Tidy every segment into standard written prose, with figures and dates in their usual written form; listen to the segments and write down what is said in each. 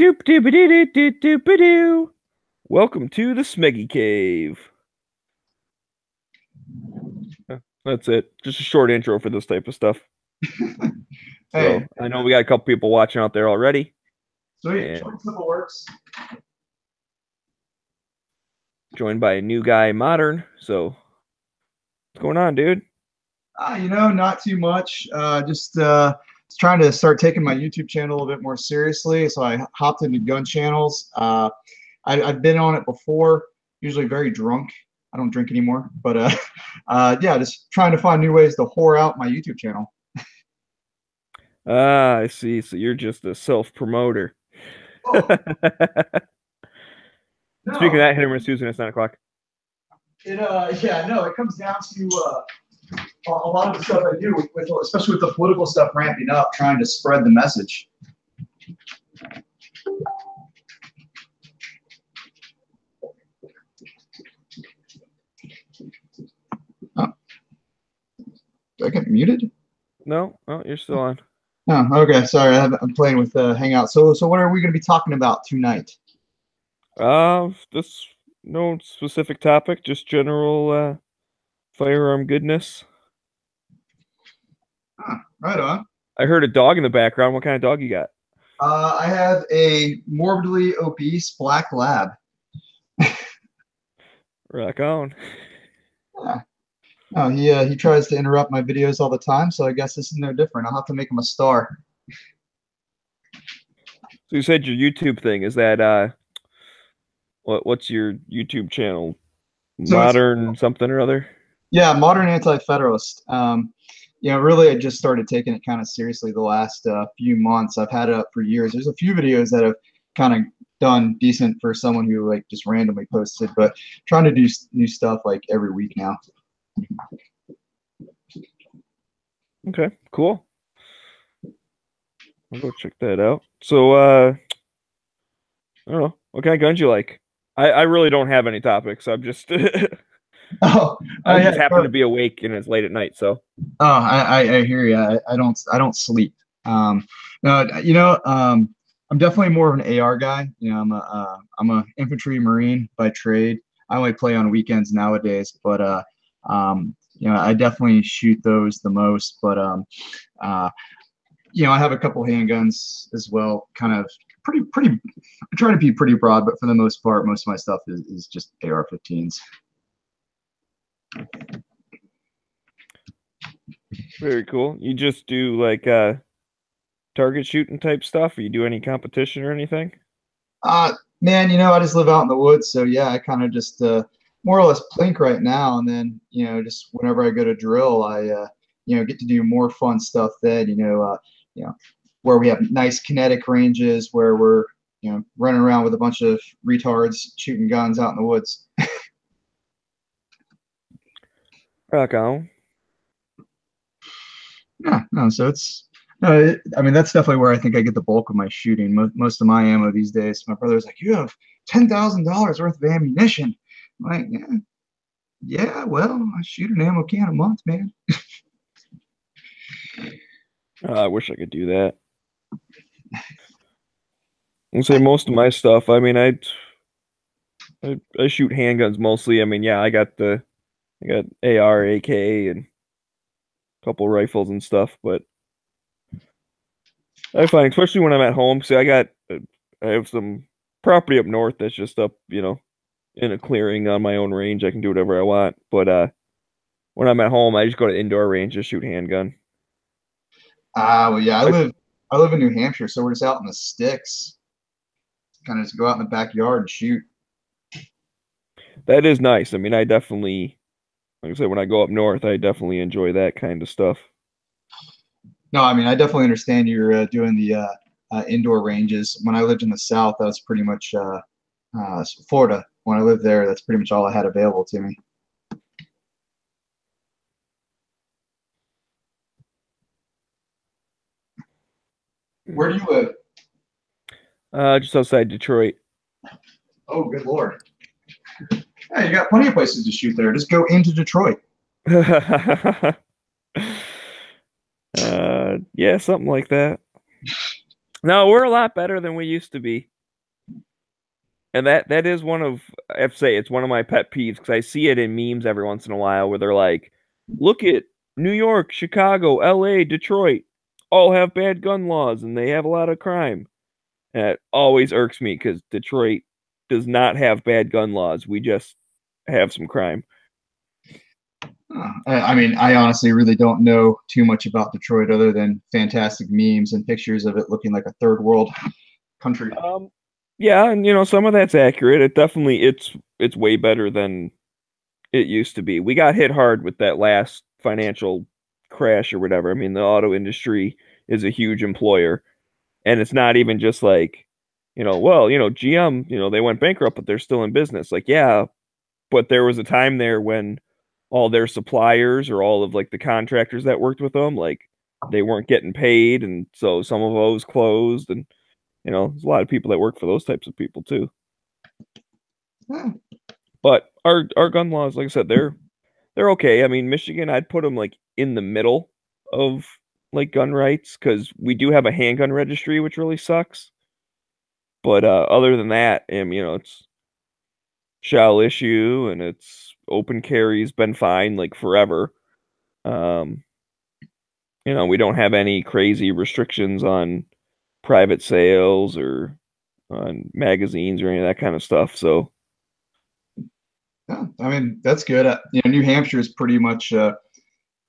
Doop doop doo doo doo doop doo. Welcome to the Smeggie Cave. That's it. Just a short intro for this type of stuff. Hey, So I know we got a couple people watching out there already, sweet. and Short and simple works. joined by a new guy, Modern. So what's going on, dude? Not too much. Just trying to start taking my YouTube channel a little bit more seriously. So I hopped into gun channels. I've been on it before, usually very drunk. I don't drink anymore, but yeah, just trying to find new ways to whore out my YouTube channel. Ah, I see. So you're just a self-promoter. Oh, Speaking of no, that, hit him with Susan. It's 9 o'clock. yeah, no, it comes down to a lot of the stuff I do, especially with the political stuff ramping up, trying to spread the message. Oh, did I get muted? No, oh, you're still on. Oh, okay. Sorry, I'm playing with Hangout. So what are we going to be talking about tonight? This no specific topic, just general firearm goodness. Right on. I heard a dog in the background. What kind of dog you got? I have a morbidly obese black lab. Rock on. Yeah. Oh, he tries to interrupt my videos all the time, so I guess this is no different. I'll have to make him a star. So you said your YouTube thing is that what's your YouTube channel? So it's Modern something or other? Yeah, modern anti-federalist. Really, I just started taking it kind of seriously the last few months. I've had it up for years. There's a few videos that have kind of done decent for someone who like just randomly posted, but trying to do new stuff like every week now. Okay, cool. I'll go check that out. So I don't know. What kind of guns you like? I really don't have any topics. I'm just Oh, I yeah. just happen to be awake and it's late at night, so Oh, I hear you. I don't sleep. No, I'm definitely more of an AR guy. I'm a infantry marine by trade. I only play on weekends nowadays, but I definitely shoot those the most. But I have a couple handguns as well. Kind of pretty. I try to be pretty broad, but for the most part, most of my stuff is just AR-15s. very cool. You just do like target shooting type stuff, or you do any competition or anything? Man, I just live out in the woods, so yeah, I kind of just more or less plink right now, and then just whenever I go to drill, I get to do more fun stuff then, where we have nice kinetic ranges where we're running around with a bunch of retards shooting guns out in the woods. Rock on. Yeah, no, so it's I mean that's definitely where I think I get the bulk of my shooting. Most of my ammo these days. My brother's like, "You have $10,000 worth of ammunition." I'm like, yeah, well, I shoot an ammo can a month, man. I wish I could do that. I'd say most of my stuff. I mean, I shoot handguns mostly. I mean, yeah, I got AR, AK, and a couple rifles and stuff. But I find, especially when I'm at home, see, I have some property up north that's just up, in a clearing on my own range. I can do whatever I want. But when I'm at home, I just go to indoor range, just shoot handgun. Well, yeah, Like I live in New Hampshire, so we're just out in the sticks. Kind of just go out in the backyard and shoot. that is nice. I mean, I definitely, like I said, when I go up north, I definitely enjoy that kind of stuff. No, I mean, I definitely understand you're doing the indoor ranges. When I lived in the South, that was pretty much Florida. When I lived there, that's pretty much all I had available to me. Where do you live? Just outside Detroit. Oh, good Lord. Yeah, you got plenty of places to shoot there. Just go into Detroit. Yeah, something like that. No, we're a lot better than we used to be. And that is one of, I have to say, it's one of my pet peeves because I see it in memes every once in a while where they're like, look at New York, Chicago, LA, Detroit, all have bad gun laws and they have a lot of crime. And it always irks me because Detroit does not have bad gun laws. We just have some crime. I mean, I honestly really don't know too much about Detroit other than fantastic memes and pictures of it looking like a third world country. Um, yeah, and some of that's accurate. It's way better than it used to be. We got hit hard with that last financial crash or whatever. I mean, the auto industry is a huge employer, and it's not even just like, well, GM, they went bankrupt, but they're still in business. Like, yeah, but there was a time there when all their suppliers or all of like the contractors that worked with them, like they weren't getting paid, and so some of those closed, and there's a lot of people that work for those types of people too. Yeah. But our gun laws, like I said, they're okay. I mean, Michigan, I'd put them like in the middle of like gun rights because we do have a handgun registry, which really sucks. But other than that, it's shall issue and it's open carry's been fine like forever. Um, we don't have any crazy restrictions on private sales or on magazines or any of that kind of stuff. So, Yeah, I mean, that's good. New Hampshire is pretty much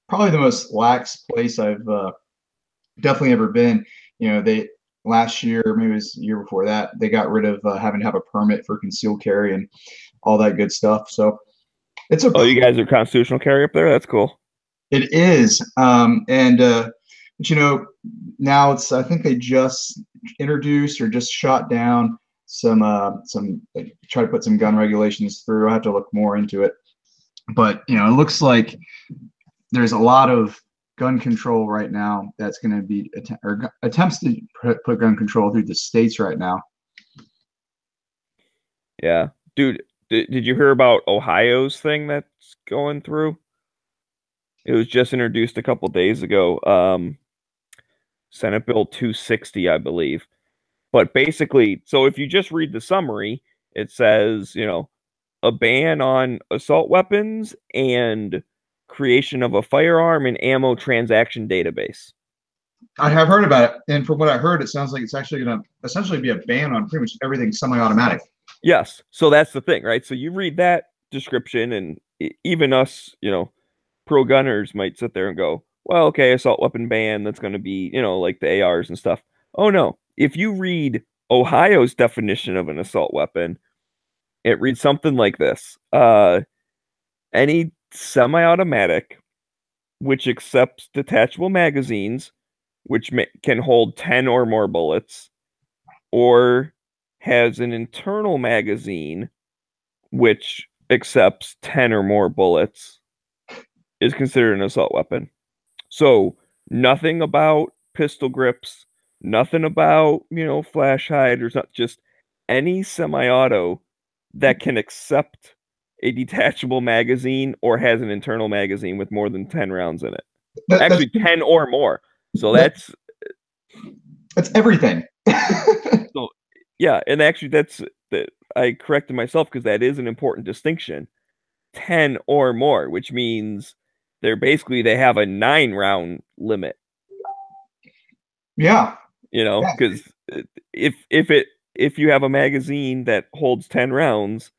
probably the most lax place I've definitely ever been. They last year, maybe it was the year before that, they got rid of having to have a permit for concealed carry and all that good stuff. So it's a oh, you guys are constitutional carry up there? That's cool. it is, and but now it's I think they just introduced or just shot down some like, try to put some gun regulations through. I have to look more into it, but it looks like there's a lot of gun control right now that's going to be attempts to put gun control through the states right now. Yeah. Dude, did you hear about Ohio's thing that's going through? It was just introduced a couple days ago. Senate Bill 260, I believe. But basically, so if you just read the summary, it says, a ban on assault weapons and creation of a firearm and ammo transaction database. I have heard about it, and from what I heard, it sounds like it's actually going to essentially be a ban on pretty much everything semi-automatic. Yes. So that's the thing, right? So you read that description, and even us, pro gunners might sit there and go, well, okay, assault weapon ban, that's going to be, like the ARs and stuff. Oh, no. If you read Ohio's definition of an assault weapon, it reads something like this: any semi automatic which accepts detachable magazines, which can hold 10 or more bullets, or has an internal magazine which accepts 10 or more bullets, is considered an assault weapon. So nothing about pistol grips, nothing about, flash hiders, not just any semi-auto that can accept a detachable magazine or has an internal magazine with more than 10 rounds in it. That's Actually, 10 or more. So that, that's that's everything. so yeah, and actually that's that I corrected myself because that is an important distinction. 10 or more, which means they have a 9 round limit, Yeah. Yeah. because if you have a magazine that holds 10 rounds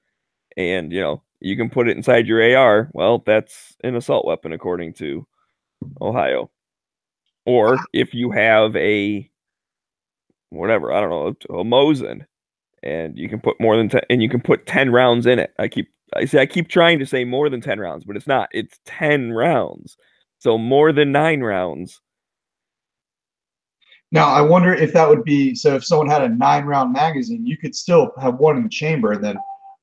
and you can put it inside your AR, well, that's an assault weapon according to Ohio. Or if you have a whatever, I don't know, a Mosin, and you can put more than 10, and you can put 10 rounds in it. I keep trying to say more than 10 rounds, but it's not. It's 10 rounds. So more than 9 rounds. Now, I wonder if that would be so if someone had a 9 round magazine, you could still have one in the chamber and then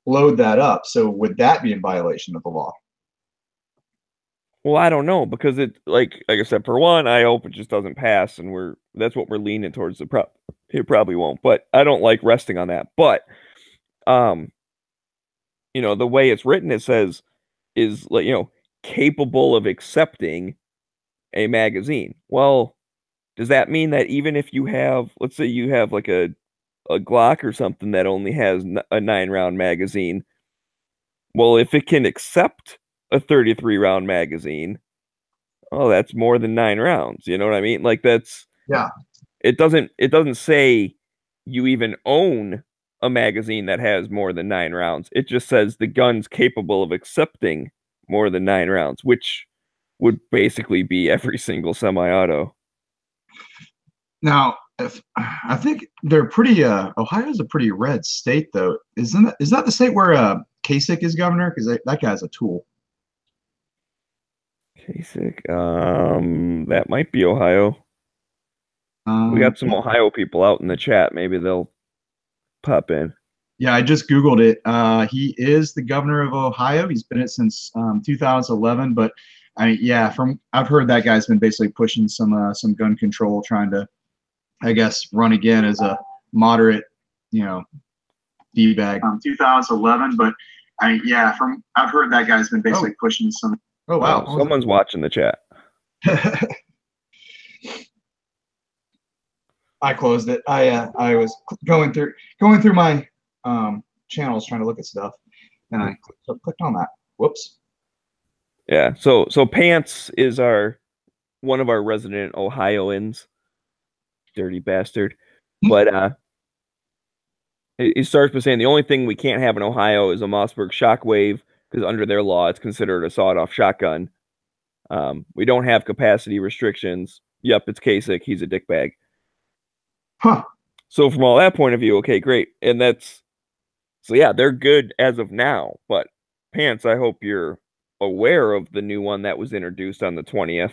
load that up. So would that be in violation of the law? Well, I don't know because like I said, for one, I hope it just doesn't pass, and that's what we're leaning towards. It probably won't, but I don't like resting on that. But um, the way it's written, it says is like capable of accepting a magazine. Well, does that mean that even if you have, let's say you have like a a Glock or something that only has a 9 round magazine. Well, if it can accept a 33 round magazine, oh, that's more than 9 rounds. You know what I mean? Like that's Yeah. it doesn't say you even own a magazine that has more than 9 rounds. It just says the gun's capable of accepting more than 9 rounds, which would basically be every single semi-auto. Now, if, I think they're pretty. Ohio's a pretty red state, though. Isn't that, is that the state where Kasich is governor? Because that guy's a tool. Basic. That might be Ohio. We got some Yeah, Ohio people out in the chat. Maybe they'll pop in. yeah, I just Googled it. He is the governor of Ohio. He's been it since 2011. But yeah, from I've heard that guy's been basically pushing some gun control, trying to, I guess, run again as a moderate, you know, D-bag. 2011, but yeah, from I've heard that guy's been basically pushing some. Oh wow, Oh, someone's watching the chat. I closed it. I was going through my channels trying to look at stuff, and I clicked on that. Whoops. Yeah. So Pants is our one of our resident Ohioans. Dirty bastard. But he starts by saying the only thing we can't have in Ohio is a Mossberg Shockwave because under their law it's considered a sawed-off shotgun. We don't have capacity restrictions. Yep, it's Kasich. He's a dickbag. Huh. So from all that point of view, okay, great. And that's so yeah, they're good as of now. But Pants, I hope you're aware of the new one that was introduced on the 20th.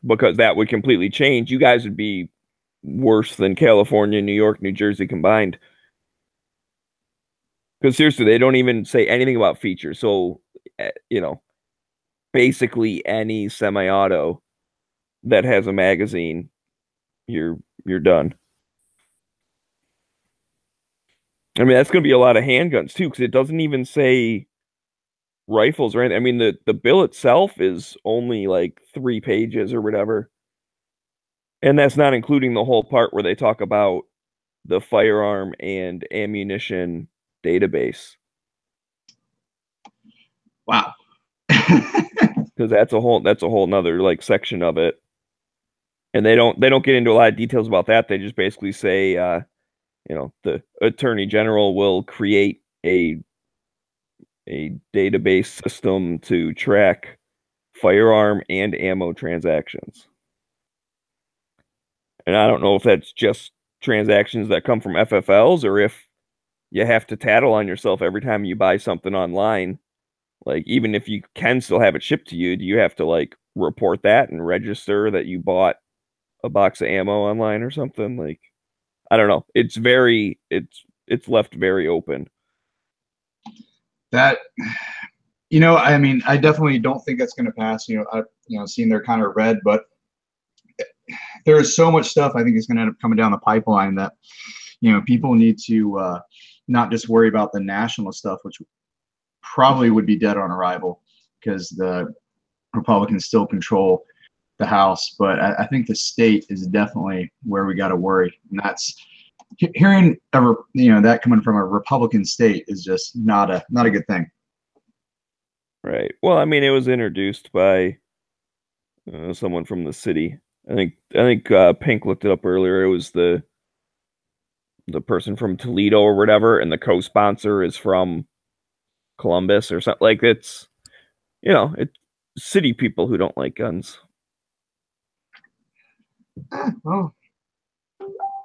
Because that would completely change. You guys would be worse than California, New York, New Jersey combined. Because seriously, they don't even say anything about features. So, basically any semi-auto that has a magazine, you're done. I mean, that's going to be a lot of handguns too, because it doesn't even say rifles or anything. I mean, the bill itself is only like 3 pages or whatever. And that's not including the whole part where they talk about the firearm and ammunition database. Wow. Because that's a whole nother like section of it. And they don't get into a lot of details about that. They just basically say the attorney general will create a database system to track firearm and ammo transactions. And I don't know if that's just transactions that come from FFLs or if you have to tattle on yourself every time you buy something online. Like, even if you can still have it shipped to you, do you have to like report that and register that you bought a box of ammo online or something? Like, I don't know. It's left very open. That, I mean, I definitely don't think that's going to pass. I've seen they're kind of red, but there's so much stuff I think is going to end up coming down the pipeline that people need to not just worry about the national stuff, which probably would be dead on arrival because the Republicans still control the House. But I think the state is definitely where we got to worry, and that's hearing that coming from a Republican state is just not a good thing. Right. Well, I mean, it was introduced by someone from the city. I think Pink looked it up earlier. It was the person from Toledo or whatever, and the co-sponsor is from Columbus or something. Like it's city people who don't like guns. Oh,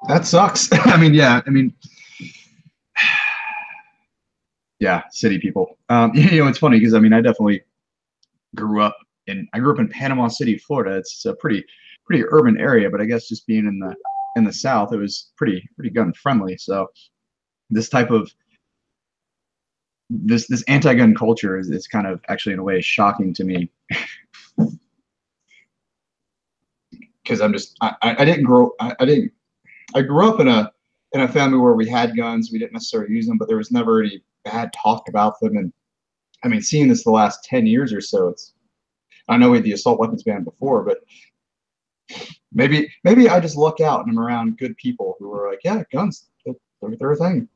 that sucks. I mean, yeah. I mean, yeah, city people. It's funny because I mean, I definitely grew up in Panama City, Florida. It's a pretty urban area, but I guess just being in the South, it was pretty gun friendly. So this type of this anti-gun culture is kind of actually in a way shocking to me. Because I grew up in a family where we had guns. We didn't necessarily use them, but there was never any bad talk about them. And I mean, seeing this the last 10 years or so, I know we had the assault weapons ban before, but Maybe I just luck out and I'm around good people who are like, yeah, guns, they're a thing.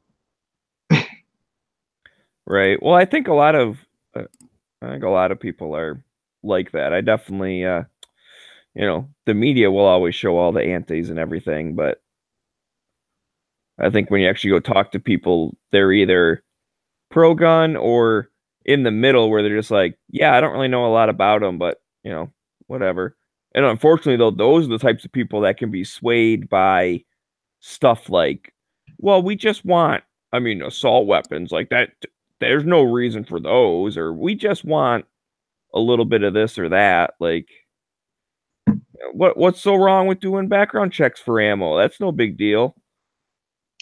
Right. Well, I think a lot of people are like that. I definitely, the media will always show all the antis and everything, but I think when you actually go talk to people, they're either pro gun or in the middle where they're just like, yeah, I don't really know a lot about them, but whatever. And unfortunately, though, those are the types of people that can be swayed by stuff like, well, we just want, assault weapons like that. There's no reason for those, or we just want a little bit of this or that. Like, what's so wrong with doing background checks for ammo? That's no big deal.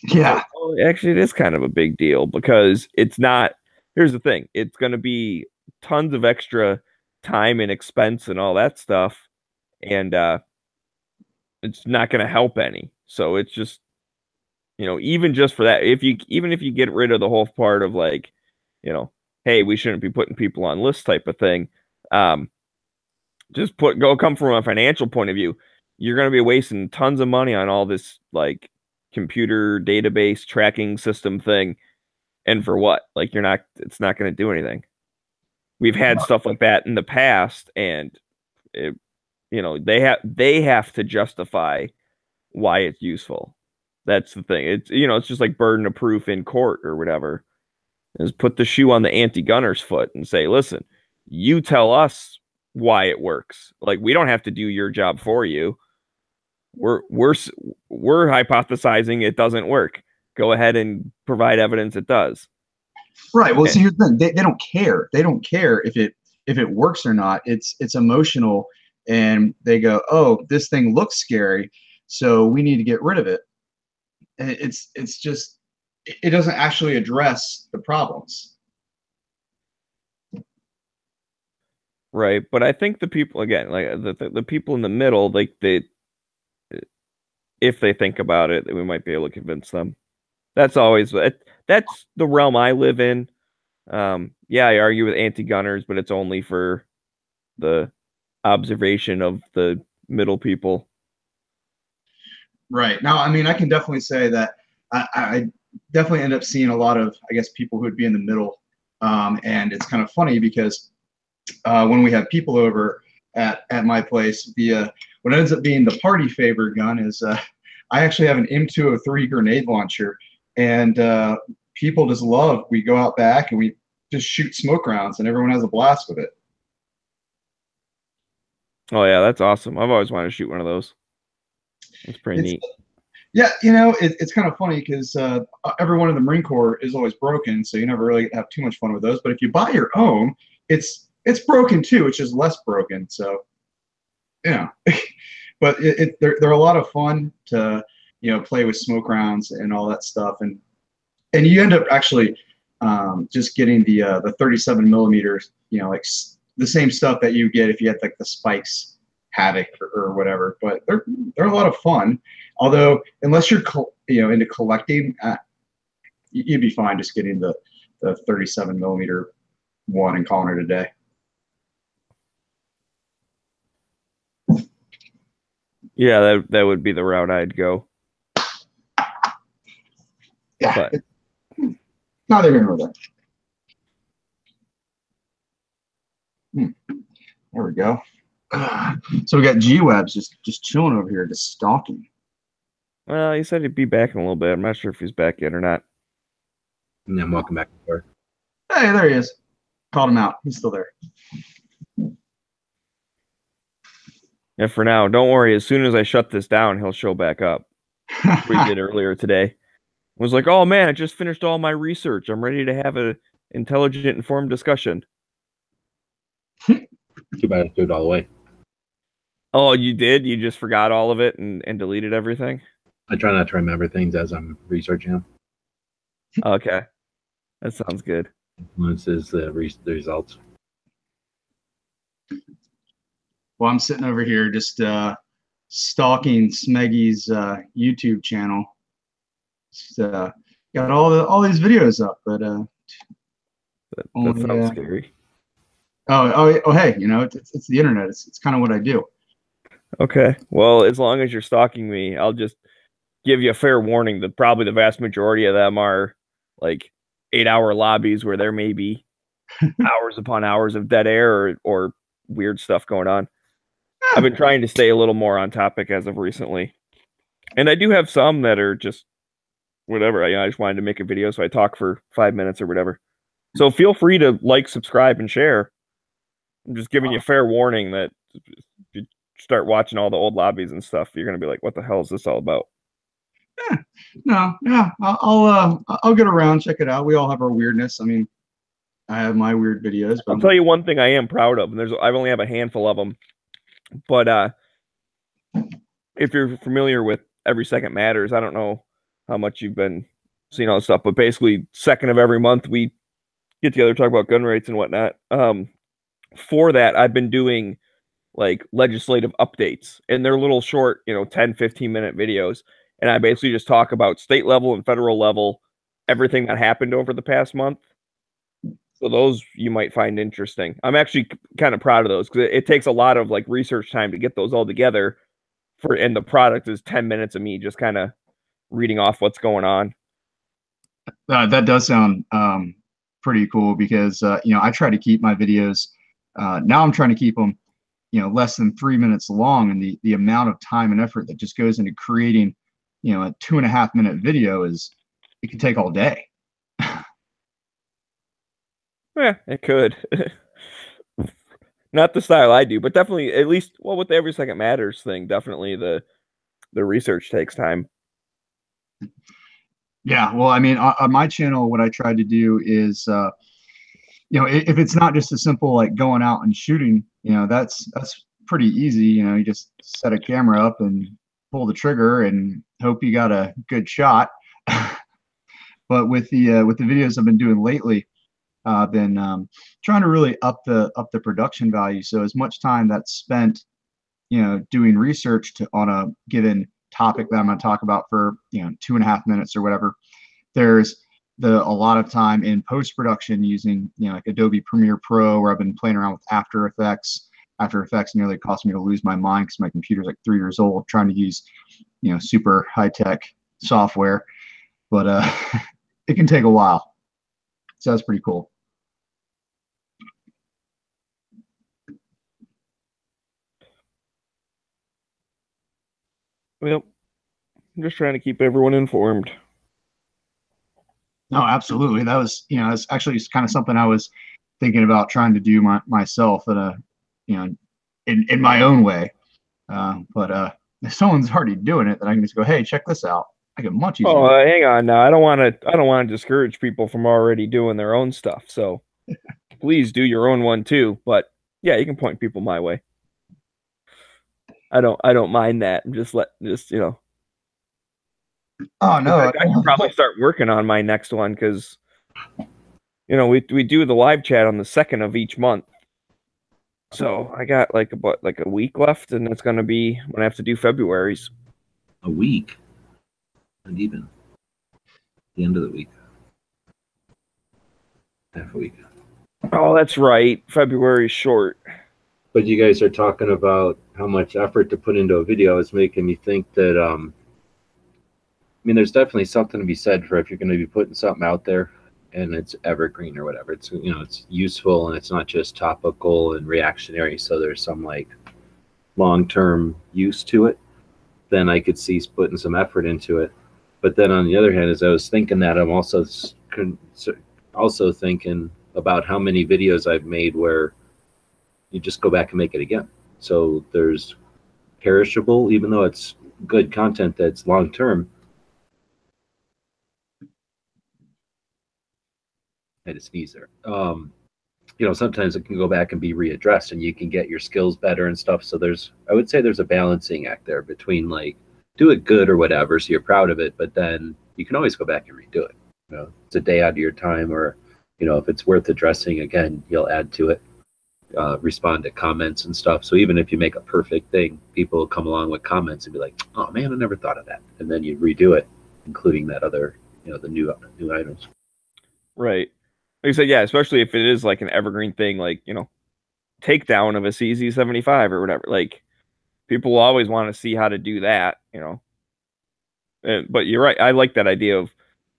It's like, Yeah, well, actually, it is kind of a big deal because it's not. Here's the thing: it's going to be tons of extra time and expense and all that stuff, and it's not going to help any. So it's just, even just for that, even if you get rid of the whole part of like, hey, we shouldn't be putting people on lists type of thing. Um, just come from a financial point of view. You're going to be wasting tons of money on all this like computer database tracking system thing. And for what? Like it's not going to do anything. We've had stuff like that in the past and they have to justify why it's useful. That's the thing. It's just like burden of proof in court or whatever. Is put the shoe on the anti-gunner's foot and say, listen, you tell us why it works. Like we don't have to do your job for you. We're hypothesizing it doesn't work. Go ahead and provide evidence it does. right. Well, see, here's the thing. They don't care. They don't care if it works or not. It's emotional, and they go, oh, this thing looks scary, so we need to get rid of it. And it's just it doesn't actually address the problems. Right. But I think the people again, like the people in the middle, like if they think about it, we might be able to convince them. That's the realm I live in. Yeah, I argue with anti-gunners, but it's only for the observation of the middle people. Right. Now, I mean, I can definitely say that I definitely end up seeing a lot of, I guess, people who would be in the middle. And it's kind of funny because when we have people over at my place, what ends up being the party favor gun is I actually have an M203 grenade launcher, and people just love. We go out back and we just shoot smoke rounds, and everyone has a blast with it. Oh yeah, that's awesome. I've always wanted to shoot one of those. That's pretty It's neat. Yeah, it's kind of funny because everyone in the Marine Corps is always broken, so you never really have too much fun with those. But if you buy your own, it's broken too. It's just less broken. So, yeah, but they're a lot of fun to play with smoke rounds and all that stuff, and you end up actually just getting the 37 millimeters, like the same stuff that you get if you had like the Spikes Havoc or whatever. But they're a lot of fun. Although unless you're into collecting, you'd be fine just getting the 37 millimeter one and calling it a day. Yeah, that would be the route I'd go. Yeah, But not even with that. There we go. So we got G-Webs just chilling over here, just stalking. well, he said he'd be back in a little bit. I'm not sure if he's back yet or not. And then welcome back to work. Hey, there he is. Called him out. He's still there. Yeah, for now, don't worry. As soon as I shut this down, he'll show back up. We did earlier today. Was like, oh man, I just finished all my research. I'm ready to have a intelligent, informed discussion. Too bad I threw it all away. Oh, you did? You just forgot all of it and deleted everything? I try not to remember things as I'm researching them. Okay. That sounds good. Influences the results. Well, I'm sitting over here just stalking Smeggies YouTube channel. Just, got all these videos up, but That sounds scary. oh, hey, it's the internet. It's kind of what I do. Okay. Well, as long as you're stalking me, I'll just give you a fair warning that probably the vast majority of them are like 8-hour lobbies where there may be hours upon hours of dead air or weird stuff going on. I've been trying to stay a little more on topic as of recently. And I do have some that are just whatever. I just wanted to make a video, so I talk for 5 minutes or whatever. So feel free to like, subscribe, and share. I'm just giving you a fair warning that if you start watching all the old lobbies and stuff, you're gonna be like, "What the hell is this all about?" Yeah, no, yeah, I'll get around, check it out. We all have our weirdness. I mean, I have my weird videos, but I'll tell you one thing I am proud of, and I only have a handful of them, but if you're familiar with Every Second Matters, I don't know how much you've been seeing all this stuff, but basically, second of every month we get together, talk about gun rights and whatnot. For that, I've been doing like legislative updates, and they're little short, 10, 15-minute videos. And I basically just talk about state level and federal level, everything that happened over the past month. So those you might find interesting. I'm actually kind of proud of those because it takes a lot of like research time to get those all together. And the product is 10 minutes of me just kind of reading off what's going on. that does sound pretty cool because I try to keep my videos. Now I'm trying to keep them, less than 3 minutes long, and the amount of time and effort that just goes into creating, a 2.5-minute video it can take all day. Yeah, it could. Not the style I do, but definitely at least with the Every Second Matters thing, definitely the research takes time. Yeah, well, I mean, on my channel, what I tried to do is, if it's not just a simple like going out and shooting, that's pretty easy. You just set a camera up and pull the trigger and hope you got a good shot. But with the videos I've been doing lately, I've been trying to really up the production value. So as much time that's spent, doing research on a given topic that I'm going to talk about for 2.5 minutes or whatever, there's a lot of time in post-production using like Adobe Premiere Pro, where I've been playing around with After Effects. After Effects nearly cost me to lose my mind because my computer's like 3 years old, trying to use super high-tech software, but it can take a while. So that's pretty cool. Well, I'm just trying to keep everyone informed. No, absolutely. That was, it's actually kind of something I was thinking about trying to do myself at in my own way. But if someone's already doing it, then I can just go, hey, check this out. I get much easier. Oh, hang on now. I don't want to discourage people from already doing their own stuff. So please do your own one too. But yeah, you can point people my way. I don't mind that. Oh no, I can probably start working on my next one because we do the live chat on the 2nd of each month. So I got like a week left, and it's gonna be when I have to do February's. A week? Not even. The end of the week. Half a week. Oh, that's right. February's short. But you guys are talking about how much effort to put into a video. It's making me think that I mean, there's definitely something to be said for if you're going to be putting something out there and it's evergreen or whatever. It's it's useful and it's not just topical and reactionary. So there's some like long-term use to it. Then I could see putting some effort into it. But then on the other hand, as I was thinking that, I'm also thinking about how many videos I've made where you just go back and make it again. So there's perishable, even though it's good content that's long-term. I had to sneeze there. Sometimes it can go back and be readdressed and you can get your skills better and stuff. So I would say there's a balancing act there between like, do it good or whatever, so you're proud of it, but then you can always go back and redo it. It's a day out of your time, or if it's worth addressing again, you'll add to it, respond to comments and stuff. So even if you make a perfect thing, people will come along with comments and be like, oh man, I never thought of that, and then you redo it, including that other, the new items. Right. Like I said, yeah, especially if it is like an evergreen thing, like takedown of a CZ75 or whatever. Like people will always want to see how to do that, you know. But you're right. I like that idea of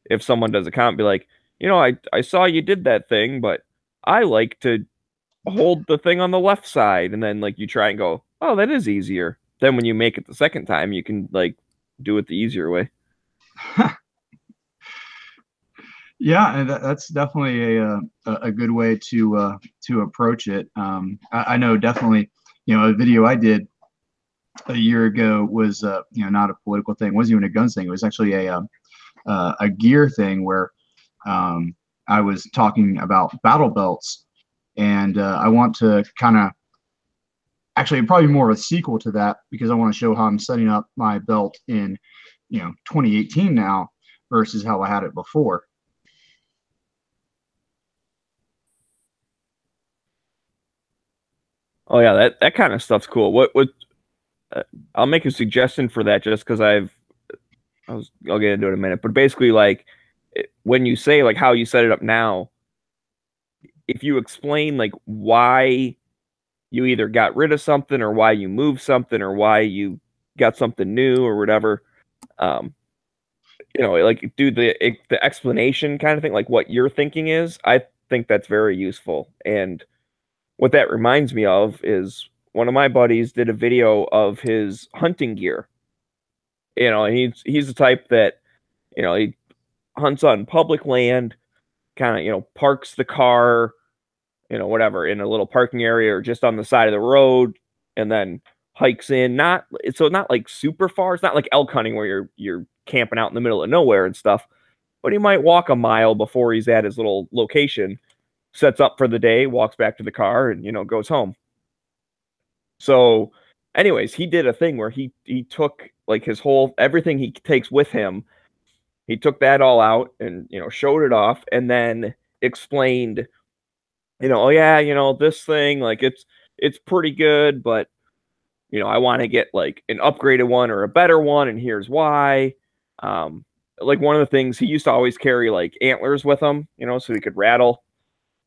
if someone does a comment, be like, you know, I saw you did that thing, but I like to hold the thing on the left side, and then like you try and go, oh, that is easier. Then when you make it the second time, you can like do it the easier way. Yeah, and that's definitely a good way to approach it. I know definitely, you know, a video I did a year ago was you know, not a political thing, it wasn't even a guns thing. It was actually a gear thing where I was talking about battle belts, and I want to kind of actually probably more of a sequel to that, because I want to show how I'm setting up my belt in, you know, 2018 now versus how I had it before. Oh yeah, that kind of stuff's cool. What I'll make a suggestion for that just because I'll get into it in a minute. But basically, like when you say like how you set it up now, if you explain like why you either got rid of something or why you moved something or why you got something new or whatever, um, you know, like do the explanation kind of thing, like what your thinking is. I think that's very useful. And what that reminds me of is one of my buddies did a video of his hunting gear. You know, he's the type that, you know, he hunts on public land, kind of, you know, parks the car, you know, whatever, in a little parking area or just on the side of the road, and then hikes in. Not so not like super far. It's not like elk hunting where you're camping out in the middle of nowhere and stuff. But he might walk a mile before he's at his little location, sets up for the day, walks back to the car, and you know, goes home. So, anyways, he did a thing where he took like his whole everything he takes with him. He took that all out and you know showed it off, and then explained, you know, oh yeah, you know this thing like it's pretty good, but you know I want to get like an upgraded one or a better one, and here's why. Um, like one of the things he used to always carry like antlers with him, you know, so he could rattle.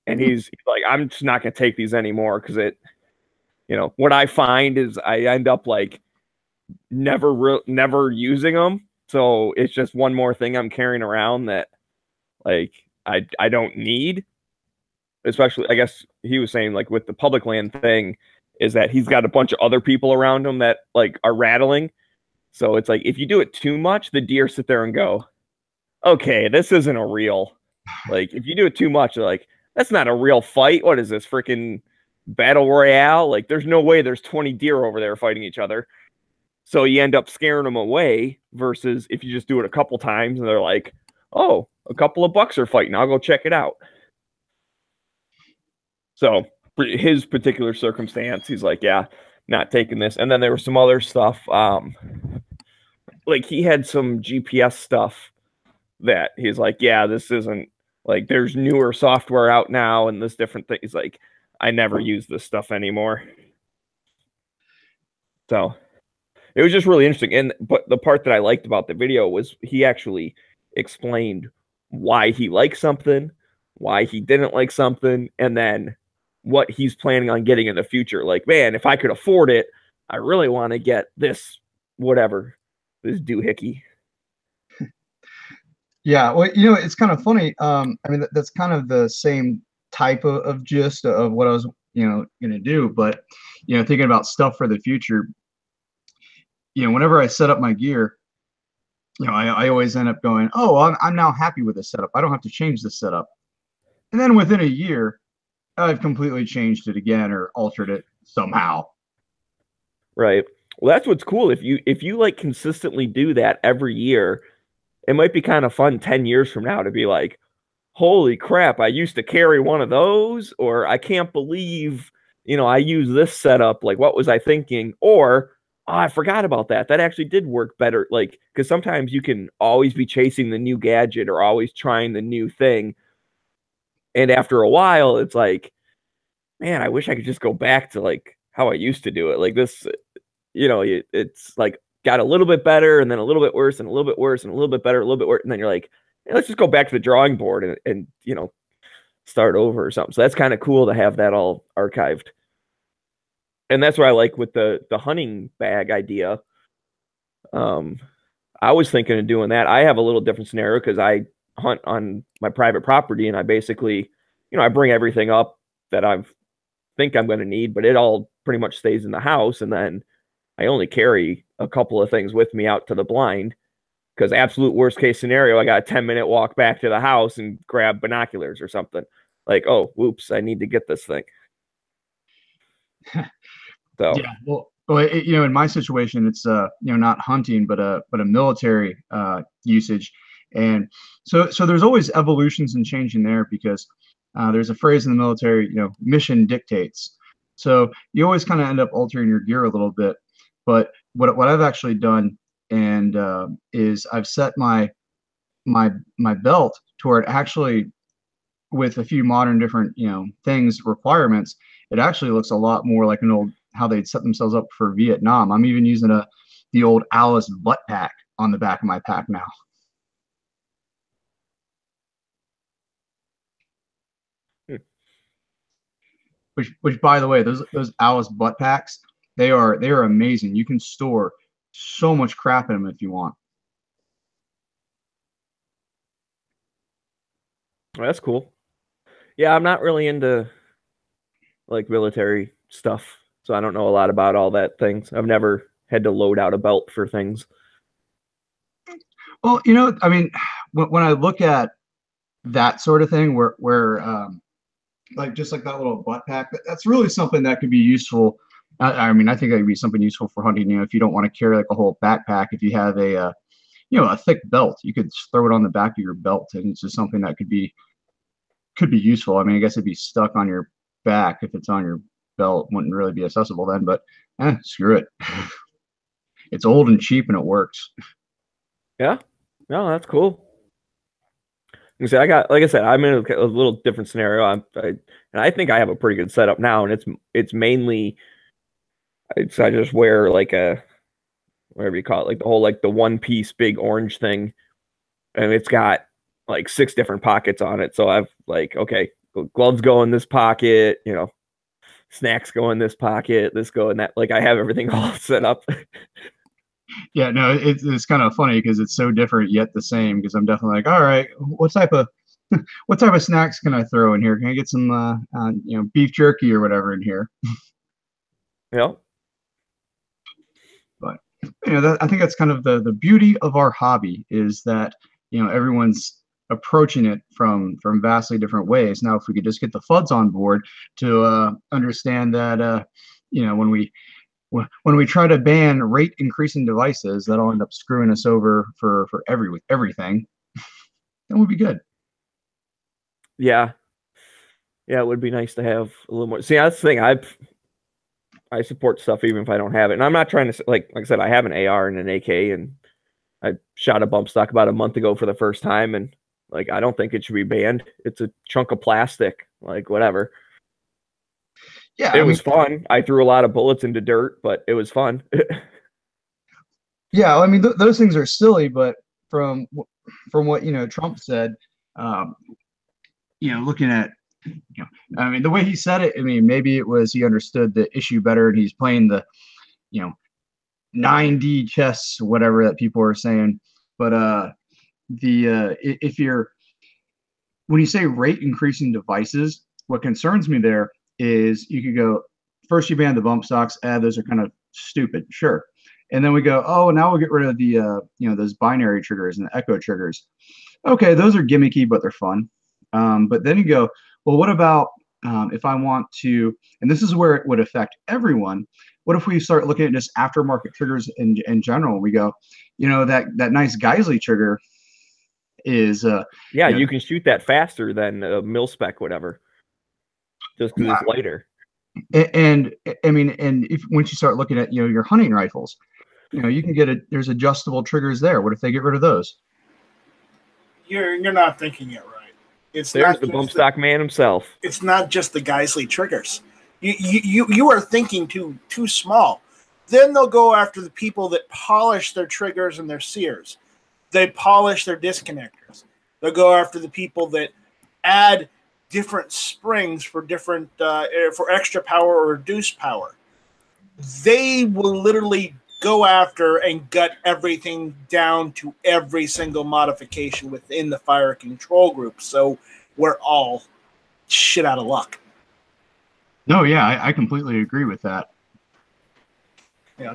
And he's like, I'm just not gonna take these anymore because it, you know, what I find is I end up like never using them. So it's just one more thing I'm carrying around that like I don't need. Especially, I guess he was saying like with the public land thing, is that he's got a bunch of other people around him that like are rattling. So it's like if you do it too much, the deer sit there and go, okay, this isn't a real. Like if you do it too much, they're like, that's not a real fight. What is this freaking battle royale? Like there's no way there's 20 deer over there fighting each other. So you end up scaring them away versus if you just do it a couple times and they're like, oh, a couple of bucks are fighting. I'll go check it out. So for his particular circumstance, he's like, yeah, not taking this. And then there was some other stuff. Like he had some GPS stuff that he's like, yeah, this isn't like there's newer software out now and this different thing. He's like, I never use this stuff anymore. So it was just really interesting. And but the part that I liked about the video was he actually explained why he liked something, why he didn't like something, and then what he's planning on getting in the future. Like, man, if I could afford it, I really want to get this, whatever, this doohickey. Yeah, well, you know, it's kind of funny. I mean, that's kind of the same type of gist of what I was, you know, going to do. But, you know, thinking about stuff for the future, you know, whenever I set up my gear, you know, I always end up going, oh, I'm now happy with this setup. I don't have to change this setup. And then within a year, I've completely changed it again or altered it somehow. Right. Well, that's what's cool. If you like consistently do that every year, it might be kind of fun 10 years from now to be like, holy crap, I used to carry one of those, or I can't believe, you know, I use this setup. Like, what was I thinking? Or oh, I forgot about that. That actually did work better. Like, because sometimes you can always be chasing the new gadget or always trying the new thing. And after a while, it's like, man, I wish I could just go back to like how I used to do it. Like this, you know, it's like got a little bit better and then a little bit worse and a little bit worse and a little bit better, a little bit worse. And then you're like, hey, let's just go back to the drawing board and you know, start over or something. So that's kind of cool to have that all archived. And that's what I like with the hunting bag idea. Um, I was thinking of doing that. I have a little different scenario because I hunt on my private property, and I basically, I bring everything up that I think I'm going to need, but it all pretty much stays in the house, and then I only carry a couple of things with me out to the blind. Because absolute worst case scenario, I got a 10-minute walk back to the house and grab binoculars or something. Like, oh, whoops, I need to get this thing. So Yeah, well, in my situation, it's not hunting, but a military usage, and so there's always evolutions and changing there because there's a phrase in the military, mission dictates. So you always kind of end up altering your gear a little bit. But what I've actually done and is I've set my belt to where it actually, with a few modern different things requirements, it actually looks a lot more like an old how they'd set themselves up for Vietnam. I'm even using the old Alice butt pack on the back of my pack now. Which by the way, those Alice butt packs, they are amazing. You can store so much crap in them if you want. that's cool. Yeah, I'm not really into like military stuff, so I don't know a lot about all that things. I've never had to load out a belt for things. Well, I mean, when I look at that sort of thing, where like just like that little butt pack, that's really something that could be useful. I mean, I think that would be something useful for hunting. If you don't want to carry like a whole backpack, if you have a thick belt, you could throw it on the back of your belt, and it's just something that could be useful. I mean, I guess it'd be stuck on your back if it's on your belt, wouldn't really be accessible then. But screw it. It's old and cheap, and it works. Yeah, no, that's cool. I got, like I said, I'm in a little different scenario. And I think I have a pretty good setup now, and it's mainly I just wear like a whatever you call it, like the whole like the one piece big orange thing, and it's got like 6 different pockets on it. So I've like, okay, gloves go in this pocket, snacks go in this pocket, this go in that. Like I have everything all set up. Yeah, no, it's kind of funny because it's so different yet the same. Because I'm definitely like, all right, what type of snacks can I throw in here? Can I get some beef jerky or whatever in here? Yeah. But I think that's kind of the beauty of our hobby is that everyone's approaching it from vastly different ways. Now, if we could just get the FUDs on board to understand that when we try to ban rate increasing devices, that'll end up screwing us over for everything. That would be good. Yeah. Yeah, it would be nice to have a little more. See, that's the thing. I support stuff even if I don't have it. And I'm not trying to like I said, I have an AR and an AK, and I shot a bump stock about a month ago for the first time, and like I don't think it should be banned. It's a chunk of plastic, like whatever. Yeah, it was fun. I threw a lot of bullets into dirt, but it was fun. Yeah, I mean those things are silly, but from what Trump said, looking at I mean the way he said it, I mean maybe it was he understood the issue better and he's playing the 9D chess, whatever that people are saying. But if you're when you say rate increasing devices, what concerns me there is you could go first you ban the bump stocks, those are kind of stupid, sure. And then we go, oh, now we'll get rid of the those binary triggers and the echo triggers. Okay, those are gimmicky, but they're fun. But then you go, well, what about if I want to, and this is where it would affect everyone. What if we start looking at just aftermarket triggers in general? We go, that nice Geisley trigger is yeah, you can shoot that faster than a mil spec, whatever, just because it's lighter. And I mean, and if once you start looking at your hunting rifles, you can get there's adjustable triggers there. What if they get rid of those? You're not thinking it right. It's There's not the bump stock man himself. It's not just the Geisley triggers. You are thinking too small. Then they'll go after the people that polish their triggers and their sears. They polish their disconnectors. They'll go after the people that add different springs for different for extra power or reduced power. they will literally go after and gut everything down to every single modification within the fire control group. So we're all shit out of luck. No, yeah, I completely agree with that.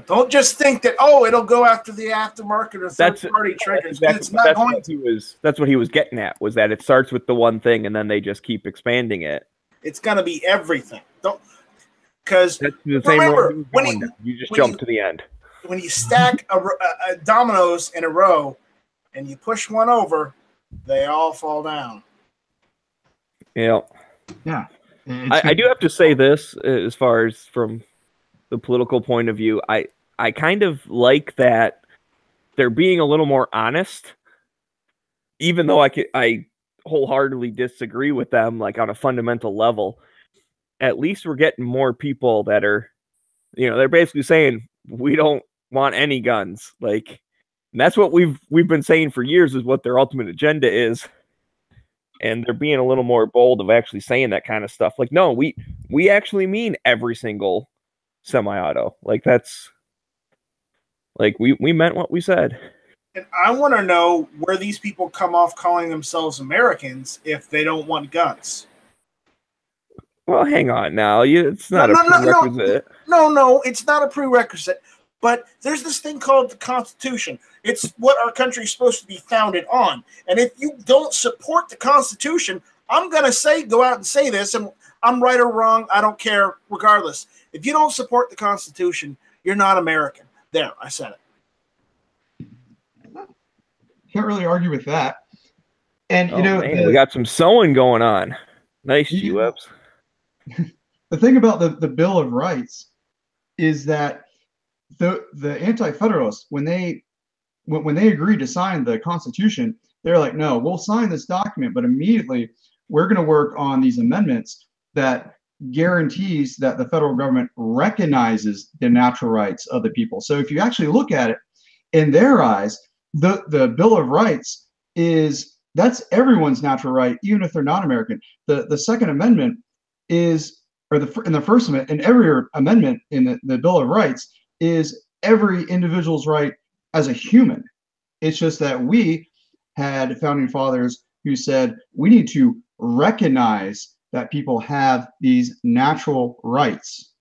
Don't just think that, it'll go after the aftermarket or third-party triggers. Exactly, it's not going to. That's what he was getting at, was that it starts with the one thing and then they just keep expanding it. It's going to be everything. Because that's the same remember, when you just jump to the end. When you stack a dominoes in a row and you push one over, they all fall down. Yeah. Yeah. I do have to say this, as far as from the political point of view, I kind of like that they're being a little more honest, even though I wholeheartedly disagree with them, like on a fundamental level. At least we're getting more people that are, they're basically saying we don't want any guns. Like, and that's what we've been saying for years is what their ultimate agenda is. And they're being a little more bold of actually saying that kind of stuff. Like, no, we actually mean every single semi-auto. Like, that's like we meant what we said. And I want to know where these people come off calling themselves Americans if they don't want guns. Well, hang on now. It's not a prerequisite. No, it's not a prerequisite. But there's this thing called the Constitution. It's what our country is supposed to be founded on. And if you don't support the Constitution, I'm going to go out and say this, and I'm right or wrong, I don't care, regardless. If you don't support the Constitution, you're not American. There, I said it. Can't really argue with that. And, we got some sewing going on. Nice, G-Webs. The thing about the Bill of Rights is that the Anti-Federalists, when they agreed to sign the Constitution, they're like, no, we'll sign this document, but immediately we're going to work on these amendments that guarantees that the federal government recognizes the natural rights of the people. So if you actually look at it, in their eyes, the Bill of Rights that's everyone's natural right, even if they're not American. The Second Amendment is, or in the First Amendment, and every amendment in the Bill of Rights is every individual's right as a human. It's just that we had founding fathers who said we need to recognize that people have these natural rights.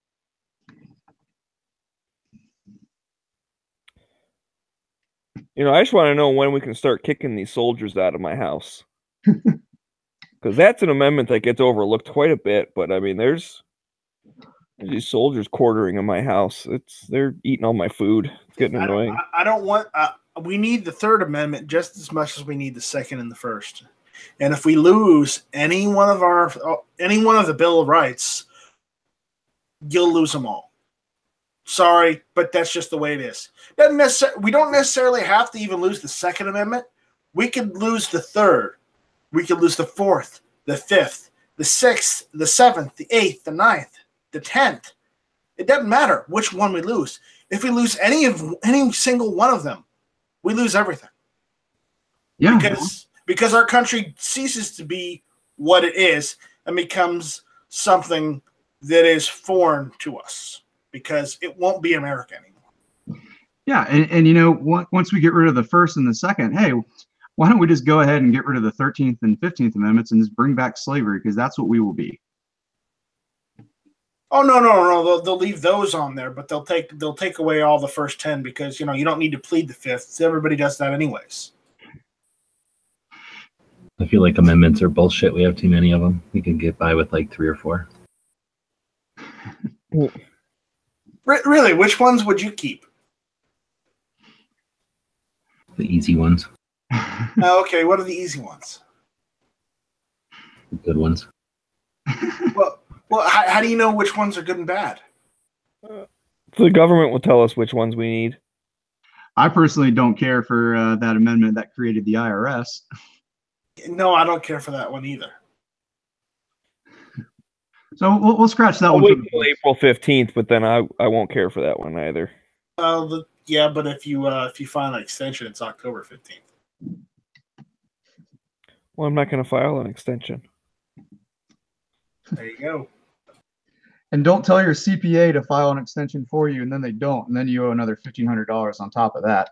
I just want to know when we can start kicking these soldiers out of my house. Because that's an amendment that gets overlooked quite a bit. But I mean, there's these soldiers quartering in my house. They're eating all my food. It's getting annoying. I don't want. We need the Third Amendment just as much as we need the Second and the First. And if we lose any one of the Bill of Rights, you'll lose them all. Sorry, but that's just the way it is. We don't necessarily have to even lose the Second Amendment. We could lose the Third. We could lose the Fourth, the Fifth, the Sixth, the Seventh, the Eighth, the Ninth, the 10th. It doesn't matter which one we lose. If we lose any single one of them, we lose everything. Yeah. Because our country ceases to be what it is and becomes something that is foreign to us, because it won't be America anymore. Yeah, and once we get rid of the First and the Second, hey, why don't we just go ahead and get rid of the 13th and 15th Amendments and just bring back slavery, because that's what we will be. Oh no! They'll leave those on there, but they'll take away all the first 10 because you don't need to plead the Fifth. Everybody does that anyways. I feel like amendments are bullshit. We have too many of them. We can get by with like 3 or 4. Really, which ones would you keep? The easy ones. Okay, what are the easy ones? The good ones. Well, how do you know which ones are good and bad? The government will tell us which ones we need. I personally don't care for that amendment that created the IRS. No, I don't care for that one either. So we'll scratch that one. Wait until April 15th, but then I won't care for that one either. Yeah, but if you file an extension, it's October 15th. Well, I'm not going to file an extension. There you go. And don't tell your CPA to file an extension for you, and then they don't, and then you owe another $1,500 on top of that.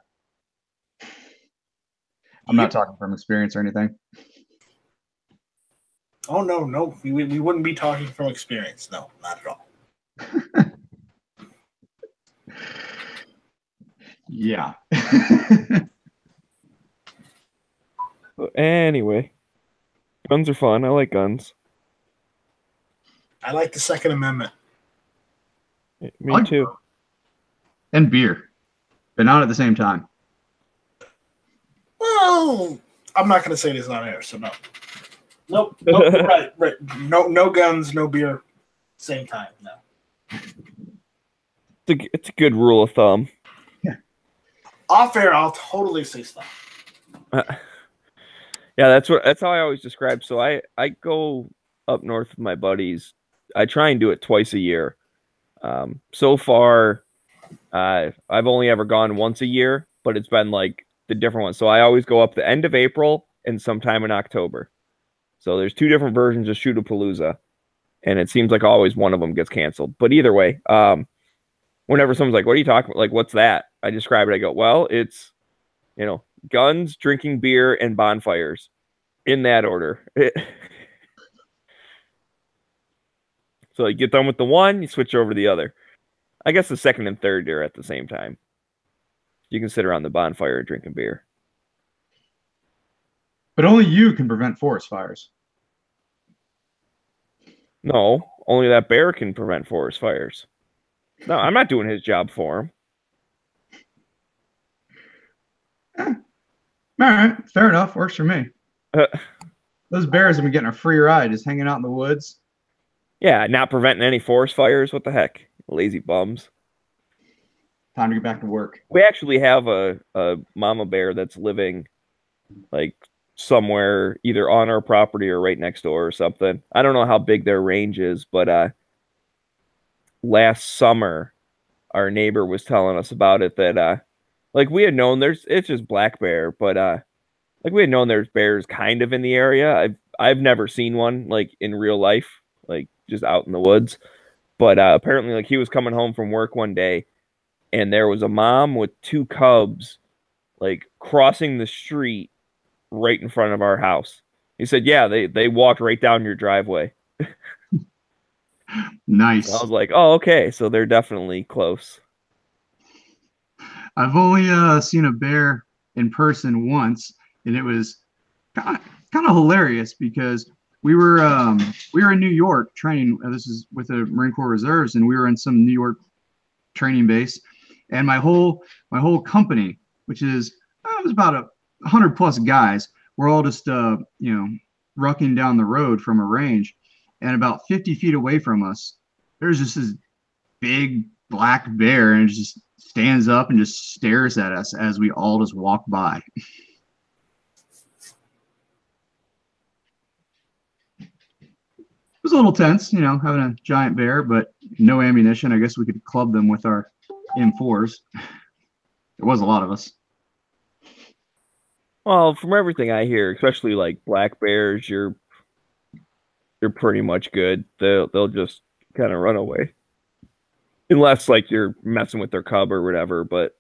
I'm not talking from experience or anything. Oh, no. We wouldn't be talking from experience. No, not at all. Yeah. Anyway, guns are fun. I like guns. I like the Second Amendment. Me too. And beer, but not at the same time. Well, I'm not going to say this on air, so no. Nope. Right. No guns, no beer, same time. No. It's a good rule of thumb. Yeah. Off air, I'll totally say stuff. Yeah, that's how I always describe. So I go up north with my buddies. I try and do it twice a year. So far, I've only ever gone once a year, but it's been like the different ones. So I always go up the end of April and sometime in October. So there's two different versions of Shoot-a-Palooza, and it seems like always one of them gets canceled. But either way, whenever someone's like, "What are you talking about? Like, what's that?" I describe it. I go, "Well, it's, guns, drinking beer, and bonfires, in that order." So you get done with the one, you switch over to the other. I guess the second and third are at the same time. You can sit around the bonfire drinking beer. But only you can prevent forest fires. No, only that bear can prevent forest fires. No, I'm not doing his job for him. All right, fair enough. Works for me. Those bears have been getting a free ride, just hanging out in the woods. Yeah, not preventing any forest fires. What the heck? Lazy bums. Time to get back to work. We actually have a mama bear that's living like somewhere either on our property or right next door or something. I don't know how big their range is, but last summer our neighbor was telling us about it that like we had known it's just black bear, but like we had known there's bears kind of in the area. I've never seen one like in real life, like just out in the woods. But apparently like he was coming home from work one day and there was a mom with two cubs like crossing the street right in front of our house. He said, "Yeah, they walked right down your driveway." Nice. So I was like, "Oh, okay, so they're definitely close." I've only seen a bear in person once, and it was kind of hilarious because we were in New York training. This is with the Marine Corps Reserves, and we were in some New York training base, and my whole company, which is it was about 100+ guys, we're all just rucking down the road from a range, and about 50 feet away from us, there's just this big black bear, and it just stands up and just stares at us as we all just walk by. It was a little tense, having a giant bear, but no ammunition. I guess we could club them with our M4s. There was a lot of us. Well, from everything I hear, especially like black bears, you're pretty much good. They'll just kind of run away. Unless like you're messing with their cub or whatever, but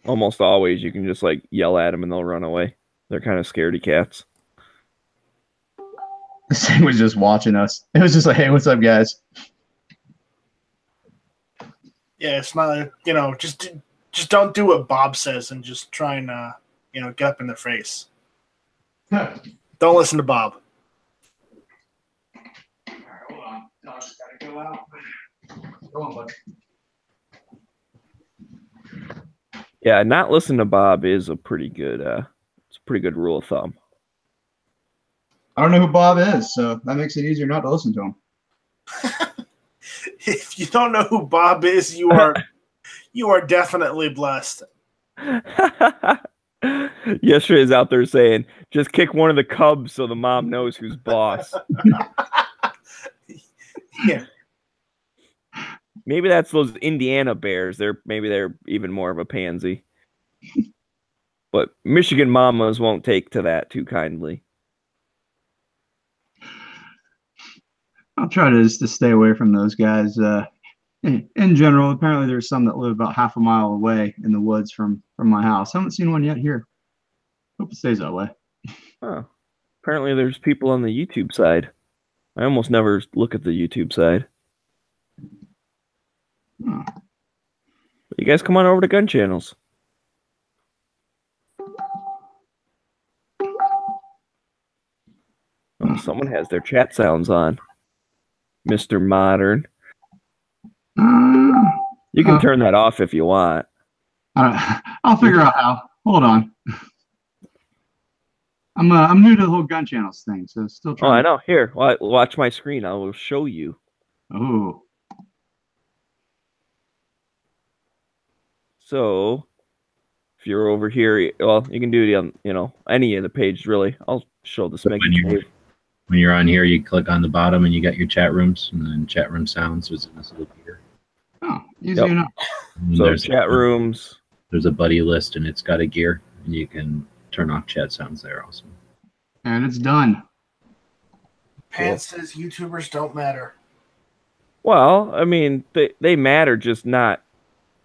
almost always you can just like yell at them and they'll run away. They're kind of scaredy cats. This thing was just watching us. It was just like, "Hey, what's up, guys?" Yeah, it's not just don't do what Bob says and just try and get up in their face. Don't listen to Bob. All right, hold on. Dog's gotta go out. Go on, bud. Yeah, not listen to Bob is a pretty good it's a pretty good rule of thumb. I don't know who Bob is, so that makes it easier not to listen to him. If you don't know who Bob is, you are definitely blessed. Yesterday's out there saying, "Just kick one of the cubs so the mom knows who's boss." Yeah. Maybe that's those Indiana bears. Maybe they're even more of a pansy. But Michigan mamas won't take to that too kindly. I'll try to just to stay away from those guys. In general, apparently there's some that live about half a mile away in the woods from my house. I haven't seen one yet here. Hope it stays that way. Oh, apparently there's people on the YouTube side. I almost never look at the YouTube side. Oh. You guys come on over to Gun Channels. Oh, someone has their chat sounds on. Mr. Modern. You can turn that off if you want. I'll figure out how. Hold on. I'm new to the whole Gun Channels thing, so still trying. Oh, I know. Here, watch my screen. I will show you. Oh. So, if you're over here, well, you can do it on, any of the page, really. I'll show the Smeggies Cave. When you're on here, you click on the bottom and you got your chat rooms, and then chat room sounds is in this little gear. Oh, easy enough. So there's chat rooms. There's a buddy list, and it's got a gear, and you can turn off chat sounds there also. And it's done. Pants says YouTubers don't matter. Well, I mean, they matter, just not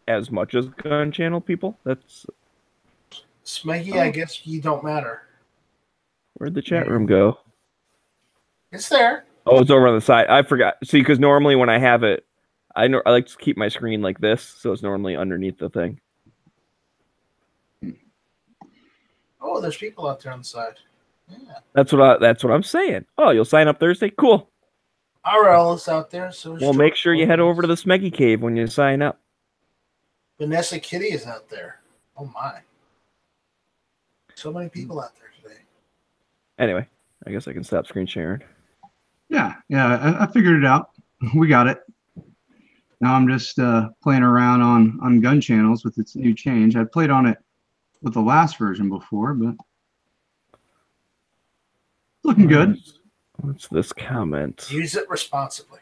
as much as Gun Channel people. That's Smeggie, I guess you don't matter. Where'd the chat room go? It's there. Oh, it's over on the side. I forgot. See, because normally when I have it, I like to keep my screen like this, so it's normally underneath the thing. Oh, there's people out there on the side. Yeah. That's what I'm saying. Oh, you'll sign up Thursday? Cool. RL is out there. So well, make sure you head over to the Smeggie Cave when you sign up. Vanessa Kitty is out there. Oh my. So many people out there today. Anyway, I guess I can stop screen sharing. Yeah, I figured it out. We got it. Now I'm just playing around on Gun Channels with its new change. I played on it with the last version before, but looking good. What's this comment? Use it responsibly.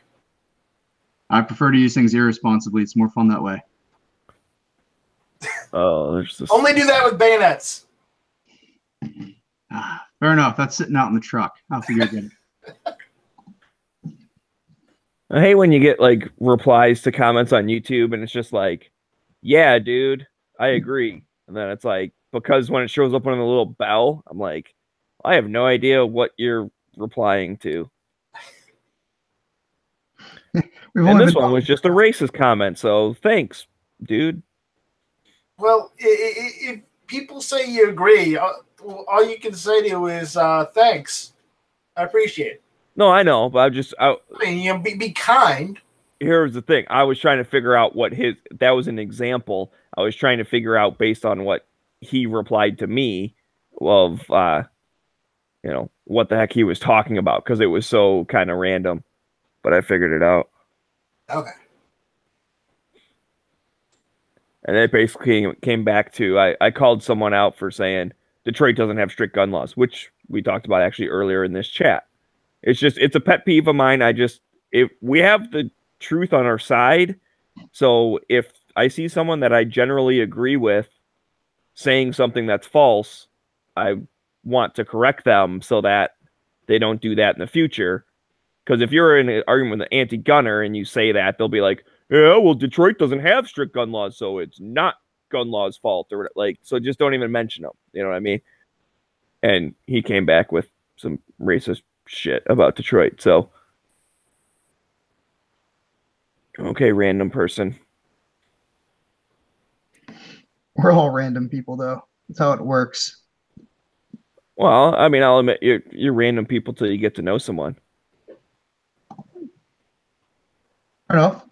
I prefer to use things irresponsibly. It's more fun that way. Oh, there's this. Only do that with bayonets. Fair enough. That's sitting out in the truck. I'll have to go get it. I hate when you get like replies to comments on YouTube and it's just like, yeah, dude, I agree. And then it's like, because when it shows up on the little bell, I'm like, I have no idea what you're replying to. And this one was just a racist comment, so thanks, dude. Well, if people say you agree, all you can say to is thanks. I appreciate it. No, I know, but I mean, be kind. Here's the thing. I was trying to figure out what that was an example. I was trying to figure out based on what he replied to me of, what the heck he was talking about, because it was so kind of random, but I figured it out. Okay. And it basically came back to, I called someone out for saying Detroit doesn't have strict gun laws, which we talked about actually earlier in this chat. It's a pet peeve of mine. If we have the truth on our side, so if I see someone that I generally agree with saying something that's false, I want to correct them so that they don't do that in the future. Because if you're in an argument with an anti-gunner and you say that, they'll be like, yeah, well, Detroit doesn't have strict gun laws, so it's not gun law's fault, or like, so just don't even mention them. You know what I mean? And he came back with some racist shit about Detroit. So, okay, random person. We're all random people, though. That's how it works. Well, I mean, I'll admit you're random people till you get to know someone. Fair enough.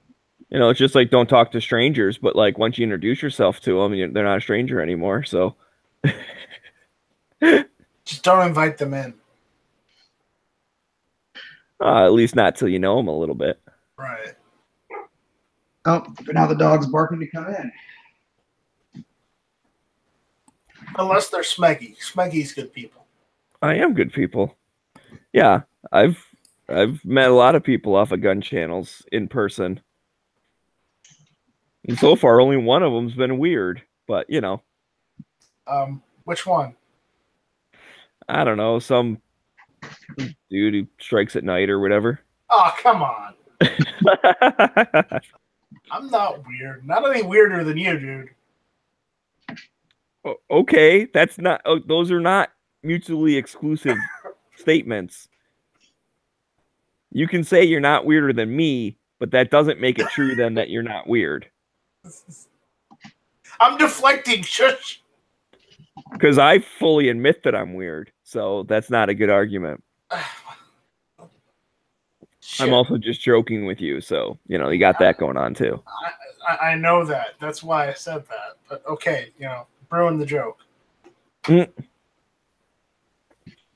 It's just like don't talk to strangers, but like once you introduce yourself to them, they're not a stranger anymore. So just don't invite them in. At least not till you know them a little bit. Right. Oh, but now the dog's barking to come in. Unless they're Smeggie. Smeggie's good people. I am good people. Yeah, I've met a lot of people off of Gun Channels in person. And so far, only one of them's been weird. But, Which one? I don't know. Some dude who strikes at night or whatever. Oh, come on. I'm not weird. Not any weirder than you, dude. Okay, that's not. Oh, those are not mutually exclusive statements. You can say you're not weirder than me, but that doesn't make it true then that you're not weird. I'm deflecting. Shush. Because I fully admit that I'm weird, so that's not a good argument. I'm also just joking with you, so you got that going on too. I know that. That's why I said that. But okay, ruin the joke.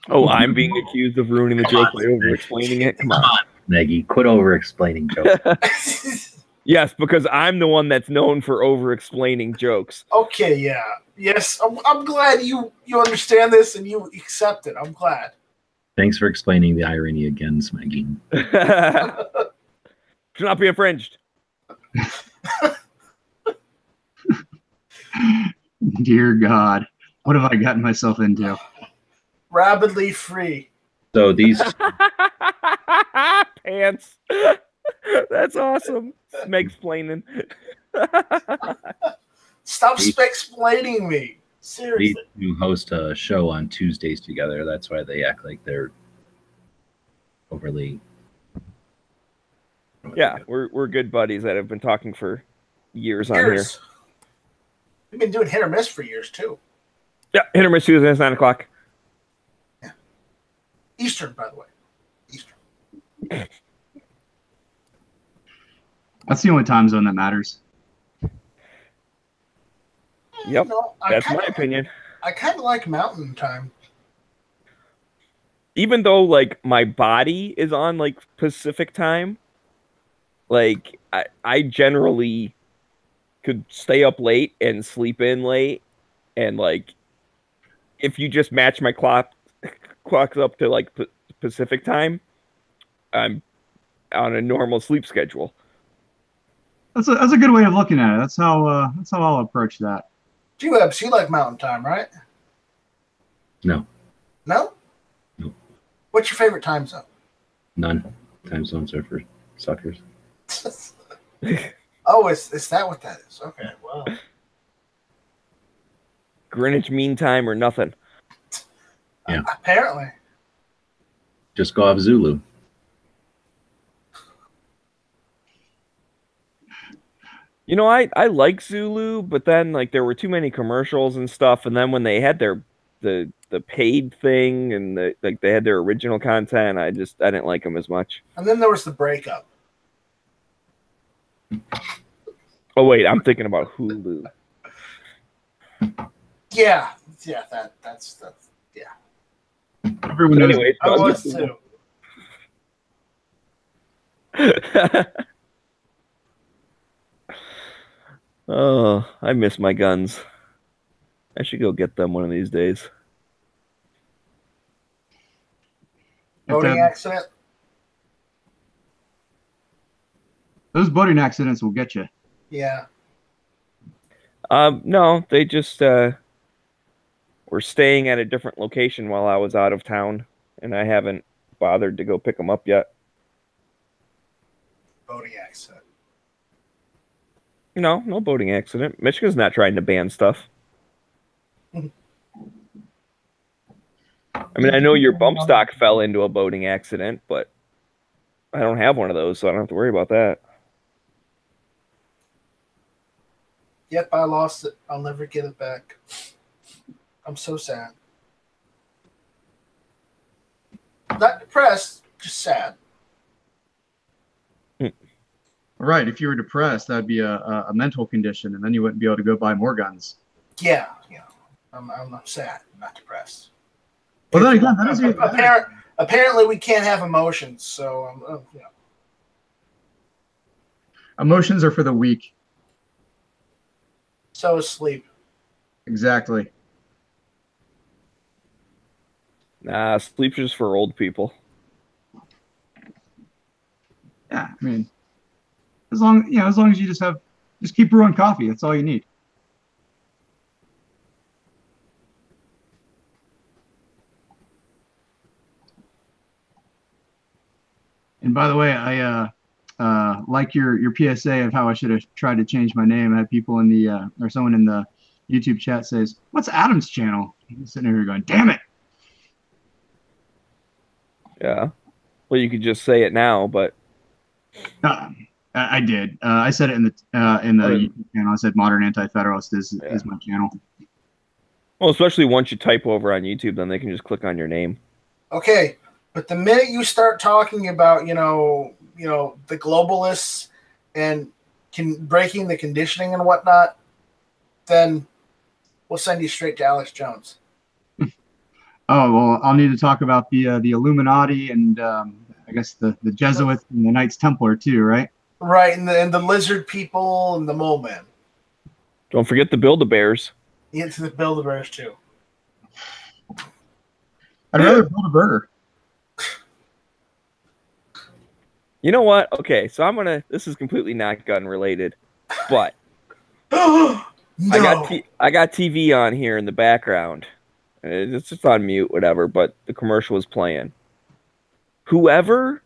Oh, I'm being accused of ruining the joke by over-explaining it? Come on. Maggie, quit over-explaining jokes. Yes, because I'm the one that's known for over-explaining jokes. Okay, yeah. Yes, I'm glad you understand this and you accept it. I'm glad. Thanks for explaining the irony again, Smeggie. Should not be infringed. Dear God, what have I gotten myself into? Rapidly free. So these pants. That's awesome. Smeg-splaining. Stop explaining me. Seriously. These two host a show on Tuesdays together. That's why they act like they're overly. Yeah, we're good buddies that have been talking for years on here. We've been doing hit or miss for years too. Yeah, hit or miss Tuesdays, 9 o'clock. Yeah. Eastern, by the way. Eastern. That's the only time zone that matters. Yep, that's my opinion. I kind of like mountain time. Even though, like, my body is on, like, Pacific time, like, I generally could stay up late and sleep in late. And, like, if you just match my clocks up to, like, Pacific time, I'm on a normal sleep schedule. That's a good way of looking at it. That's how I'll approach that. G-Webs, you like mountain time, right? No. No? No. What's your favorite time zone? None. Time zones are for suckers. Oh, is that what that is? Okay, well. Greenwich Mean Time or nothing. Yeah. Apparently. Just go off Zulu. I like Zulu, but then like there were too many commercials and stuff, and then when they had the paid thing and they had their original content, I didn't like them as much. And then there was the breakup. Oh wait, I'm thinking about Hulu. Yeah, that's yeah. Everyone knows. Anyway, I was too. Oh, I miss my guns. I should go get them one of these days. Boating accident? Those boating accidents will get you. Yeah. No, they just were staying at a different location while I was out of town, and I haven't bothered to go pick them up yet. Boating accident. No boating accident. Michigan's not trying to ban stuff. I mean, I know your bump stock fell into a boating accident, but I don't have one of those, so I don't have to worry about that. Yep, I lost it. I'll never get it back. I'm so sad. Not depressed, just sad. Right. If you were depressed, that'd be a mental condition, and then you wouldn't be able to go buy more guns. Yeah, I'm sad, I'm not depressed. Well, then again, that is apparently we can't have emotions, so emotions are for the weak. So is sleep. Exactly. Nah, sleep's just for old people. Yeah, I mean, as long as you just keep brewing coffee, that's all you need. And by the way, I like your PSA of how I should have tried to change my name. I had people in the or someone in the YouTube chat says, "What's Adam's channel?" I'm sitting here going, "Damn it!" Yeah. Well, you could just say it now, but I did. I said it in the YouTube channel. I said Modern Anti-Federalist is my channel. well, especially once you type over on YouTube, then they can just click on your name. Okay, but the minute you start talking about, the globalists and breaking the conditioning and whatnot, then we'll send you straight to Alex Jones. Oh, well, I'll need to talk about the Illuminati and I guess the Jesuits and the Knights Templar too, right? Right, and the lizard people and the mole men. Don't forget the Build-A-Bears. You get to the Build-A-Bears too. I'd rather build a burger. You know what? Okay, so this is completely not gun related, but No. I got TV on here in the background. It's just on mute, whatever, but the commercial was playing. Whoever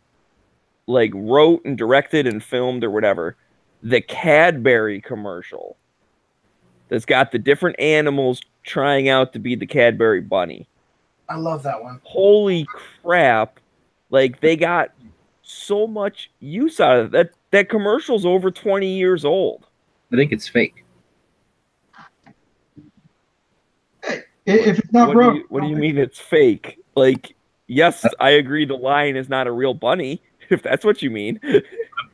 wrote and directed and filmed or whatever, the Cadbury commercial that's got the different animals trying out to be the Cadbury bunny. I love that one. Holy crap. They got so much use out of it. That commercial's over 20 years old. I think it's fake. Hey, if it's not broke. What do you mean it's fake? Yes, I agree the lion is not a real bunny, if that's what you mean. I'm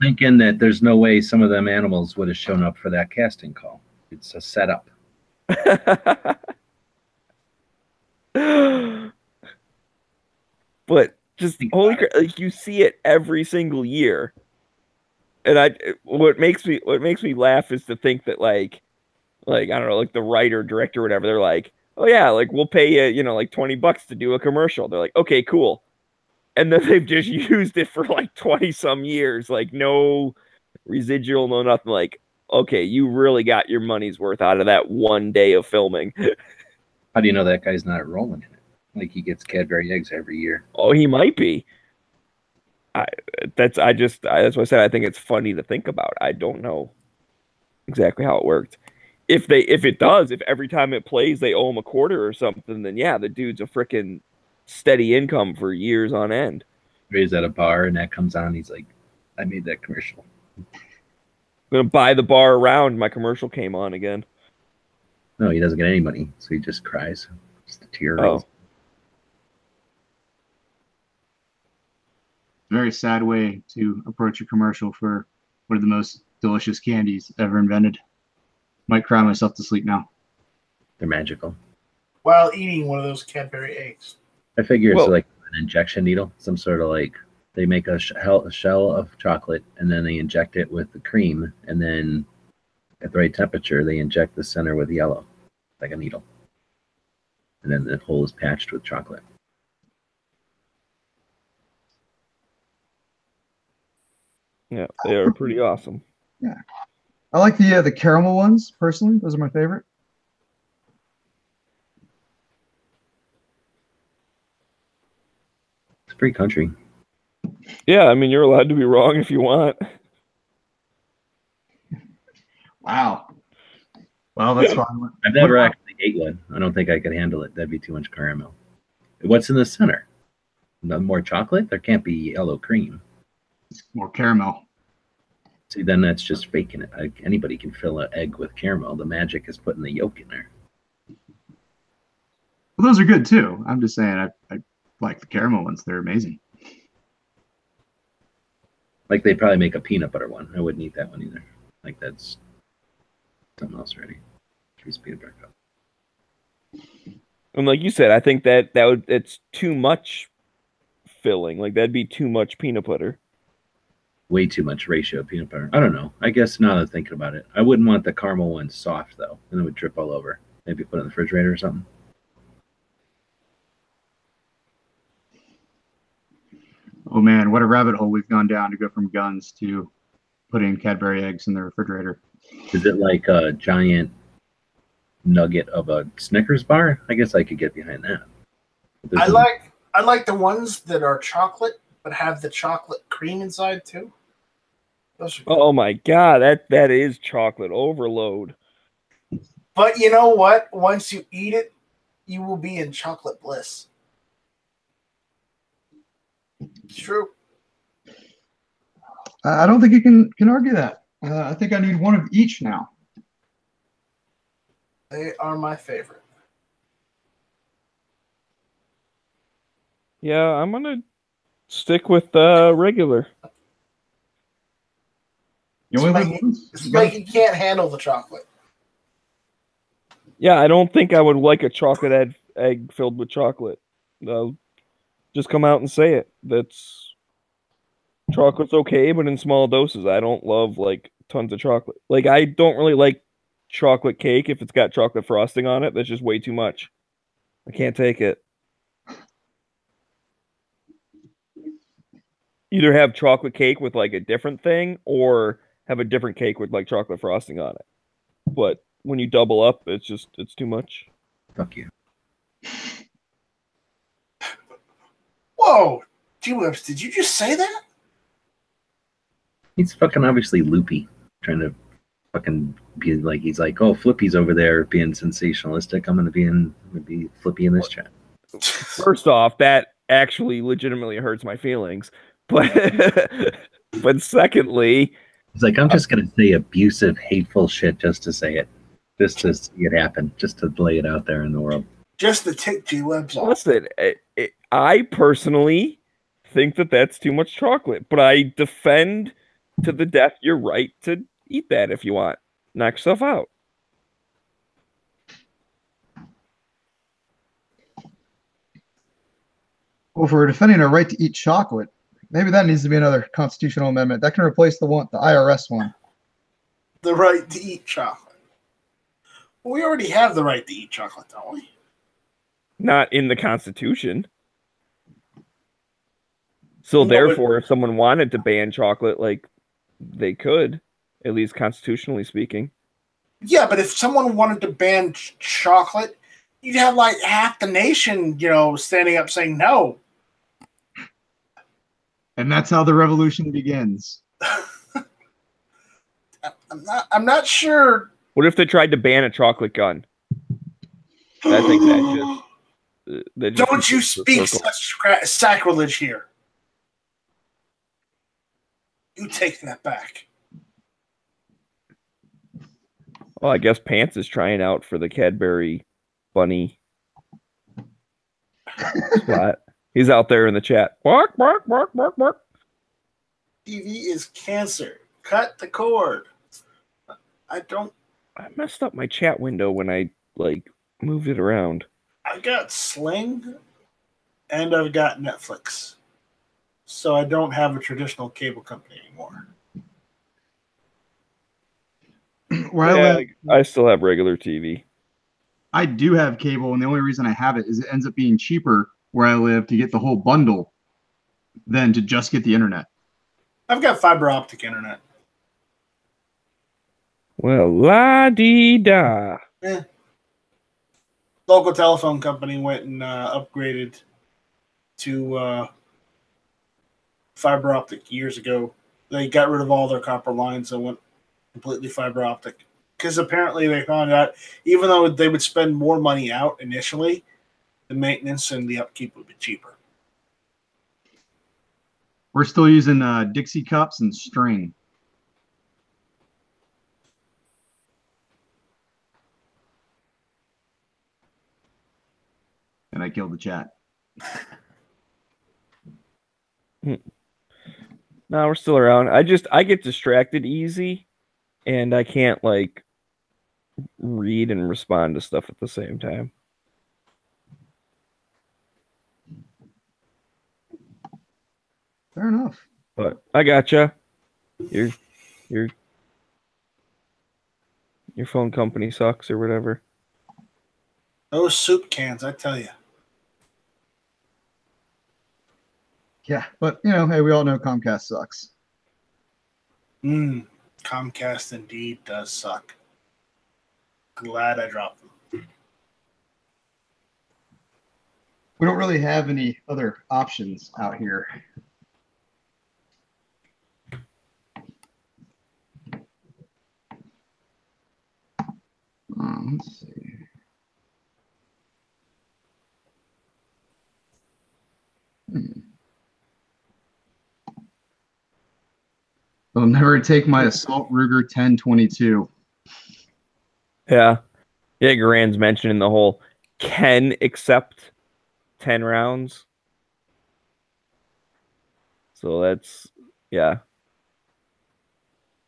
thinking that there's no way some of them animals would have shown up for that casting call. It's a setup. But just holy crap, you see it every single year. And what makes me laugh is to think that I don't know, the writer, director, whatever, they're like, oh yeah, we'll pay you, $20 to do a commercial. They're like, okay, cool. And then they've just used it for 20 some years, no residual, no nothing. Okay, you really got your money's worth out of that one day of filming. How do you know that guy's not rolling in it? He gets Cadbury eggs every year. Oh, he might be. That's why I said I think it's funny to think about. I don't know exactly how it worked. If every time it plays they owe him a quarter or something, then yeah, the dude's a freaking steady income for years on end. He's at a bar and that comes on, he's like, I made that commercial. I'm gonna buy the bar around. My commercial came on again. No, he doesn't get any money, so he just cries. Just a tear. Oh. Very sad way to approach a commercial for one of the most delicious candies ever invented. Might cry myself to sleep now. They're magical. While eating one of those Cadbury eggs. I figure it's an injection needle, some sort of they make a shell of chocolate and then they inject it with the cream, and then at the right temperature they inject the center with yellow, like a needle, and then the hole is patched with chocolate. Yeah, they are pretty awesome. Yeah, I like the caramel ones personally. Those are my favorite. It's free country. Yeah, I mean, you're allowed to be wrong if you want. Wow. Well, that's fine. I've never actually ate one. I don't think I could handle it. That'd be too much caramel. What's in the center? No more chocolate? There can't be yellow cream. It's more caramel. See, then that's just faking it. Anybody can fill an egg with caramel. The magic is putting the yolk in there. Well, those are good too. I'm just saying, I like the caramel ones. They're amazing. They'd probably make a peanut butter one. I wouldn't eat that one either. That's something else already. Piece of peanut butter cup. And like you said, I think it's too much filling. That'd be too much peanut butter. Way too much ratio of peanut butter. I don't know. I guess now that I'm thinking about it, I wouldn't want the caramel one soft though. Then it would drip all over. Maybe put it in the refrigerator or something. Oh man, what a rabbit hole we've gone down to go from guns to putting Cadbury eggs in the refrigerator. Is it like a giant nugget of a Snickers bar? I guess I could get behind that. I like the ones that are chocolate but have the chocolate cream inside too. Those are good. Oh my god, that is chocolate overload. But you know what? Once you eat it, you will be in chocolate bliss. It's true. I don't think you can argue that. I think I need one of each now. They are my favorite. Yeah, I'm gonna stick with regular. You only live once. It's like you can't handle the chocolate. Yeah, I don't think I would like a chocolate egg filled with chocolate. Just come out and say it. That's chocolate's okay, but in small doses. I don't love like tons of chocolate. Like I don't really like chocolate cake if it's got chocolate frosting on it. That's just way too much. I can't take it. Either have chocolate cake with like a different thing or have a different cake with like chocolate frosting on it. But when you double up, it's too much. Fuck you. Whoa! G-Webs, did you just say that? He's fucking obviously loopy, trying to fucking be like, he's like, oh, Flippy's over there being sensationalistic. I'm gonna be Flippy in this chat. First off, that actually legitimately hurts my feelings. But secondly, He's like, I'm just gonna say abusive, hateful shit just to say it, just to see it happen, just to lay it out there in the world. Just to tick G-Webs off. listen, I personally think that that's too much chocolate, but I defend to the death your right to eat that if you want. Knock yourself out. Well, if we're defending our right to eat chocolate, maybe that needs to be another constitutional amendment. That can replace the IRS one. The right to eat chocolate. Well, we already have the right to eat chocolate, don't we? Not in the Constitution. So No, therefore, if someone wanted to ban chocolate, like they could, at least constitutionally speaking. Yeah, but if someone wanted to ban chocolate, you'd have like half the nation, standing up saying no. And that's how the revolution begins. I'm not sure. What if they tried to ban a chocolate gun? I think that just Don't you speak such sacrilege here. You take that back. Well, I guess Pants is trying out for the Cadbury bunny spot. He's out there in the chat. Bark, bark, bark, bark, bark. TV is cancer. Cut the cord. I messed up my chat window when I moved it around. I got Sling and I've got Netflix. So I don't have a traditional cable company anymore. I still have regular TV. I do have cable, and the only reason I have it is it ends up being cheaper where I live to get the whole bundle than to just get the internet. I've got fiber optic internet. Well, la-dee-da. Local telephone company went and upgraded to fiber optic years ago. They got rid of all their copper lines and went completely fiber optic. Because apparently they found out, even though they would spend more money out initially, the maintenance and the upkeep would be cheaper. We're still using Dixie cups and string. And I killed the chat. No, we're still around. I get distracted easy, and I can't read and respond to stuff at the same time. Fair enough. But I gotcha. Your phone company sucks or whatever. Those soup cans, I tell you. Yeah, but hey, we all know Comcast sucks. Comcast indeed does suck. Glad I dropped them. We don't really have any other options out here. They'll never take my assault Ruger 1022. Yeah. Yeah, Garan's mentioning the whole can accept 10 rounds. So that's yeah.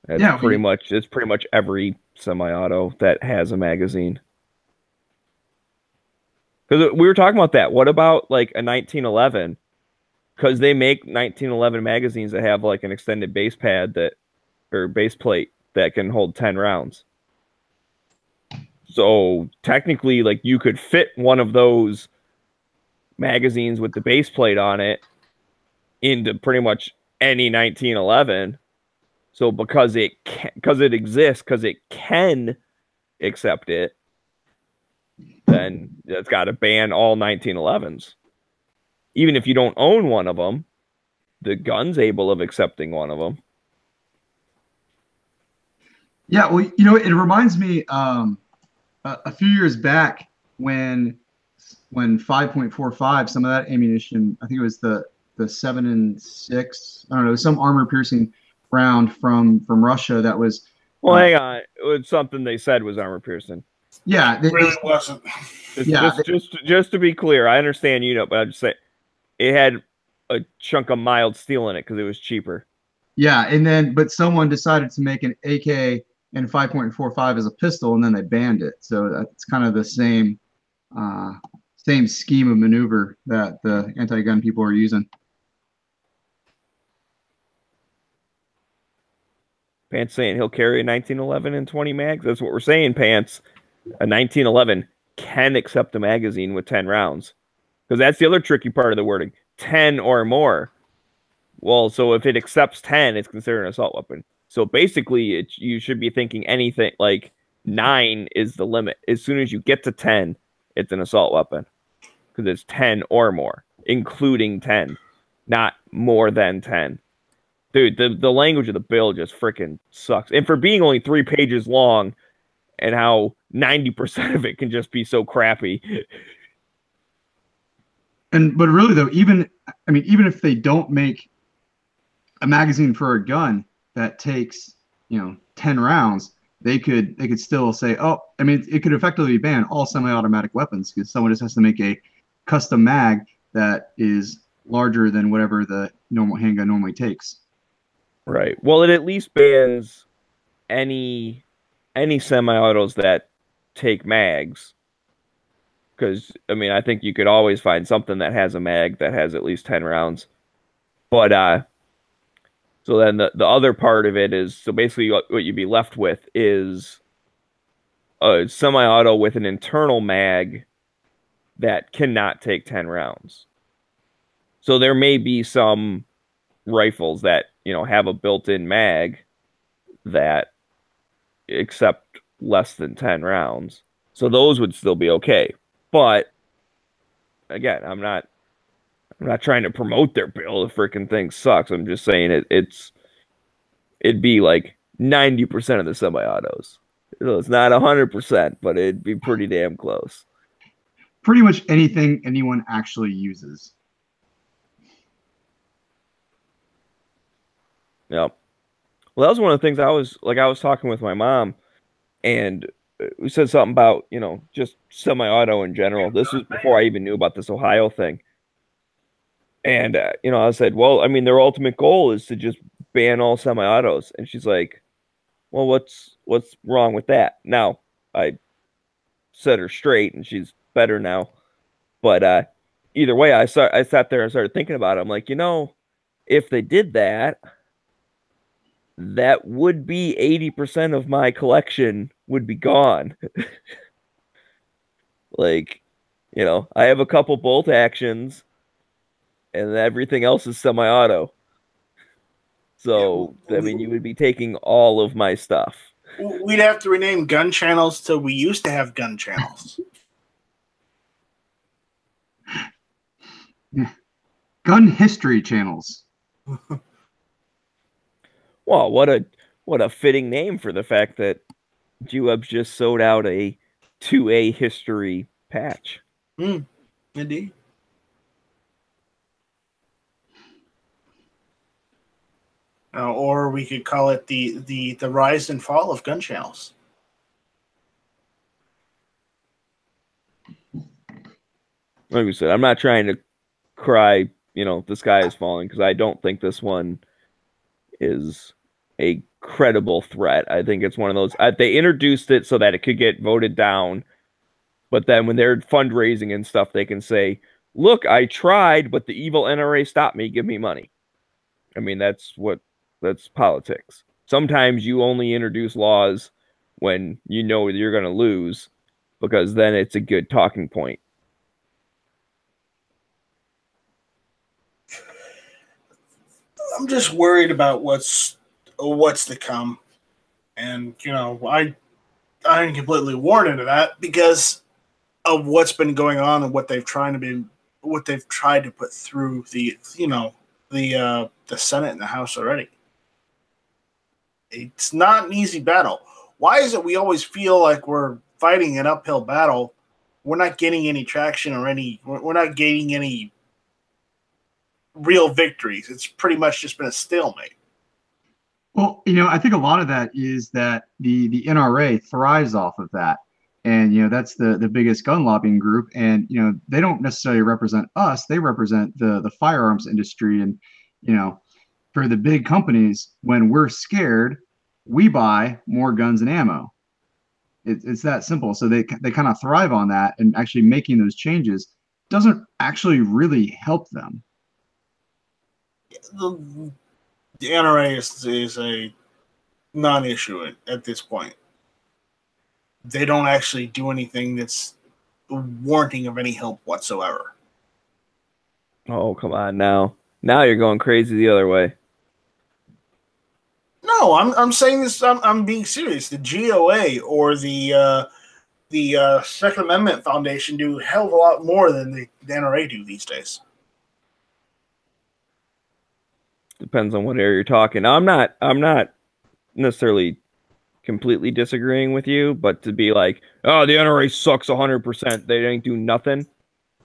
That's Yeah, pretty much it's pretty much every semi-auto that has a magazine. Because we were talking about that. What about like a 1911? Because they make 1911 magazines that have like an extended base pad that or base plate that can hold 10 rounds. So technically, like you could fit one of those magazines with the base plate on it into pretty much any 1911. So because it exists, because it can accept it, then it's got to ban all 1911s. Even if you don't own one of them, the gun's able of accepting one of them. Yeah, well, you know, it reminds me a few years back when 5.45, some of that ammunition, I think it was the 7.6, I don't know, some armor piercing round from Russia that was. Well, hang on, it was something they said was armor piercing. Yeah, it really wasn't. Just to be clear, I understand you know, but I just say it had a chunk of mild steel in it because it was cheaper. Yeah, and then but someone decided to make an AK and 5.45 as a pistol, and then they banned it. So it's kind of the same scheme of maneuver that the anti-gun people are using. Pants saying he'll carry a 1911 and 20 mags. That's what we're saying, Pants. A 1911 can accept a magazine with 10 rounds. Because that's the other tricky part of the wording. 10 or more. Well, so if it accepts 10, it's considered an assault weapon. So basically, you should be thinking anything like 9 is the limit. As soon as you get to 10, it's an assault weapon. Because it's 10 or more, including 10, not more than 10. Dude, the language of the bill just freaking sucks. And for being only 3 pages long and how 90% of it can just be so crappy. But really though, even if they don't make a magazine for a gun that takes, 10 rounds, they could still say, oh, I mean, it could effectively ban all semi-automatic weapons because someone just has to make a custom mag that is larger than whatever the normal handgun normally takes. Right. Well, it at least bans any semi-autos that take mags. Because, I mean, I think you could always find something that has a mag that has at least 10 rounds. But, so then the other part of it is, so basically what you'd be left with is a semi-auto with an internal mag that cannot take 10 rounds. So there may be some rifles that, have a built-in mag that accept less than 10 rounds. So those would still be okay. But again, I'm not trying to promote their bill. The freaking thing sucks. I'm just saying it'd be like 90% of the semi-autos. So it's not 100%, but it'd be pretty damn close. Pretty much anything anyone actually uses. Yep. Well, that was one of the things I was talking with my mom, and we said something about, just semi-auto in general. This was before I even knew about this Ohio thing. And, I said, well, I mean, their ultimate goal is to just ban all semi-autos. And she's like, well, what's wrong with that? Now, I set her straight, and she's better now. But either way, I sat there and started thinking about it. I'm like, if they did that, that would be 80% of my collection would be gone. Like, I have a couple bolt actions and everything else is semi-auto. So, yeah, I mean, you would be taking all of my stuff. We'd have to rename gun channels to we used to have gun channels. Gun history channels. Well, what a fitting name for the fact that G-Web's just sold out a 2A history patch. Indeed. Or we could call it the rise and fall of gun channels. Like we said, I'm not trying to cry, the sky is falling, because I don't think this one is a credible threat. I think it's one of those, they introduced it so that it could get voted down, but then when they're fundraising and stuff, they can say, look, I tried, but the evil NRA stopped me, give me money. I mean, that's politics. Sometimes you only introduce laws when you know you're going to lose, because then it's a good talking point. I'm just worried about what's to come, and I'm completely warned into that because of what's been going on and what they've tried to put through the Senate and the House already. It's not an easy battle. Why is it we always feel like we're fighting an uphill battle? We're not getting any traction or we're not getting any real victories. It's pretty much just been a stalemate. Well, I think a lot of that is that the NRA thrives off of that. And, that's the biggest gun lobbying group. And, they don't necessarily represent us. They represent the firearms industry. And, for the big companies, when we're scared, we buy more guns and ammo. It's that simple. So they kind of thrive on that, and actually making those changes doesn't actually really help them. The NRA is a non-issue at this point. They don't actually do anything that's warranting of any help whatsoever. Oh, come on now. Now you're going crazy the other way. No, I'm saying this. I'm being serious. The GOA or the Second Amendment Foundation do a hell of a lot more than the NRA do these days. Depends on what area you're talking. Now, I'm not necessarily completely disagreeing with you, but to be like, oh, the NRA sucks 100%, they ain't do nothing.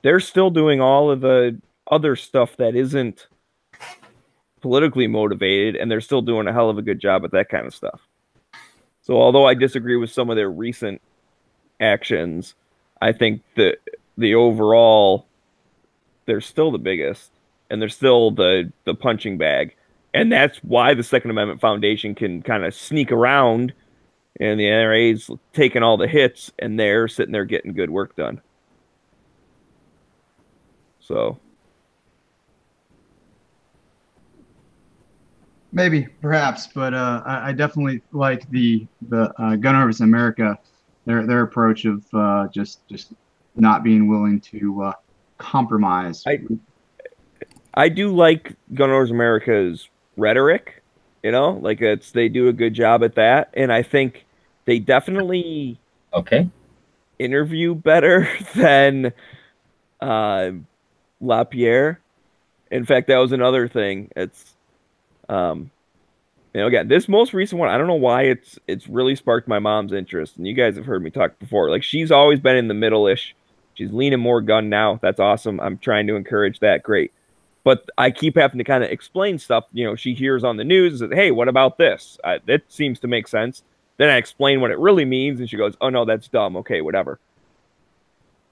They're still doing all of the other stuff that isn't politically motivated, and they're still doing a hell of a good job at that kind of stuff. So although I disagree with some of their recent actions, I think that the overall, they're still the biggest, and they're still the punching bag. And that's why the Second Amendment Foundation can kind of sneak around, and the NRA's taking all the hits, and they're sitting there getting good work done. So maybe, perhaps, but I definitely like the Gun Owners in America, their approach of just not being willing to compromise. I do like Gun Owners America's rhetoric, like they do a good job at that, and I think they definitely interview better than LaPierre. In fact, that was another thing. It's again, this most recent one, I don't know why it's really sparked my mom's interest, and you guys have heard me talk before. Like, she's always been in the middle-ish. She's leaning more gun now. That's awesome. I'm trying to encourage that. Great. But I keep having to kind of explain stuff. She hears on the news and says, hey, what about this? That seems to make sense. Then I explain what it really means, and she goes, oh, no, that's dumb. Okay, whatever.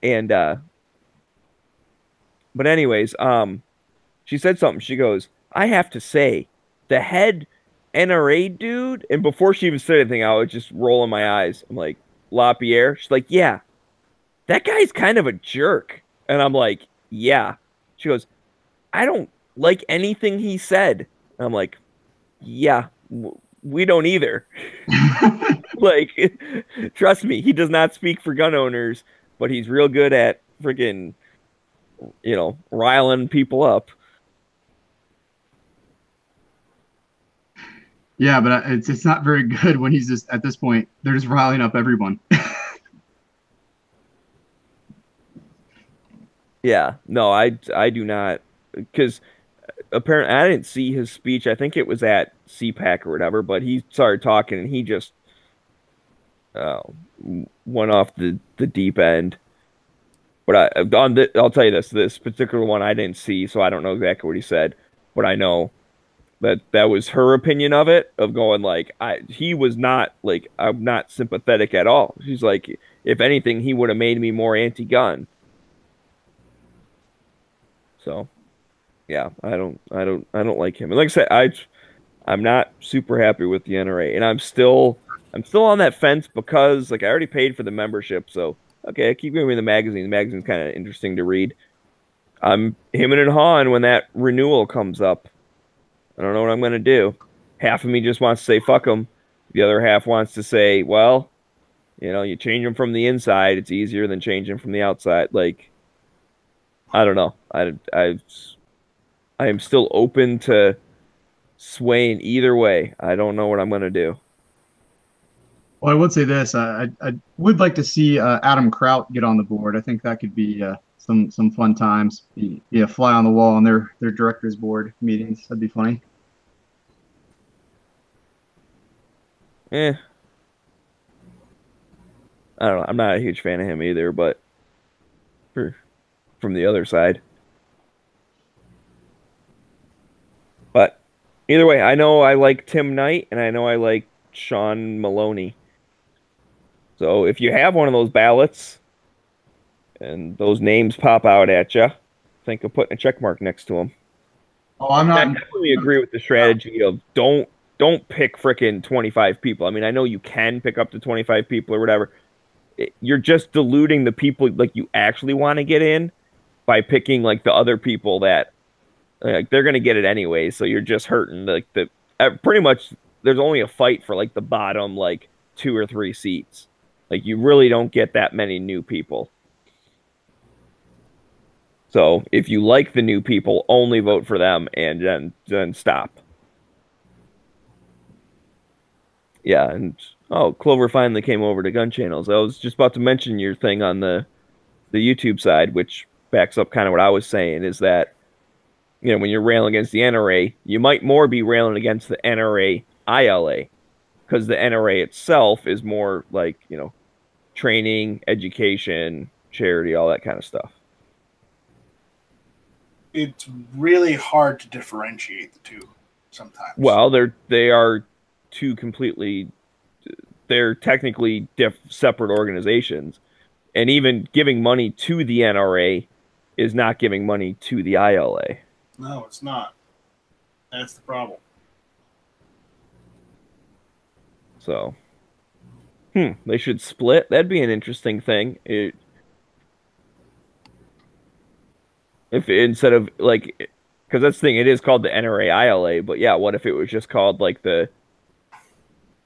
And, but anyways, she said something. She goes, I have to say, the head NRA dude, and before she even said anything, I was just rolling my eyes. I'm like, LaPierre? She's like, yeah, that guy's kind of a jerk. And I'm like, yeah. She goes, I don't like anything he said. And I'm like, yeah, we don't either. Like, trust me, he does not speak for gun owners, but he's real good at freaking, riling people up. Yeah, but it's not very good when he's just, at this point, they're just riling up everyone. Yeah, no, I do not, because apparently I didn't see his speech. I think it was at CPAC or whatever, but he started talking and he just went off the deep end. But I'll tell you this particular one I didn't see, so I don't know exactly what he said, but I know that was her opinion of it, of going like, he was not like, I'm not sympathetic at all. She's like, if anything, he would have made me more anti-gun. So yeah, I don't like him. And like I said, I'm not super happy with the NRA, and I'm still on that fence because like I already paid for the membership, so okay, I keep giving me the magazine. The magazine's kind of interesting to read. I'm hemming and hawing when that renewal comes up. I don't know what I'm gonna do. Half of me just wants to say fuck them. The other half wants to say, well, you change them from the inside. It's easier than changing from the outside. Like, I don't know. I am still open to swaying either way. I don't know what I'm gonna do. Well, I would say this. I would like to see Adam Kraut get on the board. I think that could be some fun times. Be a fly on the wall on their directors board meetings. That'd be funny. I don't know. I'm not a huge fan of him either, but from the other side. But either way, I know I like Tim Knight and I know I like Sean Maloney. So if you have one of those ballots and those names pop out at you, think of putting a check mark next to them. Oh, I'm not. I definitely agree with the strategy of don't pick frickin' 25 people. I mean, I know you can pick up to 25 people or whatever. You're just diluting the people like you actually want to get in by picking like the other people that like they're gonna get it anyway. So you're just hurting like the pretty much. There's only a fight for like the bottom like 2 or 3 seats. Like you really don't get that many new people. So if you like the new people, only vote for them and then stop. Yeah, and Clover finally came over to Gun Channels. I was just about to mention your thing on the YouTube side, which backs up kind of what I was saying, is that when you're railing against the NRA, you might more be railing against the NRA ILA, because the NRA itself is more like, training, education, charity, all that kind of stuff. It's really hard to differentiate the two sometimes. Well, they are two completely, they're technically separate organizations. And even giving money to the NRA is not giving money to the ILA. No, it's not. That's the problem. So, they should split. That'd be an interesting thing. If instead of like, because that's the thing, it is called the NRA ILA, but yeah, what if it was just called like the,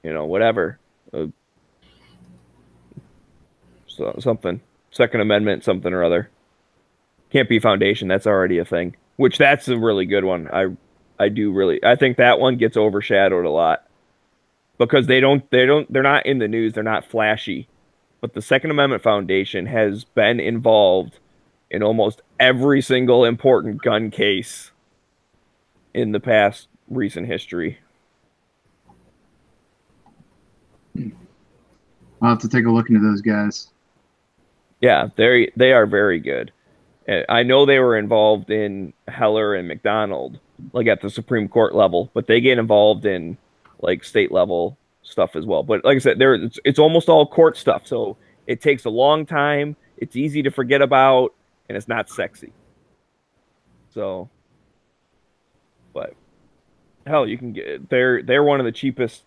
whatever, something, Second Amendment, something or other. Can't be Foundation. That's already a thing. Which that's a really good one. I think that one gets overshadowed a lot because they're not in the news. They're not flashy, but the Second Amendment Foundation has been involved in almost every single important gun case in the past recent history. I'll have to take a look into those guys. Yeah, they are very good. I know they were involved in Heller and McDonald, like at the Supreme Court level, but they get involved in like state level stuff as well. But like I said, it's almost all court stuff, so it takes a long time. It's easy to forget about, and it's not sexy. So, but hell, you can get they're one of the cheapest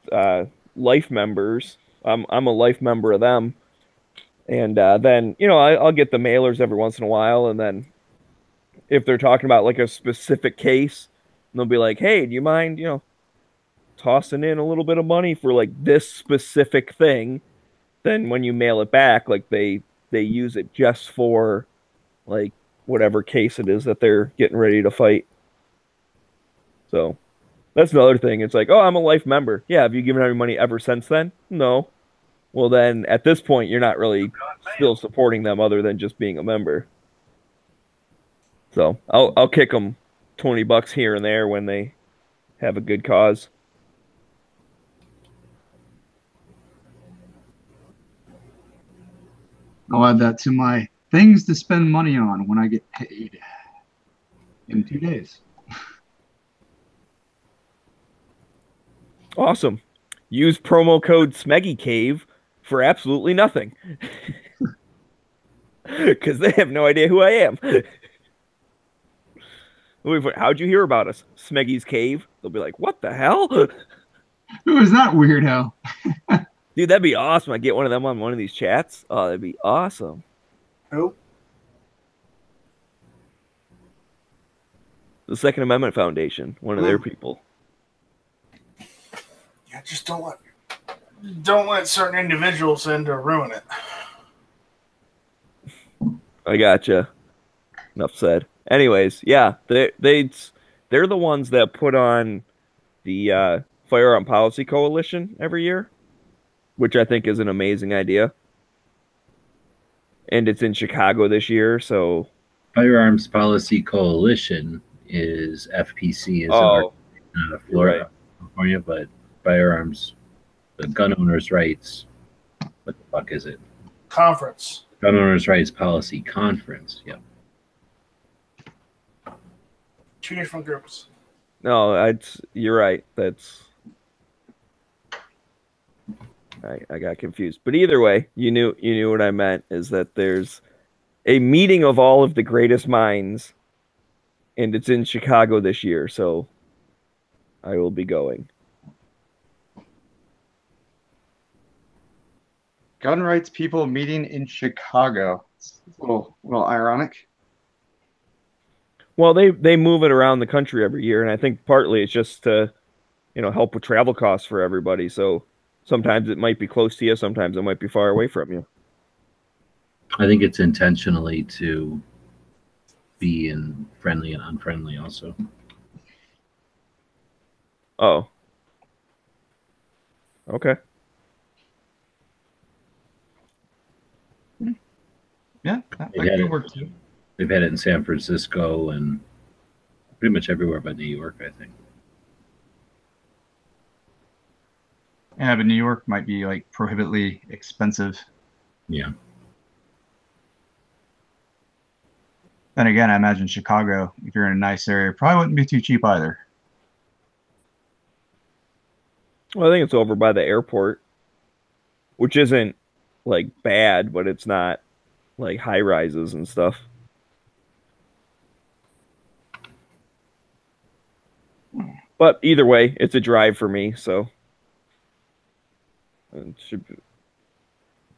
life members. I'm a life member of them. And then, I'll get the mailers every once in a while. And then if they're talking about like a specific case, they'll be like, hey, do you mind, tossing in a little bit of money for like this specific thing? Then when you mail it back, like they use it just for like whatever case it is that they're getting ready to fight. So that's another thing. It's like, oh, I'm a life member. Yeah. Have you given any money ever since then? No. Well, then at this point, you're not really still supporting them other than just being a member. So I'll kick them $20 here and there when they have a good cause. I'll add that to my things to spend money on when I get paid in 2 days. Awesome. Use promo code Smeggie Cave for absolutely nothing. Because they have no idea who I am. How'd you hear about us? Smeggies Cave? They'll be like, what the hell? Who is that weirdo? Dude, that'd be awesome. I get one of them on one of these chats. Oh, that'd be awesome. Who? The Second Amendment Foundation, one of their people. Yeah, just don't let certain individuals in to ruin it. I gotcha. Enough said. Anyways, yeah, they're the ones that put on the Firearm Policy Coalition every year, which I think is an amazing idea. And it's in Chicago this year, so Firearms Policy Coalition is FPC, is oh, not Florida, California, but firearms, the gun owners' rights. What the fuck is it? Conference. Gun owners' rights policy conference. Yep. Two different groups. no, you're right. That's I got confused. But either way, you knew what I meant is that there's a meeting of all of the greatest minds, and it's in Chicago this year, so I will be going. Gun rights people meeting in Chicago. It's a little ironic. Well, they move it around the country every year, and I think partly it's just to, help with travel costs for everybody. So sometimes it might be close to you, sometimes it might be far away from you. I think it's intentionally to be in friendly and unfriendly also. Oh. Okay. Yeah, that could work too. They've had it in San Francisco and pretty much everywhere but New York, I think. Yeah, but New York might be like prohibitively expensive. Yeah. Then again, I imagine Chicago, if you're in a nice area, probably wouldn't be too cheap either. Well, I think it's over by the airport, which isn't like bad, but it's not like high rises and stuff. But either way, it's a drive for me, so it should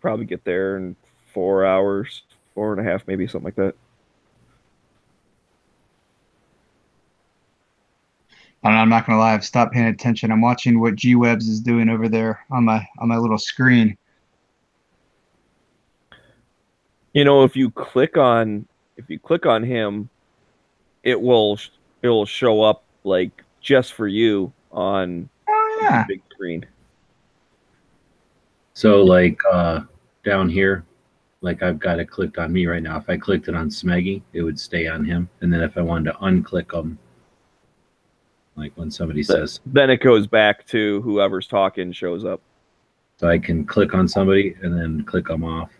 probably get there in 4 hours, 4.5, maybe something like that. I don't know, I'm not gonna lie, I've stopped paying attention. I'm watching what G-Webs is doing over there on my little screen. If you click on him, it'll show up like just for you on the big screen. So like down here, like I've got it clicked on me right now. If I clicked it on Smeggie, it would stay on him. And then if I wanted to unclick them, like when somebody says, then it goes back to whoever's talking shows up. So I can click on somebody and then click them off,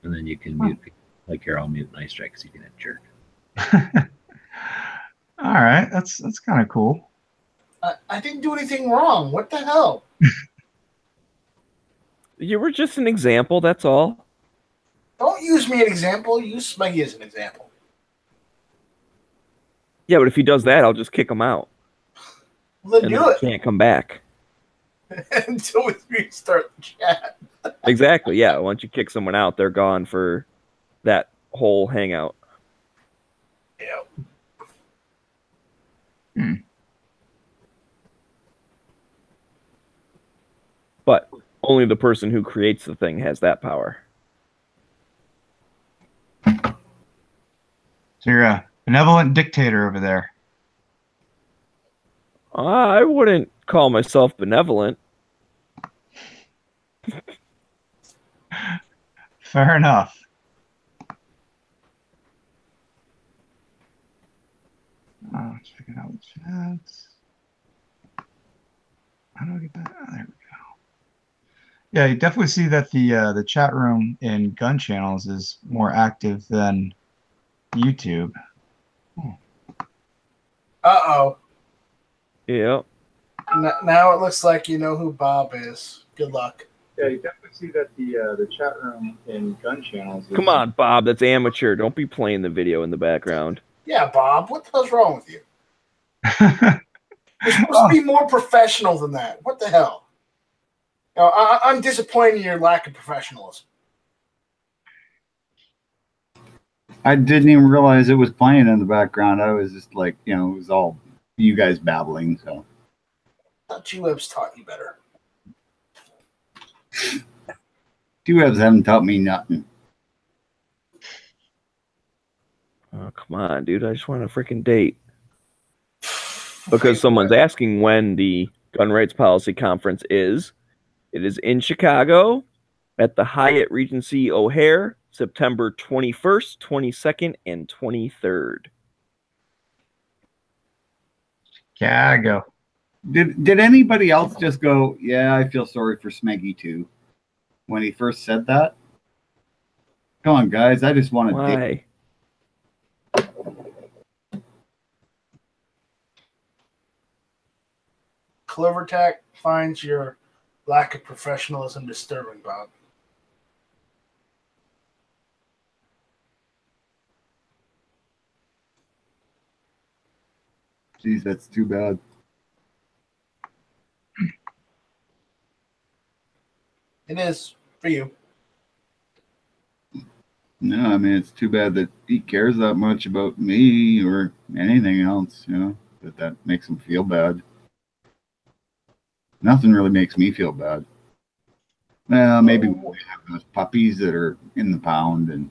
and then you can mute people. Like here, I'll mute Nice Strike because you can hit jerk. All right, that's kind of cool. I didn't do anything wrong. What the hell? You were just an example, that's all. Don't use me as an example. Use Smeggie as an example. Yeah, but if he does that, I'll just kick him out. Well, then and do it. Can't come back. Until we restart the chat. Exactly, yeah. Once you kick someone out, they're gone for that whole hangout. Yeah. But only the person who creates the thing has that power. So you're a benevolent dictator over there. I wouldn't call myself benevolent. Fair enough. Checking out the chats. How do I get that? Oh, there we go. Yeah, you definitely see that the chat room in gun channels is more active than YouTube. Uh-oh. Yeah. Now it looks like you know who Bob is. Good luck. Yeah, you definitely see that the chat room in gun channels. Come on, Bob. That's amateur. Don't be playing the video in the background. Yeah, Bob. What the hell's wrong with you? You're supposed to be more professional than that. What the hell? No, I'm disappointed in your lack of professionalism. I didn't even realize it was playing in the background. I was just like, you know, it was all you guys babbling. So I thought G-Webs taught you better. you guys haven't taught me nothing. Oh, come on, dude. I just want a freaking date. Because someone's asking when the Gun Rights Policy Conference is. It is in Chicago at the Hyatt Regency O'Hare, September 21st, 22nd, and 23rd. Chicago. Did anybody else just go, yeah, I feel sorry for Smeggie too, when he first said that? Come on, guys. I just want to Why? CloverTech finds your lack of professionalism disturbing, Bob. Jeez, that's too bad. It is for you. No, I mean, it's too bad that he cares that much about me or anything else, you know, that makes him feel bad. Nothing really makes me feel bad. Well, maybe we have those puppies that are in the pound, and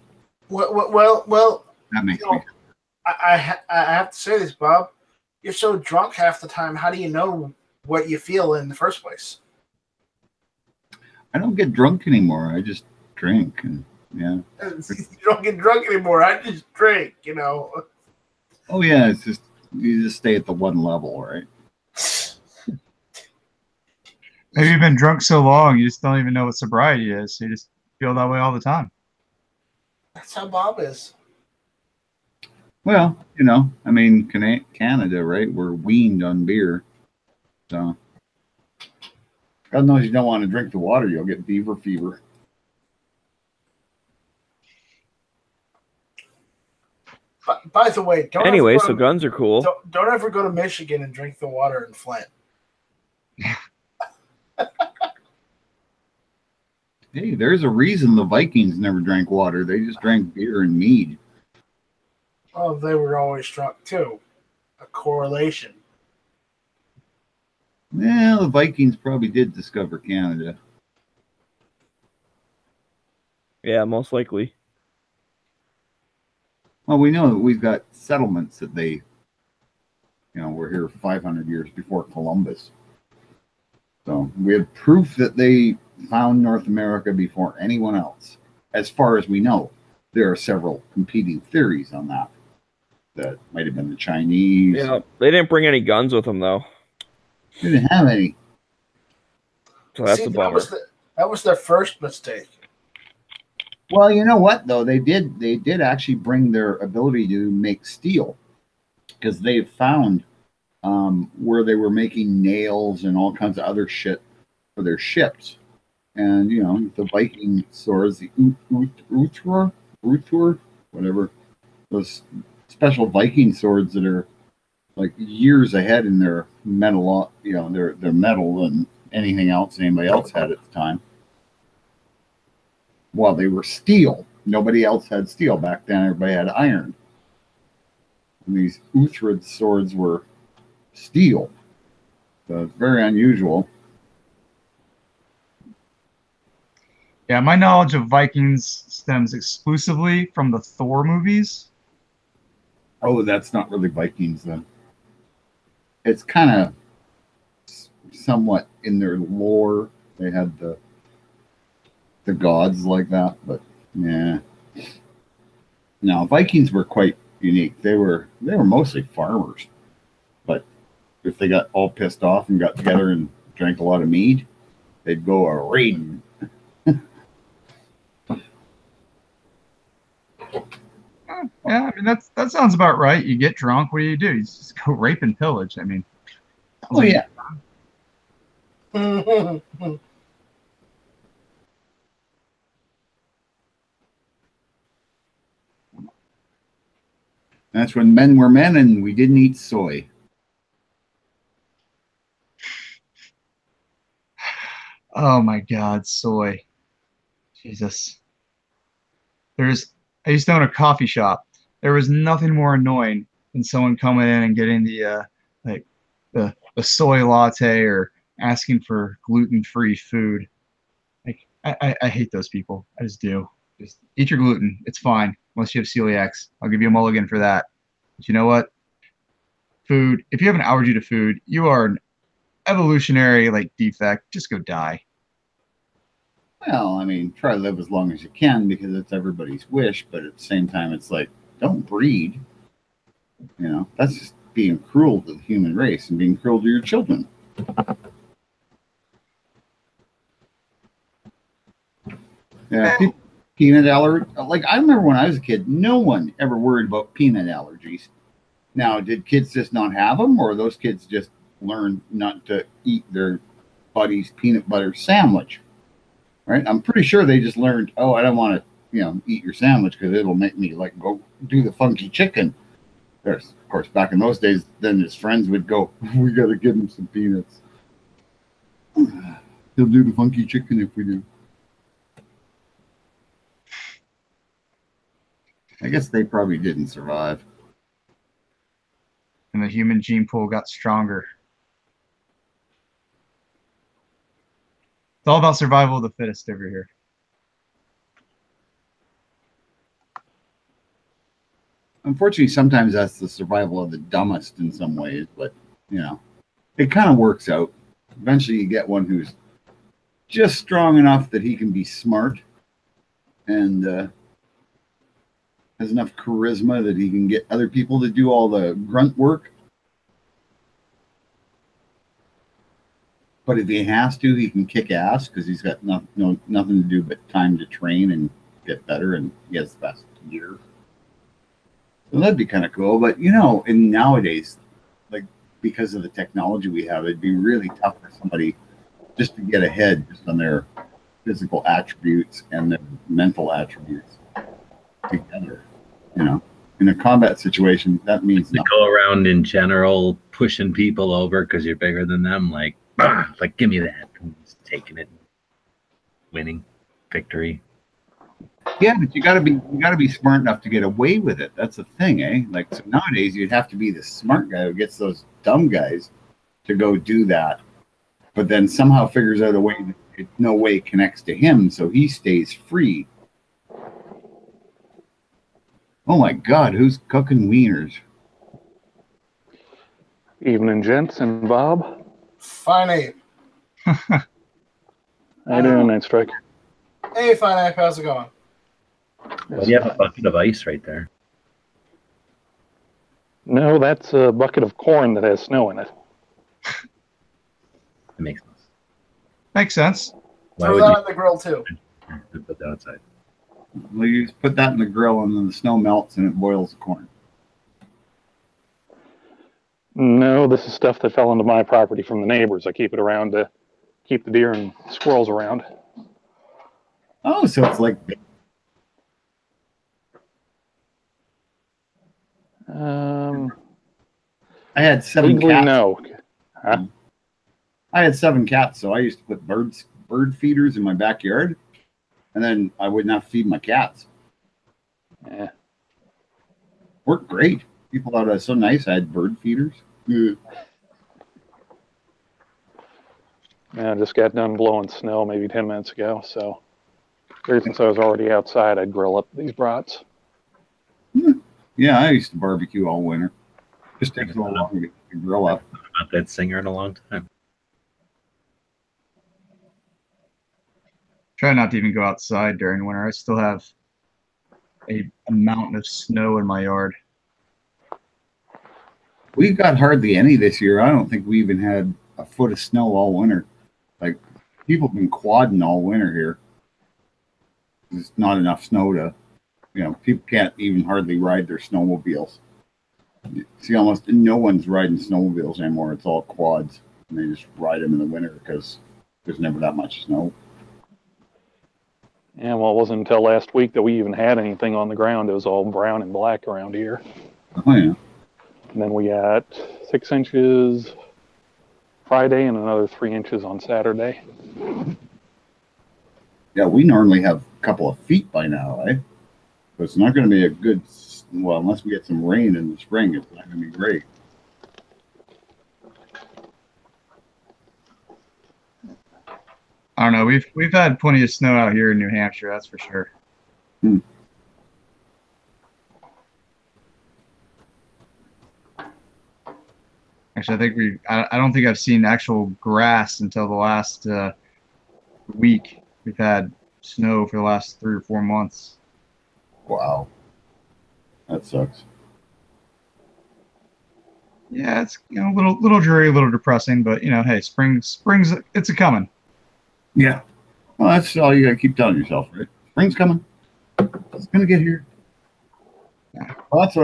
Well, that makes you know, me. I have to say this, Bob. You're so drunk half the time. How do you know what you feel in the first place? I don't get drunk anymore. I just drink, and yeah. You don't get drunk anymore. I just drink, you know. Oh yeah, it's just you just stay at the one level, right? Maybe you've been drunk so long you just don't even know what sobriety is. So you just feel that way all the time. That's how Bob is. Well, you know, I mean, Canada, right? We're weaned on beer, so God knows you don't want to drink the water; you'll get beaver fever. By the way, Anyway, so guns are cool. Don't ever go to Michigan and drink the water in Flint. Hey, there's a reason the Vikings never drank water. They just drank beer and mead. Oh, they were always drunk too. A correlation. Well, the Vikings probably did discover Canada. Yeah, most likely. Well, we know that we've got settlements that they, you know, were here 500 years before Columbus. So we have proof that they found North America before anyone else. As far as we know, there are several competing theories on that. That might have been the Chinese. Yeah, they didn't bring any guns with them, though. They didn't have any. So that's a bummer. That was their first mistake. Well, you know what though? They did actually bring their ability to make steel, because they found where they were making nails and all kinds of other shit for their ships. And you know, the Viking swords, the Uthor, whatever, those special Viking swords that are like years ahead in their metal, you know, their metal than anything else anybody else had at the time. Well, they were steel. Nobody else had steel back then. Everybody had iron. And these Uthrid swords were steel. So it's very unusual. Yeah, my knowledge of Vikings stems exclusively from the Thor movies. Oh, that's not really Vikings then. It's kind of somewhat in their lore. They had the gods like that, but yeah. No, Vikings were quite unique. They were mostly farmers, but if they got all pissed off and got together and drank a lot of mead, they'd go a raiding. Yeah, I mean that sounds about right. You get drunk, what do? You just go rape and pillage. I mean, Oh yeah. That's when men were men and we didn't eat soy. Oh my God, soy. Jesus. I used to own a coffee shop. There was nothing more annoying than someone coming in and getting like the soy latte or asking for gluten-free food. Like I hate those people. I just do. Just eat your gluten. It's fine. Unless you have celiacs. I'll give you a mulligan for that. But you know what? Food, if you have an allergy to food, you are an evolutionary like defect. Just go die. Well, I mean, try to live as long as you can because it's everybody's wish, but at the same time, it's like, don't breed. You know, that's just being cruel to the human race and being cruel to your children. Yeah, people, peanut allergy. Like, I remember when I was a kid, no one ever worried about peanut allergies. Now, did kids just not have them, or those kids just learned not to eat their buddy's peanut butter sandwich? Right? I'm pretty sure they just learned, oh, I don't want to, eat your sandwich because it'll make me like go do the funky chicken. There's, of course, back in those days, then his friends would go, we got to give him some peanuts. He'll do the funky chicken if we do. I guess they probably didn't survive. And the human gene pool got stronger. It's all about survival of the fittest over here. Unfortunately, sometimes that's the survival of the dumbest in some ways, but, it kind of works out. Eventually, you get one who's just strong enough that he can be smart and has enough charisma that he can get other people to do all the grunt work. But if he has to, he can kick ass because he's got nothing to do but time to train and get better, and he has the best gear. So that'd be kind of cool. But, in nowadays, like, because of the technology we have, it'd be really tough for somebody just to get ahead just on their physical attributes and their mental attributes together. In a combat situation, that means to go around in general pushing people over because you're bigger than them, like give me that. I'm just taking it, winning, victory. Yeah, but you gotta be smart enough to get away with it. That's the thing, eh? Like, so nowadays you'd have to be the smart guy who gets those dumb guys to go do that, but then somehow figures out a way that it no way connects to him, so he stays free. Oh my God, who's cooking wieners? Evening, gents and Bob. Fine Ape. How you doing, Night Strike? Hey, Fine Ape, how's it going? Well, you have a bucket of ice right there. No, that's a bucket of corn that has snow in it. It makes sense. Makes sense. Why Throw would that you on the grill, too. put that outside? Well, you just put that in the grill and then the snow melts and it boils the corn. No, this is stuff that fell into my property from the neighbors. I keep it around to keep the deer and squirrels around. Oh, so it's like... I had 7 legally, cats. no. Huh? I had 7 cats, so I used to put bird feeders in my backyard, and then I would not feed my cats. Yeah. Worked great. People thought I was so nice. I had bird feeders. Yeah, I just got done blowing snow maybe 10 minutes ago, so since I was already outside, I'd grill up these brats. Yeah, I used to barbecue all winter. Just takes a little longer to get the grill up. Not that singer in a long time. Try not to even go outside during winter. I still have a mountain of snow in my yard. We've got hardly any this year. I don't think we even had a foot of snow all winter. Like, people have been quadding all winter here. There's not enough snow to, people can't even hardly ride their snowmobiles. You see, almost no one's riding snowmobiles anymore. It's all quads. and they just ride them in the winter because there's never that much snow. Yeah, well, it wasn't until last week that we even had anything on the ground. It was all brown and black around here. Oh yeah. And then we got 6 inches Friday and another 3 inches on Saturday. Yeah, we normally have a couple of feet by now, eh? But it's not going to be a good, well, unless we get some rain in the spring, it's not going to be great. I don't know. We've had plenty of snow out here in New Hampshire, that's for sure. Hmm. Actually, I think I don't think I've seen actual grass until the last week. We've had snow for the last 3 or 4 months. Wow. That sucks. Yeah, it's a little dreary, a little depressing, but hey, spring's it's a coming. Yeah. Well, that's all you got to keep telling yourself, right? Spring's coming. It's going to get here. Yeah. Well, that's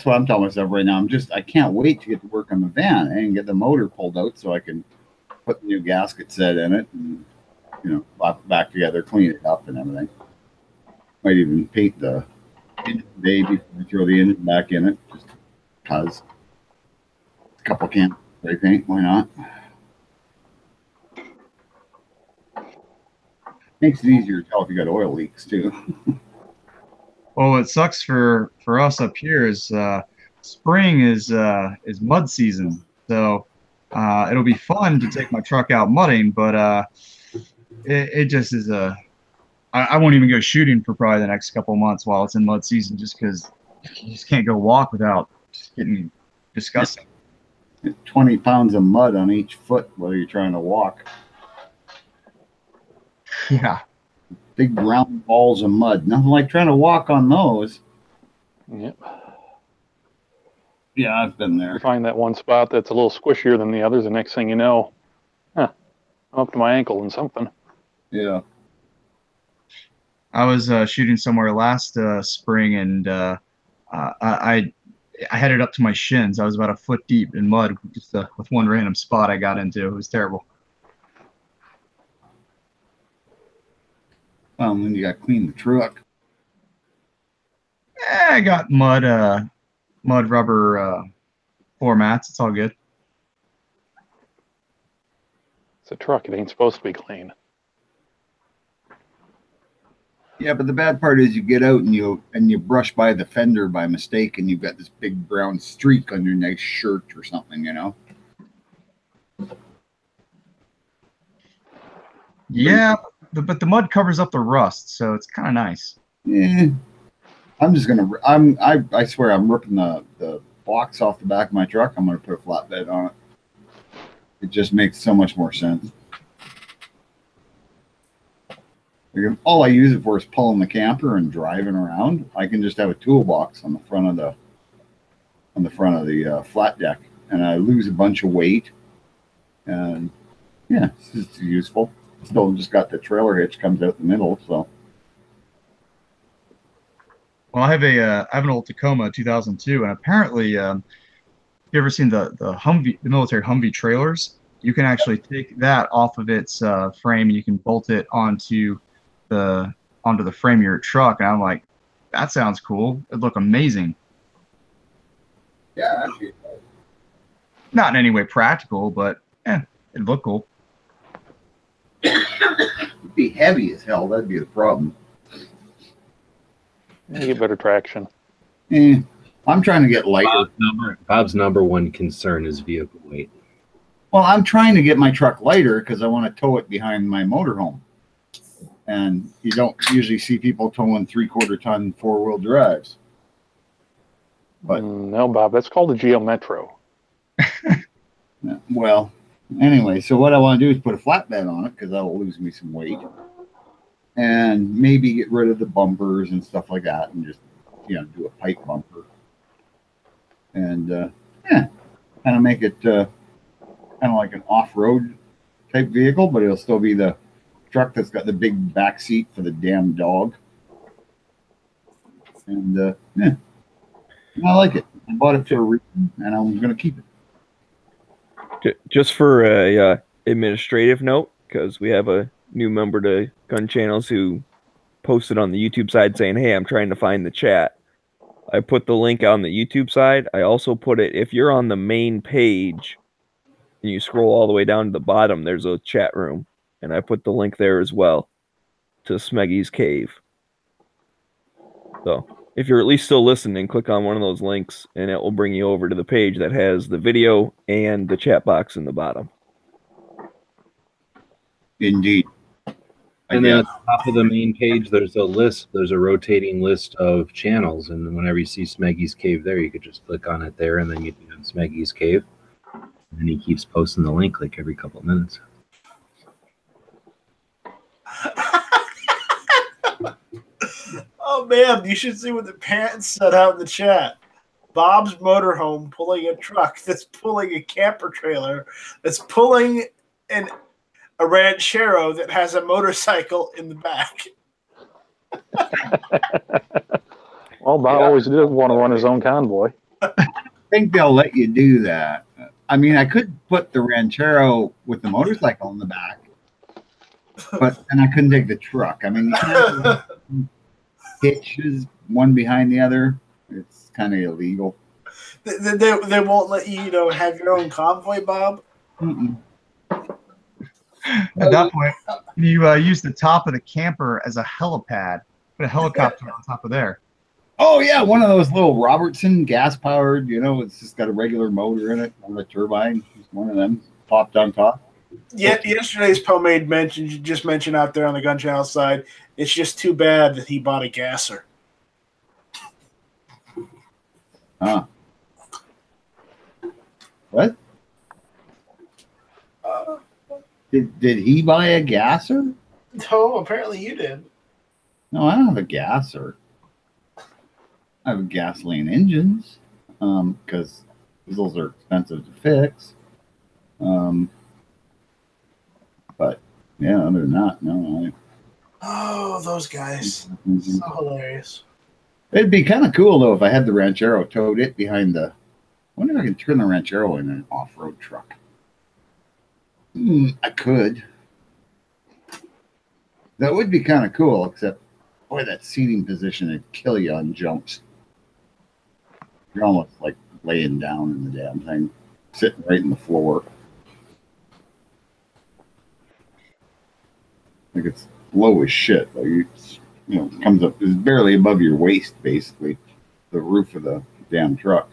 what I'm telling myself right now. I can't wait to get to work on the van and get the motor pulled out so I can put the new gasket set in it and, lock it back together, clean it up and everything. Might even paint the engine bay before I throw the engine back in it, just because. A couple cans of spray paint, why not? Makes it easier to tell if you got oil leaks too. Well, what sucks for us up here is spring is mud season, so it'll be fun to take my truck out mudding, but it just is I won't even go shooting for probably the next couple of months while it's in mud season, just because you just can't go walk without just getting disgusting. 20 pounds of mud on each foot while you're trying to walk. Yeah. Big round balls of mud. Nothing like trying to walk on those. Yep. Yeah, I've been there. You find that one spot that's a little squishier than the others, the next thing you know, I'm up to my ankle in something. Yeah. I was shooting somewhere last spring, and I had it up to my shins. I was about a foot deep in mud just with one random spot I got into. It was terrible. Then you got to clean the truck. I got mud rubber floor mats. It's all good. It's a truck. It ain't supposed to be clean. Yeah, but the bad part is you get out and you brush by the fender by mistake, and you've got this big brown streak on your nice shirt or something, Yeah, but the mud covers up the rust, so it's kind of nice. Yeah. I swear I'm ripping the box off the back of my truck. I'm gonna put a flatbed on it. It just makes so much more sense. All I use it for is pulling the camper and driving around. I can just have a toolbox on the front of the flat deck, and I lose a bunch of weight. And yeah, it's just useful. Still just got the trailer hitch comes out the middle, so. Well, I have an old Tacoma 2002, and apparently, you ever seen the Humvee, the military Humvee trailers? You can actually take that off of its frame, and you can bolt it onto the frame of your truck. And I'm like, that sounds cool. It'd look amazing. Yeah. Not in any way practical, but it'd look cool. It'd be heavy as hell. That'd be the problem. You get better traction. I'm trying to get lighter. Bob's number one concern is vehicle weight. Well, I'm trying to get my truck lighter because I want to tow it behind my motorhome. And you don't usually see people towing 3/4 ton 4-wheel drives. But no, Bob, that's called a Geo Metro. Well, anyway, so what I want to do is put a flatbed on it because that'll lose me some weight. And maybe get rid of the bumpers and stuff like that and just, do a pipe bumper. And, kind of make it kind of like an off-road type vehicle, but it'll still be the truck that's got the big back seat for the damn dog. And, I like it. I bought it for a reason, and I'm going to keep it. Just for a administrative note, because we have a new member to Gun Channels who posted on the YouTube side saying, "Hey, I'm trying to find the chat." I put the link on the YouTube side. I also put it, if you're on the main page and you scroll all the way down to the bottom, there's a chat room. And I put the link there as well to Smeggies Cave. So if you're at least still listening, click on one of those links and it will bring you over to the page that has the video and the chat box in the bottom. Indeed. And then at the top of the main page, there's a list. There's a rotating list of channels, and whenever you see Smeggies Cave there, you could just click on it there, and then you'd be on Smeggies Cave. And he keeps posting the link like every couple of minutes. Oh man, you should see what the parents said out in the chat. Bob's motorhome pulling a truck that's pulling a camper trailer that's pulling a ranchero that has a motorcycle in the back. Well, Bob always did want to run his own convoy. I think they'll let you do that. I mean, I could put the ranchero with the motorcycle in the back, but then I couldn't take the truck. I mean, hitches one behind the other. It's kind of illegal. They won't let you, have your own convoy, Bob? Mm-mm. At that point, you use the top of the camper as a helipad. Put a helicopter on top of there. Oh, yeah, one of those little Robertson gas-powered, it's just got a regular motor in it on the turbine. Just one of them popped on top. Yeah, yesterday's pomade mentioned, you just mentioned out there on the Gun Channel side, it's just too bad that he bought a gasser. Huh. What? Did he buy a gasser? No, apparently you did. No, I don't have a gasser. I have gasoline engines because those are expensive to fix. But yeah, other than that, no. Oh, those guys. Mhm. So hilarious. It'd be kind of cool though if I had the Ranchero towed it behind the. I wonder if I can turn the Ranchero in an off-road truck. I could. That would be kind of cool, except boy, that seating position would kill you on jumps. You're almost like laying down in the damn thing, sitting right in the floor. Like it's low as shit. Like it's, comes up, it's barely above your waist, basically, the roof of the damn truck.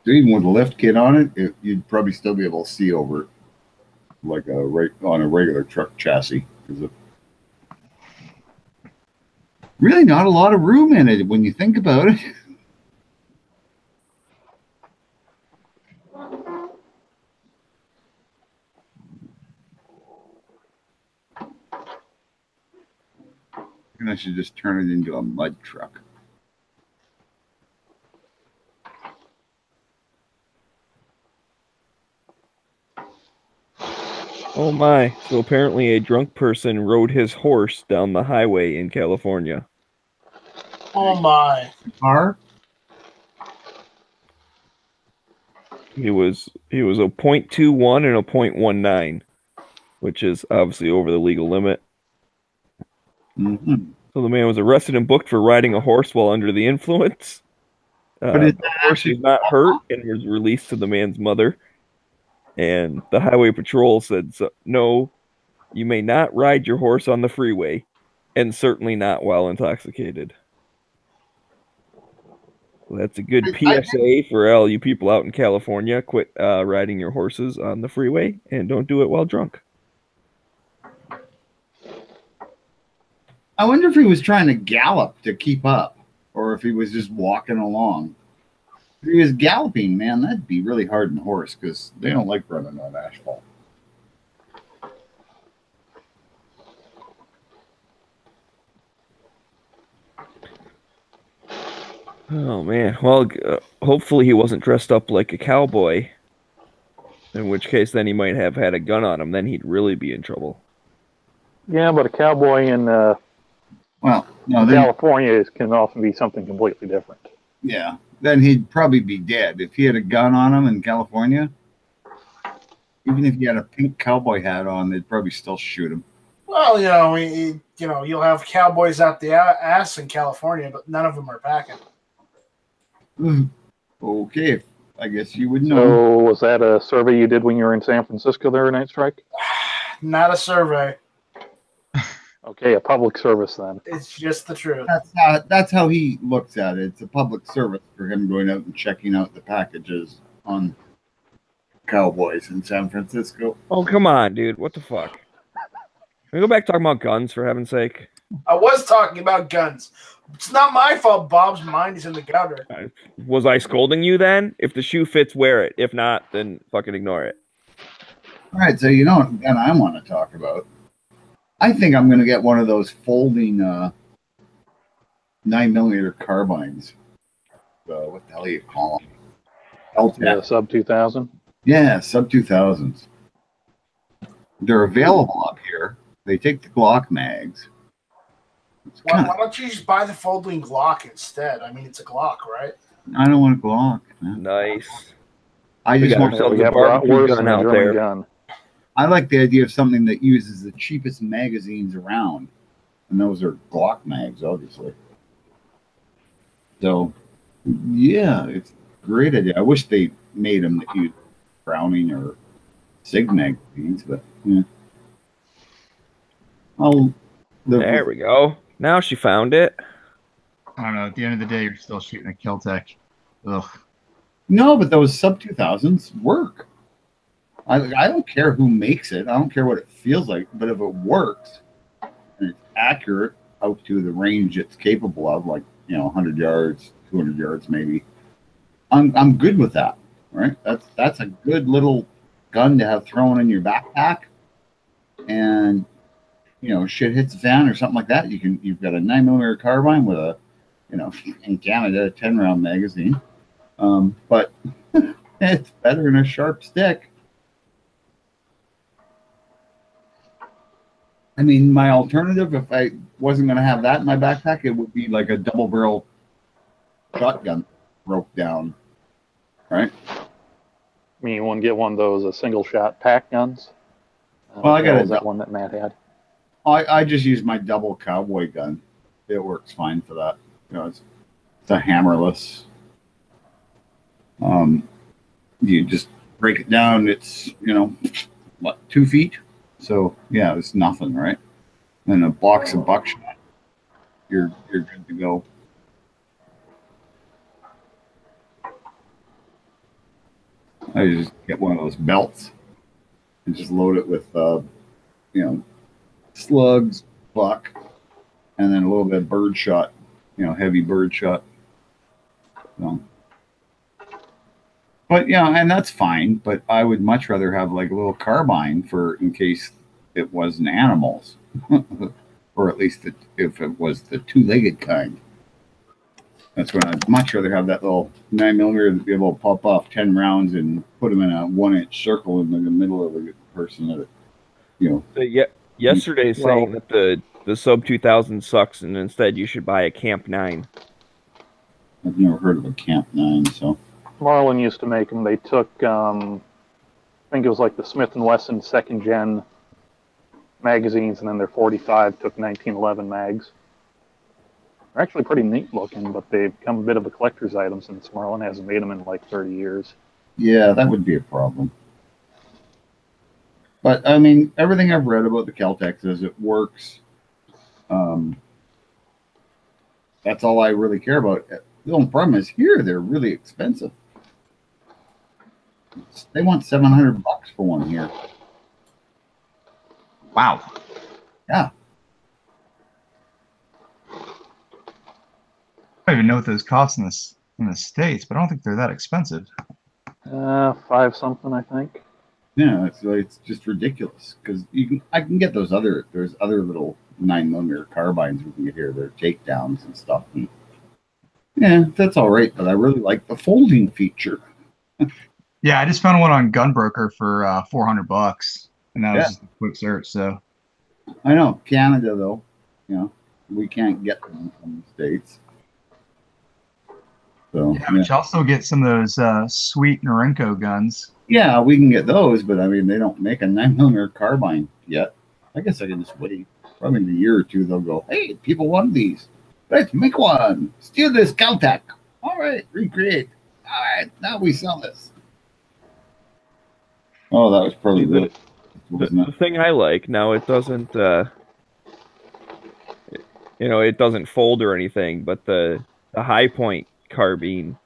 So even with a lift kit on it, you'd probably still be able to see over it, like on a regular truck chassis. Really not a lot of room in it when you think about it. And I should just turn it into a mud truck. Oh my. So apparently a drunk person rode his horse down the highway in California. Oh my. Car? He was a .21 and a .19, which is obviously over the legal limit. Mm-hmm. So the man was arrested and booked for riding a horse while under the influence. But the horse was not hurt and was released to the man's mother. And the highway patrol said, no, you may not ride your horse on the freeway, and certainly not while intoxicated. Well, that's a good PSA for all you people out in California. Quit riding your horses on the freeway, and don't do it while drunk. I wonder if he was trying to gallop to keep up, or if he was just walking along. If he was galloping, man, that'd be really hard on a horse because they don't like running on asphalt. Oh, man. Well, hopefully he wasn't dressed up like a cowboy, in which case then he might have had a gun on him. Then he'd really be in trouble. Yeah, but a cowboy in California can often be something completely different. Yeah. then he'd probably be dead. If he had a gun on him in California, even if he had a pink cowboy hat on, they'd probably still shoot him. Well, you'll have cowboys out the ass in California, but none of them are packing. Okay, I guess you would know. So was that a survey you did when you were in San Francisco there, Night Strike? Not a survey. Okay, a public service then. It's just the truth. That's how he looks at it. It's a public service for him going out and checking out the packages on cowboys in San Francisco. Oh, come on, dude. What the fuck? Can we go back talking about guns, for heaven's sake? I was talking about guns. It's not my fault Bob's mind is in the gutter. Was I scolding you then? If the shoe fits, wear it. If not, then fucking ignore it. All right, so you know what gun I want to talk about? I think I'm going to get one of those folding 9mm carbines. What the hell do you call them? Yeah, sub 2000. Yeah, sub 2000s. They're available up here. They take the Glock mags. Why don't you just buy the folding Glock instead? I mean, it's a Glock, right? I don't want a Glock. Man. Nice. I just want ourselves We a have a lot barbecue worse gun than a out German there. gun. I like the idea of something that uses the cheapest magazines around. And those are Glock mags, obviously. So, yeah, it's a great idea. I wish they made them that use Browning or Sig magazines, but yeah. There we go. Now she found it. I don't know. At the end of the day, you're still shooting a Kel-Tec. Ugh. No, but those sub 2000s work. I don't care who makes it. I don't care what it feels like. But if it works and it's accurate out to the range it's capable of, like 100 yards, 200 yards, maybe, I'm good with that. Right? That's a good little gun to have thrown in your backpack, and shit hits the fan or something like that. You've got a 9mm carbine with a, in Canada, a 10-round magazine. But it's better than a sharp stick. I mean, my alternative, if I wasn't going to have that in my backpack, it would be like a double-barrel shotgun broke down, right? I mean, you want to get one of those single-shot pack guns? Well, I got that one that Matt had. I just use my double cowboy gun. It works fine for that. It's a hammerless. You just break it down. It's 2 feet. So yeah, it's nothing, right? And a box of buckshot. You're good to go. I just get one of those belts and just load it with slugs, buck, and then a little bit of bird shot, heavy bird shot. So, but yeah, and that's fine. But I would much rather have like a little carbine for in case it wasn't animals, or at least if it was the two-legged kind. That's when I'd much rather have that little 9mm to be able to pop off 10 rounds and put them in a 1-inch circle in the middle of the person that Yesterday's saying that the sub 2000 sucks, and instead you should buy a Camp 9. I've never heard of a Camp 9, so. Marlin used to make them. They took, I think it was like the Smith & Wesson 2nd Gen magazines, and then their 45 took 1911 mags. They're actually pretty neat looking, but they've become a bit of a collector's item since Marlin hasn't made them in like 30 years. Yeah, that would be a problem. But, I mean, everything I've read about the Kel-Tec says it works. That's all I really care about. The only problem is here, they're really expensive. They want $700 for one here. Wow. Yeah. I don't even know what those cost in the States, but I don't think they're that expensive. 5 something, I think. Yeah, it's just ridiculous because I can get there's other little 9mm carbines we can get here. They're takedowns and stuff. And yeah, that's all right, but I really like the folding feature. Yeah, I just found one on Gunbroker for $400, and that was just a quick search. So I know Canada though, we can't get them from the States. So Yeah, but you also get some of those sweet Norinco guns. yeah, we can get those, but I mean, they don't make a 9mm carbine yet. I guess I can just wait. Probably in a year or two, they'll go, hey, people want these. Let's make one. Steal this Caltech. All right, recreate. All right, now we sell this. Oh, that was probably really, wasn't The it? thing I like now, it doesn't, it doesn't fold or anything, but the high point carbine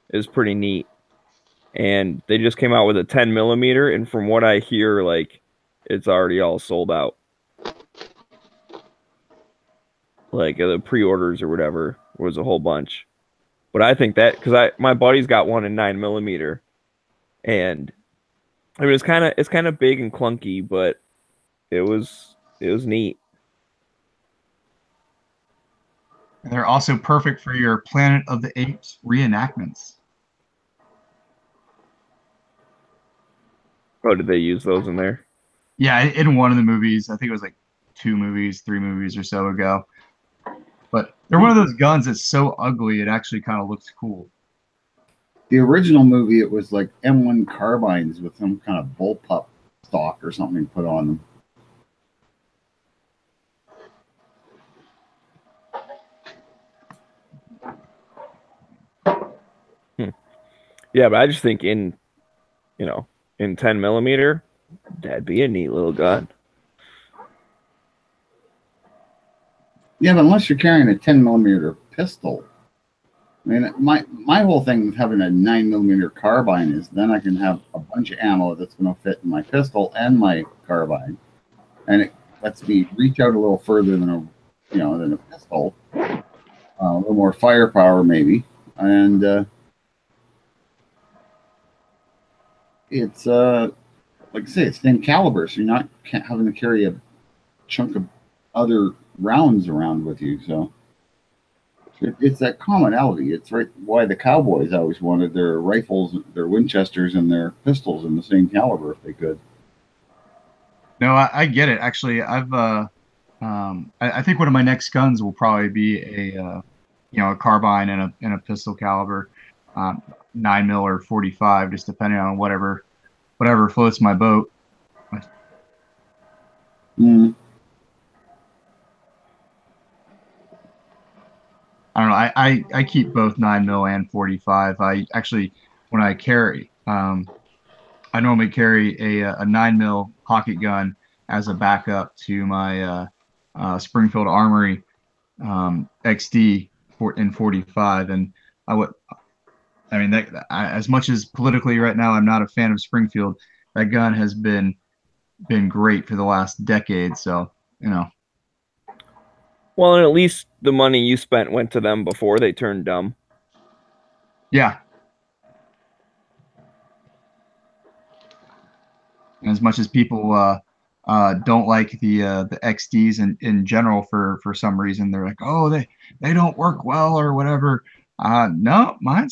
is pretty neat. And they just came out with a 10mm, and from what I hear, like, it's already all sold out. Like the pre-orders or whatever was a whole bunch. But I think that because my buddy's got one in 9mm, and I mean it's kind of big and clunky, but it was neat. And they're also perfect for your Planet of the Apes reenactments. Oh, did they use those in there? Yeah, in one of the movies, I think it was like 2 movies, 3 movies or so ago. But they're one of those guns that's so ugly it actually kind of looks cool. The original movie, it was like M1 carbines with some kind of bullpup stock or something put on them. Yeah, but I just think in 10mm, that'd be a neat little gun. Yeah, but unless you're carrying a 10mm pistol. I mean, my whole thing with having a 9mm carbine is then I can have a bunch of ammo that's going to fit in my pistol and my carbine, and it lets me reach out a little further than a pistol, a little more firepower maybe, and it's like I say, it's thin caliber, so you're not having to carry a chunk of other rounds around with you, so. It's that commonality. It's right why the cowboys always wanted their rifles, their Winchesters, and their pistols in the same caliber if they could. No, I get it. Actually, I think one of my next guns will probably be a carbine and a pistol caliber, 9mm or 45, just depending on whatever floats my boat. Mm. I don't know. I keep both 9mm and 45. I actually, when I carry, I normally carry a 9mm pocket gun as a backup to my Springfield Armory XD in 45. And I mean, as much as politically right now, I'm not a fan of Springfield. That gun has been great for the last decade. So, Well, and at least the money you spent went to them before they turned dumb. Yeah. And as much as people don't like the XDs in general for some reason, they're like, oh, they don't work well or whatever. No, I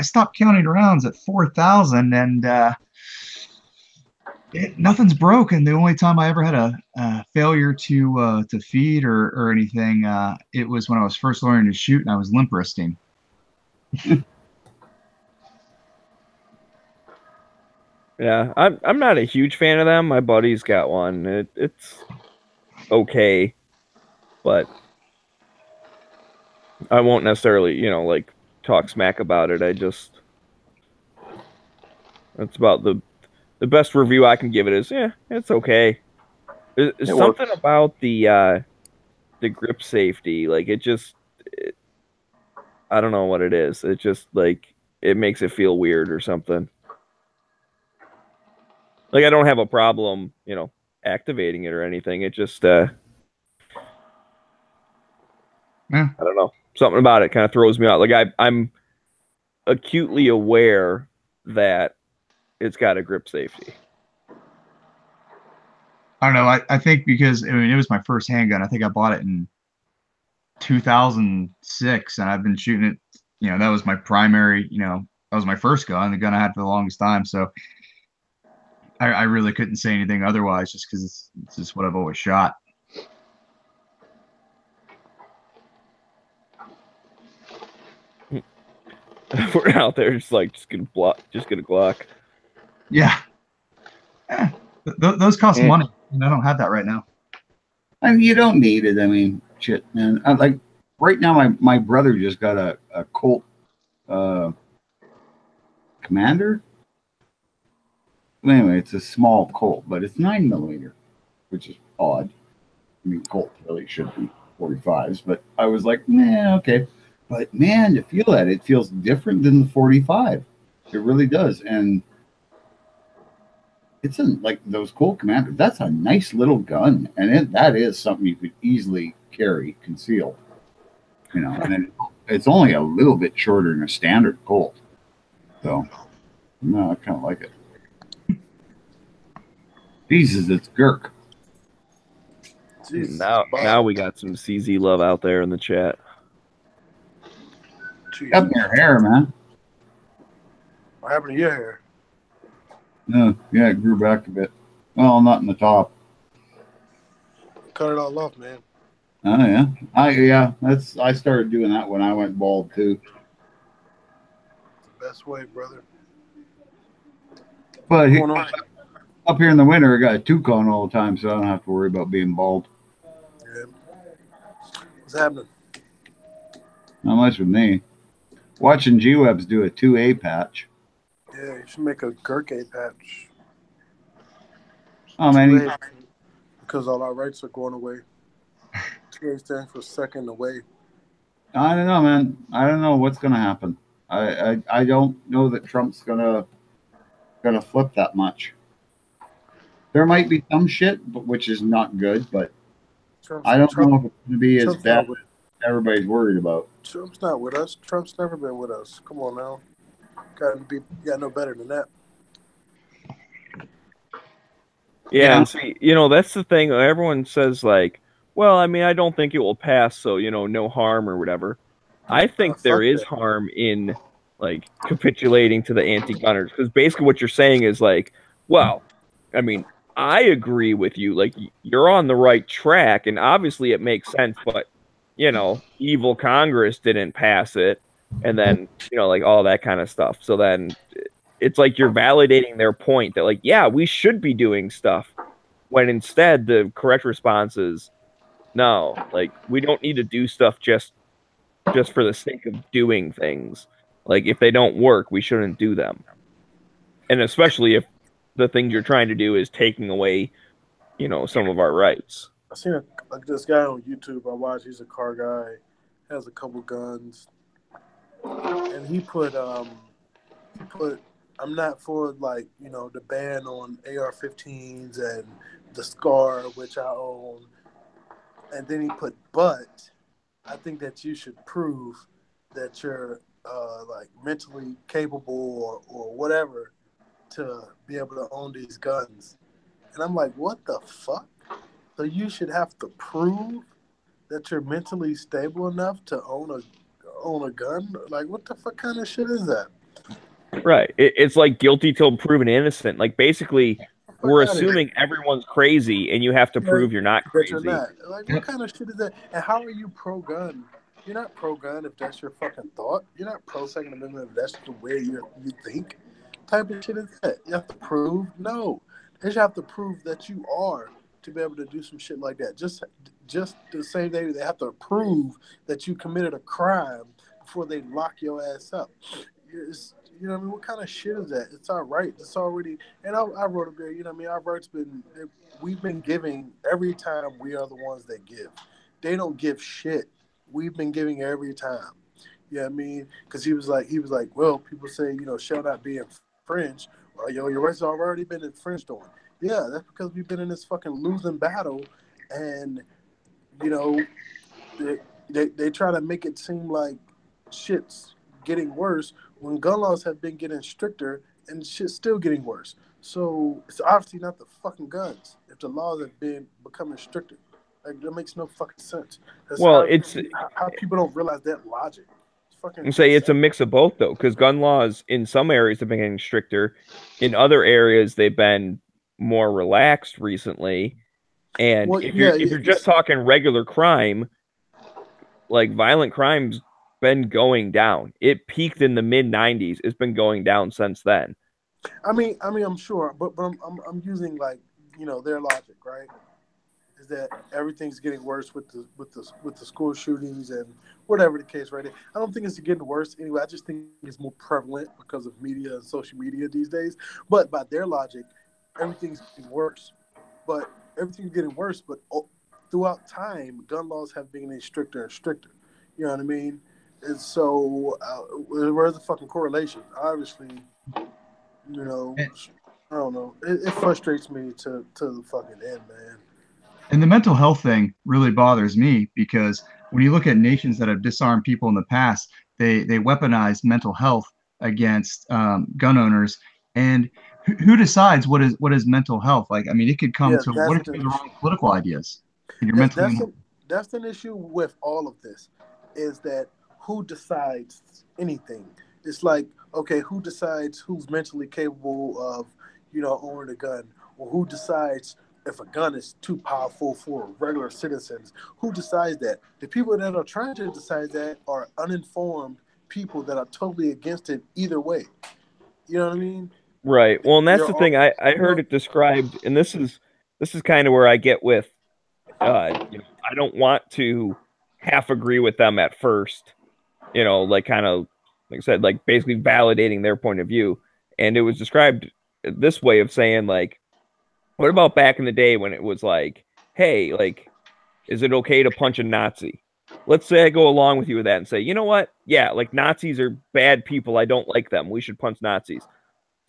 stopped counting rounds at 4,000, and nothing's broken. The only time I ever had a failure to feed or anything, it was when I was first learning to shoot and I was limp wristing. Yeah, I'm not a huge fan of them. My buddy's got one. It's okay, but I won't necessarily, like talk smack about it. That's about the best review I can give it is, yeah, it's okay. There's something works. about the grip safety, like I don't know what it is. It just like it makes it feel weird or something. Like I don't have a problem, activating it or anything. It just Yeah. I don't know. Something about it kind of throws me out. Like I'm acutely aware that it's got a grip safety. I don't know. I think because it was my first handgun. I think I bought it in 2006, and I've been shooting it. That was my primary. That was my first gun, the gun I had for the longest time. So I really couldn't say anything otherwise, just because it's just what I've always shot. we're out there just gonna Glock. Yeah. Those cost money, and I don't have that right now. I mean, you don't need it. I mean, shit, man. Like right now, my brother just got a Colt Commander. Anyway, it's a small Colt, but it's 9mm, which is odd. I mean, Colt really should be 45s, but I was like, nah, okay. But man, to feel that, it feels different than the 45. It really does, and it's like those Colt Commanders. That's a nice little gun, and that is something you could easily carry concealed. You know, and then it's only a little bit shorter than a standard Colt. So, no, I kind of like it. Jesus, it's Girk. Jesus. Now we got some CZ love out there in the chat. Up in your hair, man. What happened to your hair? No, yeah, it grew back a bit. Well, not in the top. Cut it all off, man. Oh yeah, I started doing that when I went bald too. Best way, brother. But up here in the winter, I got a 2-cone all the time, so I don't have to worry about being bald. Yeah. What's happening? Not much with me. Watching G-Webs do a 2A patch. Yeah, you should make a Gurkha patch. Oh man, because all our rights are going away. 2A stands for second away. I don't know, man. I don't know what's gonna happen. I don't know that Trump's gonna flip that much. There might be some shit, which is not good, but I don't know if it's going to be as bad as everybody's worried about. Trump's not with us. Trump's never been with us. Come on now. Got no better than that. Yeah, and see, that's the thing. Everyone says well, I mean, I don't think it will pass, so no harm or whatever. I think there is harm in capitulating to the anti-gunners, because basically what you're saying is well, I mean, I agree with you. You're on the right track, and obviously it makes sense, but evil Congress didn't pass it, and then all that kind of stuff. So then it's you're validating their point that yeah, we should be doing stuff, when instead the correct response is no. We don't need to do stuff just for the sake of doing things. If they don't work, we shouldn't do them. And especially if the things you're trying to do is taking away, some of our rights. I seen this guy on YouTube I watch. He's a car guy, has a couple guns, and he put I'm not for the ban on AR-15s and the SCAR, which I own, and then he put, but I think that you should prove that you're mentally capable or whatever to be able to own these guns. And I'm like, what the fuck? So you should have to prove that you're mentally stable enough to own a gun? What the fuck kind of shit is that? Right. It's guilty till proven innocent. Basically, we're assuming everyone's crazy, and you have to prove you're not crazy. You're not. What kind of shit is that? And how are you pro-gun? You're not pro-gun if that's your fucking thought. You're not pro-Second Amendment if that's the way you think. Type of shit is that? You have to prove? No. They should have to prove that you are to be able to do some shit like that. Just the same day they have to prove that you committed a crime before they lock your ass up. You know what I mean? What kind of shit is that? It's all right. It's already, and I wrote a bit, our rights we've been giving every time. We are the ones that give. They don't give shit. We've been giving every time. You know what I mean? Because he was like, well, people say, shall not be infringed. Well, your rights have already been infringed on. Yeah, that's because we've been in this fucking losing battle, and they try to make it seem like shit's getting worse when gun laws have been getting stricter and shit's still getting worse. So it's obviously not the fucking guns if the laws have been becoming stricter. That makes no fucking sense. That's how people don't realize that logic. It's a mix of both, though, because gun laws in some areas have been getting stricter. In other areas, they've been more relaxed recently. And if you're just talking regular crime, violent crimes been going down. It peaked in the mid 90s. It's been going down since then. I mean, I'm sure, but I'm using like, you know, their logic, right? Is that everything's getting worse with the school shootings and whatever the case, right? I don't think it's getting worse anyway. I just think it's more prevalent because of media and social media these days. But by their logic, everything's getting worse. But everything's getting worse. But throughout time, gun laws have been getting stricter and stricter. You know what I mean? And so, where's the fucking correlation? Obviously, you know, I don't know. It frustrates me to the fucking end, man. And the mental health thing really bothers me because when you look at nations that have disarmed people in the past, they weaponize mental health against gun owners. And who decides what is mental health? Like, I mean, it could come to what if you have the wrong political ideas and you're mentally that's an issue with all of this, is that who decides anything? It's like, okay, who decides who's mentally capable of, you know, owning a gun, or who decides if a gun is too powerful for regular citizens? Who decides that? The people that are trying to decide that are uninformed people that are totally against it either way. You know what I mean? Right. Well, and that's the thing. I heard it described, and this is kind of where I get with, you know, I don't want to half agree with them at first, you know, like kind of, like I said, like basically validating their point of view. And it was described this way of saying, like, what about back in the day when it was like, hey, like, is it okay to punch a Nazi? Let's say I go along with you with that and say, you know what? Yeah, like Nazis are bad people. I don't like them. We should punch Nazis.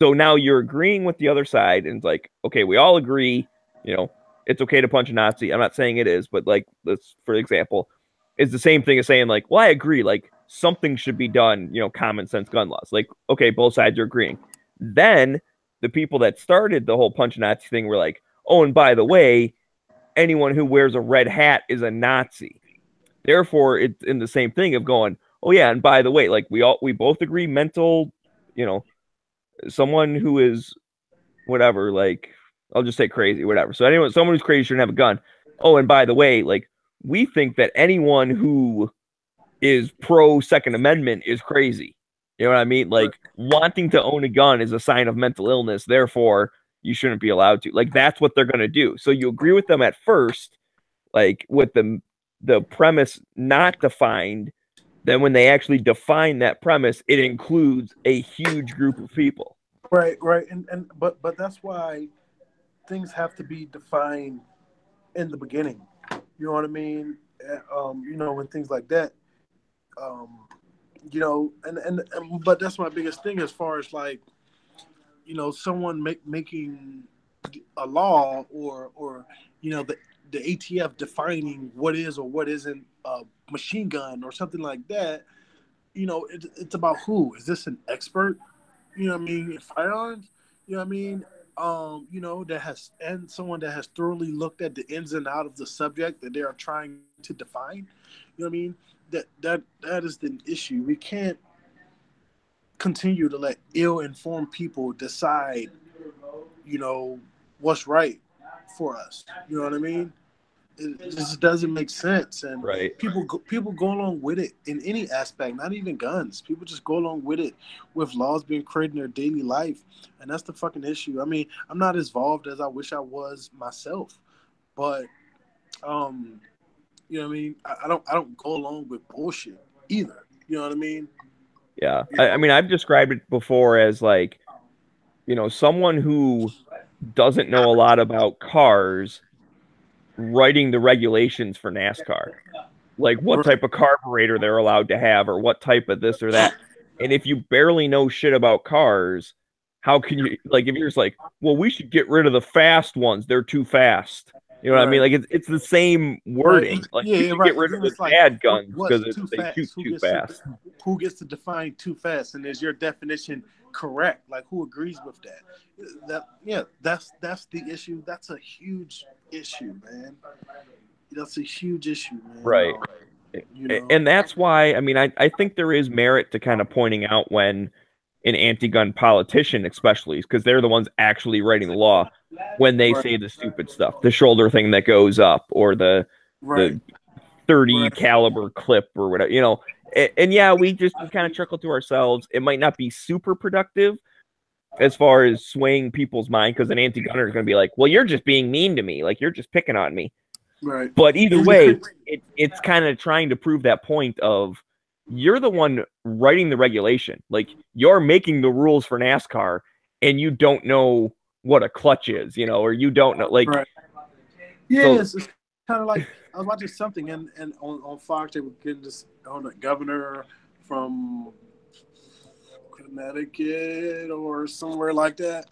So now you're agreeing with the other side, and it's like, okay, we all agree, you know, it's okay to punch a Nazi. I'm not saying it is, but like, let's, for example, it's the same thing as saying like, well, I agree, like something should be done, you know, common sense gun laws. Like, okay, both sides are agreeing. Then the people that started the whole punch Nazi thing were like, oh, and by the way, anyone who wears a red hat is a Nazi. Therefore, it's in the same thing of going, oh yeah, and by the way, like we both agree mental, you know, someone who is whatever, like I'll just say crazy, whatever. So someone who's crazy shouldn't have a gun. Oh, and by the way, like we think that anyone who is pro Second Amendment is crazy. You know what I mean? Like wanting to own a gun is a sign of mental illness. Therefore, you shouldn't be allowed to. Like that's what they're going to do. So you agree with them at first, like with the premise not defined. Then when they actually define that premise, it includes a huge group of people. Right. But that's why things have to be defined in the beginning. You know what I mean? You know, and things like that. You know, and but that's my biggest thing as far as like, you know, someone making a law or you know the ATF defining what is or what isn't a machine gun or something like that. You know, it's about who is this an expert? You know what I mean? Firearms. You know what I mean? You know, and someone that has thoroughly looked at the ins and out of the subject that they are trying to define. You know what I mean? That is the issue. We can't continue to let ill-informed people decide, you know, what's right for us. You know what I mean? It just doesn't make sense, and right. People go along with it in any aspect, not even guns. People just go along with it with laws being created in their daily life, and that's the fucking issue. I mean, I'm not as involved as I wish I was myself, but you know what I mean? I don't go along with bullshit either. You know what I mean? Yeah. I mean, I've described it before as like, you know, someone who doesn't know a lot about cars writing the regulations for NASCAR. Like what type of carburetor they're allowed to have or what type of this or that. And if you barely know shit about cars, how can you, like, if you're just like, well, we should get rid of the fast ones. They're too fast. You know what I mean? Like it's the same wording. Right. Like yeah, you should right. get rid of the Like, bad guns because they shoot who too fast. Who gets to define too fast? And is your definition correct? Like who agrees with that? That's the issue. That's a huge issue, man. That's a huge issue, man. Right. You know? And that's why, I mean, I think there is merit to kind of pointing out when an anti-gun politician, especially, because they're the ones actually writing the law, when they say the stupid stuff, the shoulder thing that goes up, or the 30 caliber clip or whatever, you know, And yeah, we kind of chuckle to ourselves. It might not be super productive as far as swaying people's mind, because an anti-gunner is going to be like, well, you're just being mean to me. Like, you're just picking on me. Right. But either way, it's kind of trying to prove that point of you're the one writing the regulation. Like, you're making the rules for NASCAR, and you don't know what a clutch is, you know, or you don't know. Like, right. Yes, it's kind of like I was watching something, and on Fox they were getting this on a governor from Connecticut or somewhere like that.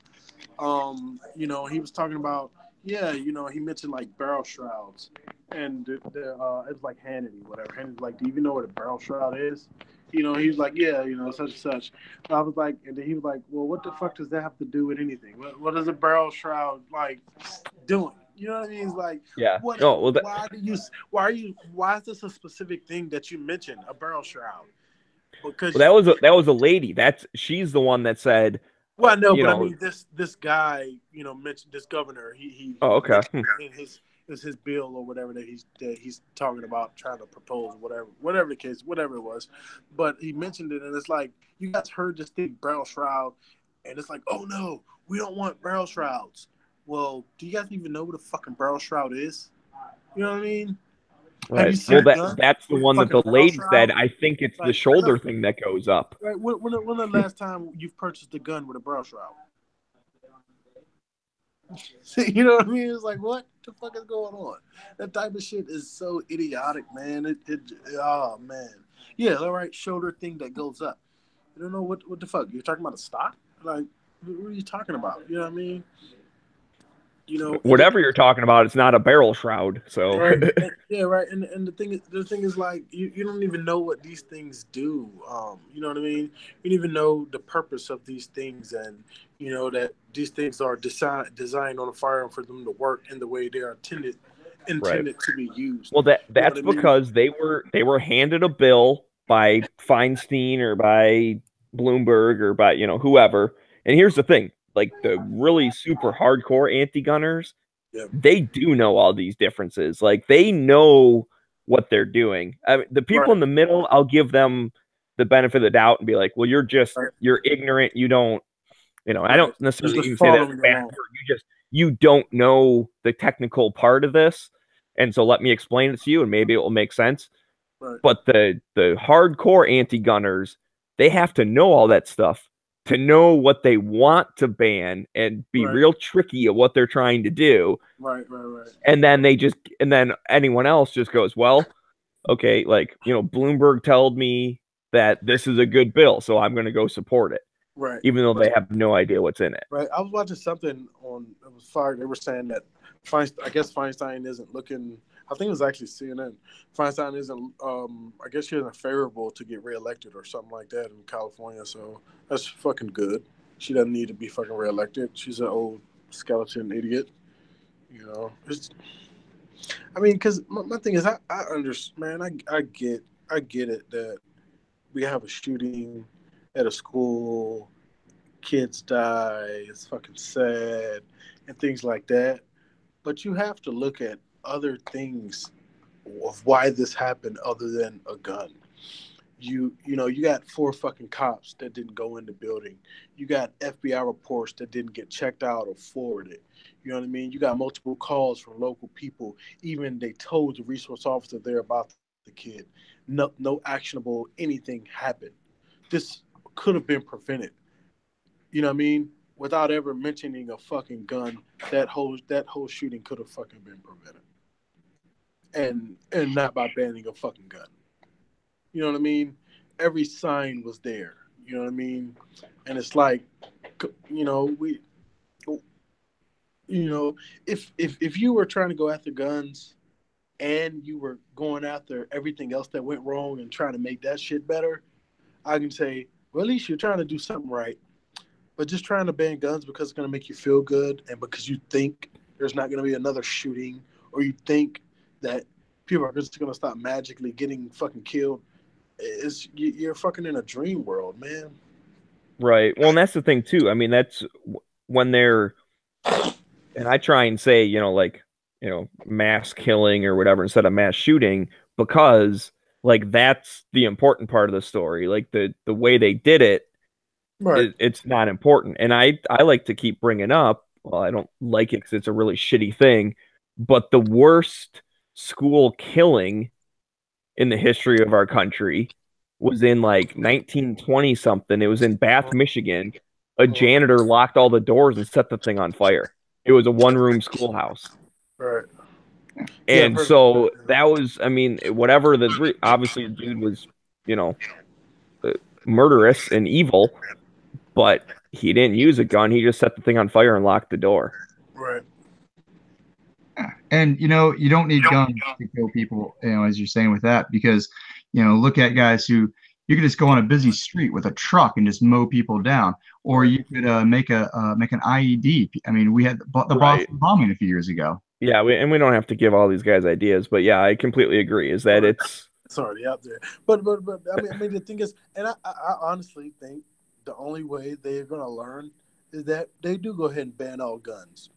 You know, he was talking about, yeah, you know, he mentioned like barrel shrouds, and it was like Hannity, whatever. Hannity's like, do you even know what a barrel shroud is? You know, he was like, yeah, you know, such and such. And I was like, and then he was like, well, what the fuck does that have to do with anything? What is a barrel shroud like doing? You know what I mean? It's like, yeah. what? No, well, Why is this a specific thing that you mentioned, a barrel shroud? Because well, that was a lady. She's the one that said. Well, no, you but know, I mean, this guy, you know, mentioned this governor. He Oh, okay. in his bill or whatever that he's talking about, trying to propose, whatever the case, whatever it was. But he mentioned it, and it's like, you guys heard this thing, barrel shroud, and it's like, oh no, we don't want barrel shrouds. Well, do you guys even know what a fucking barrel shroud is? You know what I mean? Have you Right. seen Well, that's the with a one that fucking the barrel lady said. shroud? I think it's the Like, shoulder thing that goes up. Right. When the last time you've purchased a gun with a barrel shroud? You know what I mean? It's like, what the fuck is going on? That type of shit is so idiotic, man. Oh man. Yeah, all right, shoulder thing that goes up. You don't know what the fuck. You're talking about a stock? Like, what are you talking about? You know what I mean? You know, Whatever you're talking about, it's not a barrel shroud. So right. Yeah, right. And the thing is like, you don't even know what these things do. You know what I mean? You don't even know the purpose of these things, and you know that these things are designed on a firearm for them to work in the way they are intended right. to be used. Well, that's you know because they were handed a bill by Feinstein or by Bloomberg or by whoever. And here's the thing: like the really super hardcore anti-gunners, Yeah. they do know all these differences. Like they know what they're doing. I mean, the people Right. in the middle, I'll give them the benefit of the doubt and be like, well, you're Right. ignorant. You don't, I Right. don't necessarily Just even say that as a following bad along. word. You don't know the technical part of this. And so let me explain it to you and maybe it will make sense. Right. But the hardcore anti-gunners, they have to know all that stuff to know what they want to ban and be Right. real tricky at what they're trying to do. Right. And then anyone else just goes, well, okay, like, Bloomberg told me that this is a good bill, so I'm going to go support it. Right. Even though they have no idea what's in it. Right. I was watching something it was Fire. They were saying that Feinstein isn't looking. I think it was actually CNN. Feinstein isn't. I guess she isn't favorable to get reelected or something like that in California. So that's fucking good. She doesn't need to be fucking reelected. She's an old skeleton idiot. You know. Because my thing is, I understand, man. I get it that we have a shooting at a school. Kids die, it's fucking sad, and things like that. But you have to look at other things of why this happened other than a gun. You got 4 fucking cops that didn't go in the building. You got FBI reports that didn't get checked out or forwarded. You know what I mean? You got multiple calls from local people. Even they told the resource officer there about the kid. No actionable anything happened. This could have been prevented. You know what I mean? Without ever mentioning a fucking gun, that whole shooting could have fucking been prevented. And not by banning a fucking gun. You know what I mean? Every sign was there. You know what I mean? And it's like, if you were trying to go after guns and you were going after everything else that went wrong and trying to make that shit better, I can say, well, at least you're trying to do something right. But just trying to ban guns because it's going to make you feel good and because you think there's not going to be another shooting or you think that people are just going to stop magically getting fucking killed, you're fucking in a dream world, man. Right. Well, and that's the thing, too. I mean, that's when they're, and I try and say, mass killing or whatever instead of mass shooting, because Like that's the important part of the story. Like the way they did it, Right. it's not important. And I like to keep bringing up, well, I don't like it because it's a really shitty thing, but the worst school killing in the history of our country was in like 1920 something. It was in Bath, Michigan. A janitor locked all the doors and set the thing on fire. It was a one-room schoolhouse. Right. Yeah, And so that was, I mean, whatever obviously the dude was, you know, murderous and evil, but he didn't use a gun. He just set the thing on fire and locked the door. Right. And you don't need guns to kill people, as you're saying with that, because look at guys who you could just go on a busy street with a truck and just mow people down, or you could make an IED. I mean, we had the Boston bombing a few years ago. Yeah, we don't have to give all these guys ideas, but yeah, I completely agree. Is that it's already out there, but I mean the thing is, and I honestly think the only way they're gonna learn is that they do go ahead and ban all guns,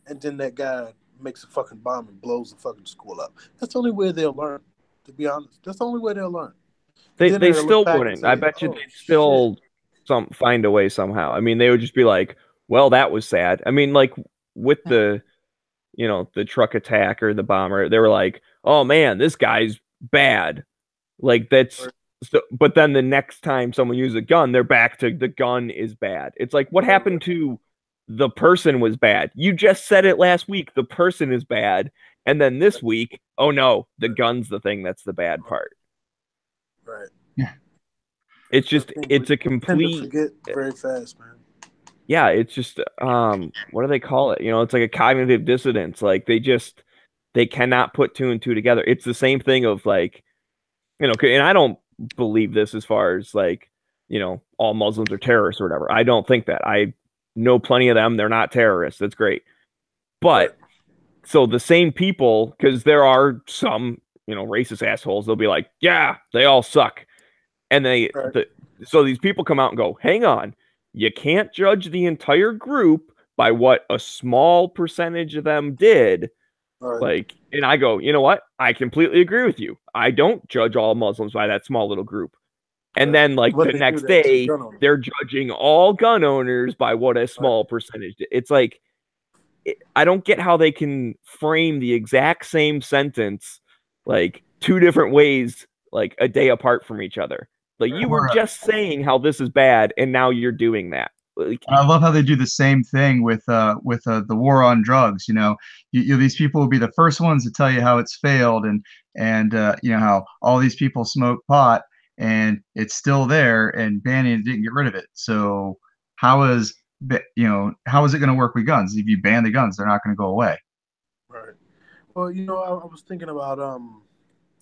and then that guy makes a fucking bomb and blows the fucking school up. That's the only way they'll learn. To be honest, that's the only way they'll learn. They still wouldn't. Say, I bet you they'd still find a way somehow. I mean, they would just be like, well, that was sad. I mean, like with the the truck attack or the bomber, they were like, oh man, this guy's bad. Like that's so, but then the next time someone uses a gun, they're back to the gun is bad. It's like, what happened to the person was bad? You just said it last week. The person is bad. And then this week, oh no, the gun's the thing that's the bad part. Right. Yeah. It's just, it's a complete. Forget very fast, man. Yeah, it's just what do they call it? It's like a cognitive dissonance. Like they cannot put two and two together. It's the same thing of like, and I don't believe this as far as like, all Muslims are terrorists or whatever. I don't think that. I know plenty of them. They're not terrorists. That's great. But so the same people, because there are some, racist assholes, they'll be like, yeah, they all suck. And so these people come out and go, hang on. You can't judge the entire group by what a small percentage of them did. Right. Like, and I go, you know what? I completely agree with you. I don't judge all Muslims by that small little group. And then, like, the next day, they're judging all gun owners by what a small percentage did. It's like, I don't get how they can frame the exact same sentence, like, two different ways, like, a day apart from each other. Like, you were just saying how this is bad, and now you're doing that. Like, I love how they do the same thing with the war on drugs. These people will be the first ones to tell you how it's failed, and how all these people smoke pot and it's still there, and banning it didn't get rid of it. So how is it going to work with guns? If you ban the guns, they're not going to go away. Right. Well, I was thinking about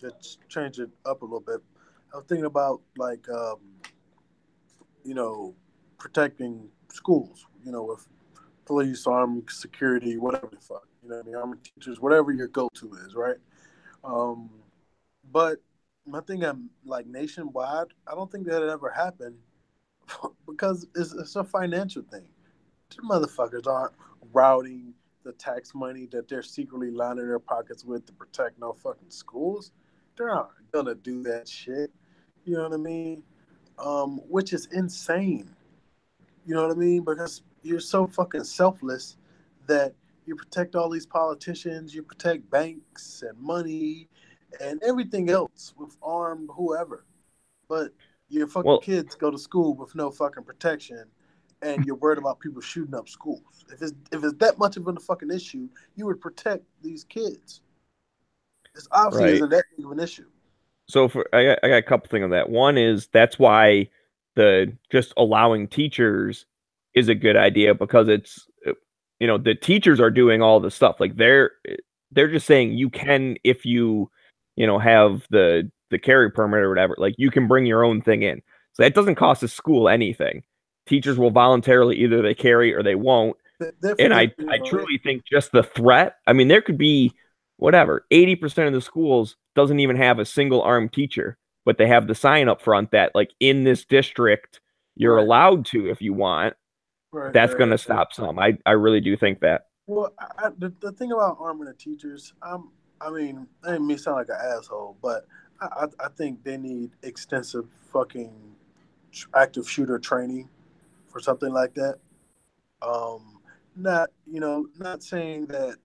let's change it up a little bit. I was thinking about like protecting schools, with police, armed security, whatever the fuck, armed teachers, whatever your go-to is, right? But my thing, I'm like nationwide, I don't think that'd ever happen because it's a financial thing. The motherfuckers aren't routing the tax money that they're secretly lining their pockets with to protect no fucking schools. They're not gonna do that shit. You know what I mean? Which is insane. You know what I mean? Because you're so fucking selfless that you protect all these politicians, you protect banks and money and everything else with armed whoever. But your fucking kids go to school with no fucking protection, and you're worried about people shooting up schools. If it's that much of a fucking issue, you would protect these kids. It's obviously isn't that big of an issue. So I got a couple things on that. One is that's why the just allowing teachers is a good idea, because it's the teachers are doing all the stuff. Like they're just saying you can, if you have the carry permit or whatever, like you can bring your own thing in. So that doesn't cost the school anything. Teachers will voluntarily, either they carry or they won't. And I truly think just the threat, I mean, there could be whatever, 80% of the schools doesn't even have a single armed teacher, but they have the sign up front that like in this district, you're allowed to, if you want. That's going to stop some. I really do think that. Well, the thing about arming the teachers, I mean, I didn't mean to sound like an asshole, but I think they need extensive fucking active shooter training for something like that. Not not saying that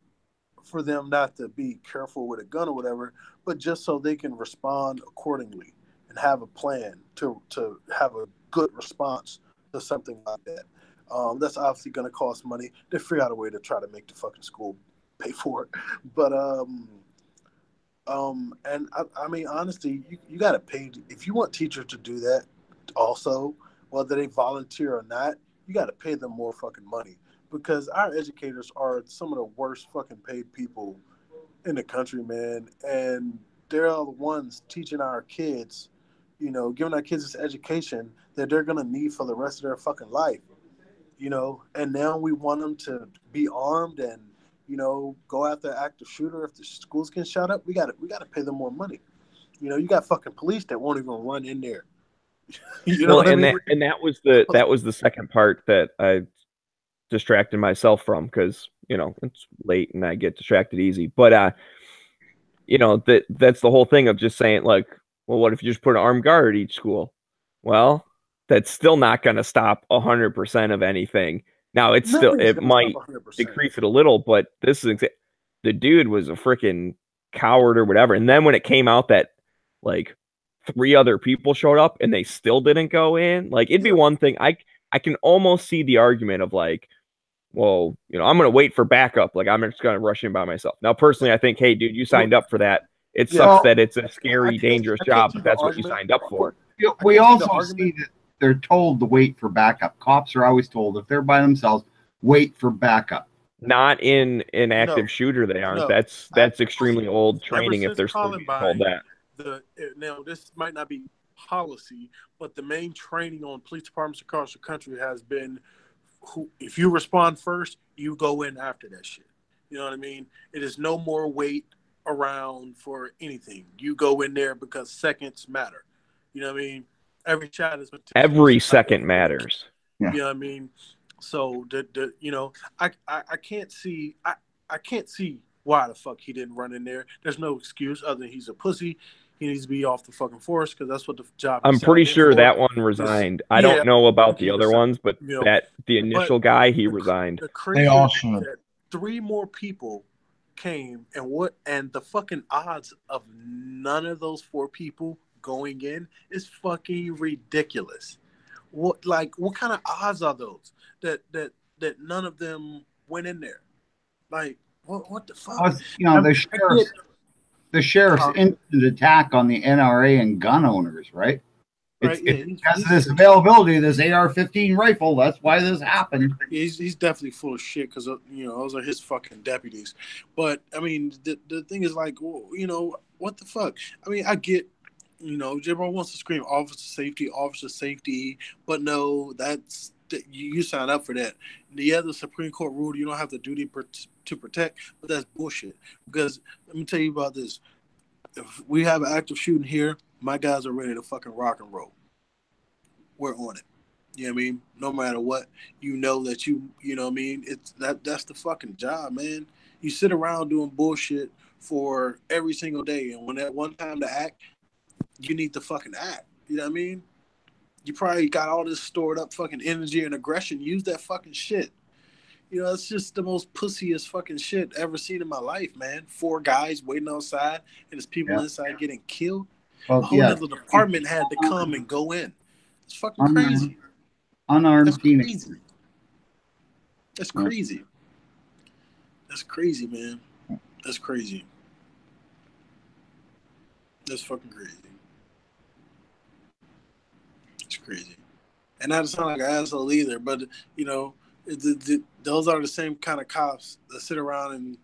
for them not to be careful with a gun or whatever, but just so they can respond accordingly and have a plan to have a good response to something like that. That's obviously going to cost money. They figure out a way to try to make the fucking school pay for it. But and I mean, honestly, you got to pay if you want teachers to do that. Also, whether they volunteer or not, you got to pay them more fucking money because our educators are some of the worst fucking paid people in the country, man. And they're the ones teaching our kids, giving our kids this education that they're gonna need for the rest of their fucking life. And now we want them to be armed and go after active shooter if the schools get shot up. We got to pay them more money. You got fucking police that won't even run in there. What I mean? That was the second part that I distracted myself from because it's late and I get distracted easy. But that's the whole thing of just saying like, well, what if you just put an armed guard at each school? Well, that's still not going to stop 100% of anything. Now it might decrease it a little, but the dude was a freaking coward or whatever. And then when it came out that like 3 other people showed up and they still didn't go in, like it'd be one thing. I can almost see the argument of like, well, I'm going to wait for backup. Like I'm just going to rush in by myself. Now, personally, I think, hey, dude, you signed up for that. It sucks that it's a scary, dangerous job, but that's what you signed up for. We also see that they're told to wait for backup. Cops are always told if they're by themselves, wait for backup. Not in an active shooter, they aren't. No. That's extremely old training if they're still being told that. Now, this might not be policy, but the main training on police departments across the country has been if you respond first, you go in after that shit. You know what I mean? It is no more wait around for anything. You go in there because seconds matter. You know what I mean? Every shot is every second matters. Yeah. You know what I mean? So I can't see I can't see why the fuck he didn't run in there. There's no excuse other than he's a pussy. He needs to be off the fucking force because that's what the job. I'm pretty sure that one resigned. I don't know about the other ones, but the initial guy, he resigned. They all should. 3 more people came, and the fucking odds of none of those 4 people going in is fucking ridiculous. What kind of odds are those that none of them went in there? Like what the fuck? The sheriff's instant attack on the NRA and gun owners, right? It's because of this availability of this AR-15 rifle. That's why this happened. He's definitely full of shit because those are his fucking deputies. But I mean, the thing is like, what the fuck? I mean, I get, everyone wants to scream officer safety, but no, you sign up for that. The Supreme Court ruled you don't have the duty to protect, but that's bullshit. Because let me tell you about this: if we have an active shooting here, my guys are ready to fucking rock and roll. We're on it. You know what I mean? No matter what, that you know what I mean? That's the fucking job, man. You sit around doing bullshit for every single day, and when that one time to act, you need to fucking act. You know what I mean? You probably got all this stored up fucking energy and aggression. Use that fucking shit. It's just the most pussiest fucking shit ever seen in my life, man. 4 guys waiting outside, and there's people inside getting killed. A whole other department had to come and go in. It's fucking crazy. Unarmed teenagers. That's crazy. That's crazy, man. That's crazy. That's fucking crazy. It's crazy. And not to sound like an asshole either, but, those are the same kind of cops that sit around and,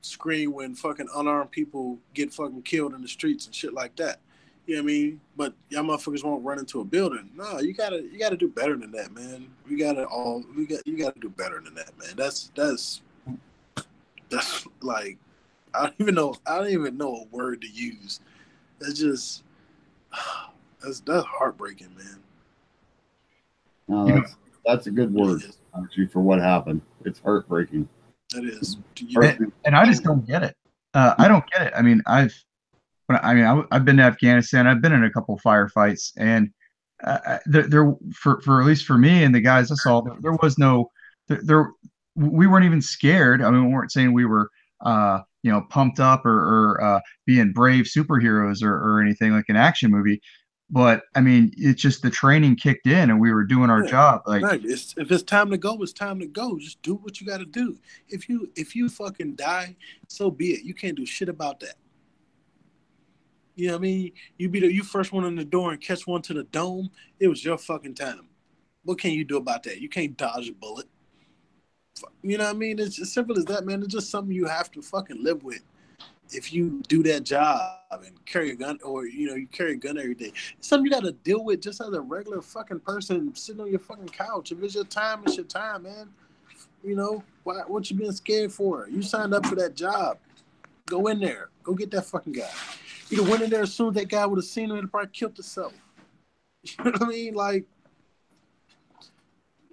scream when fucking unarmed people get fucking killed in the streets and shit like that. You know what I mean? But y'all motherfuckers won't run into a building. No, you gotta do better than that, man. You gotta do better than that, man. That's like, I don't even know a word to use. That's just that's heartbreaking, man. No, that's a good word actually for what happened. It's heartbreaking. It is. And I just don't get it. I don't get it. I mean, but I mean, I've been to Afghanistan. I've been in a couple firefights, and there for at least for me and the guys I saw, there was no there we weren't even scared. I mean, we weren't saying we were pumped up or being brave superheroes or anything like an action movie. But I mean, it's just the training kicked in and we were doing our job. Like, right. If it's time to go, it's time to go. Just do what you got to do. If you fucking die, so be it. You can't do shit about that. You know what I mean? You be you first one in the door and catch one to the dome. It was your fucking time. What can you do about that? You can't dodge a bullet. You know what I mean? It's as simple as that, man. It's just something you have to fucking live with. If you do that job and carry a gun, or you carry a gun every day, it's something you got to deal with just as a regular fucking person sitting on your fucking couch. If it's your time, it's your time, man. What you being scared for? You signed up for that job. Go in there. Go get that fucking guy. You'd have went in there as soon as that guy would have seen him, he'd probably killed himself. You know what I mean? Like,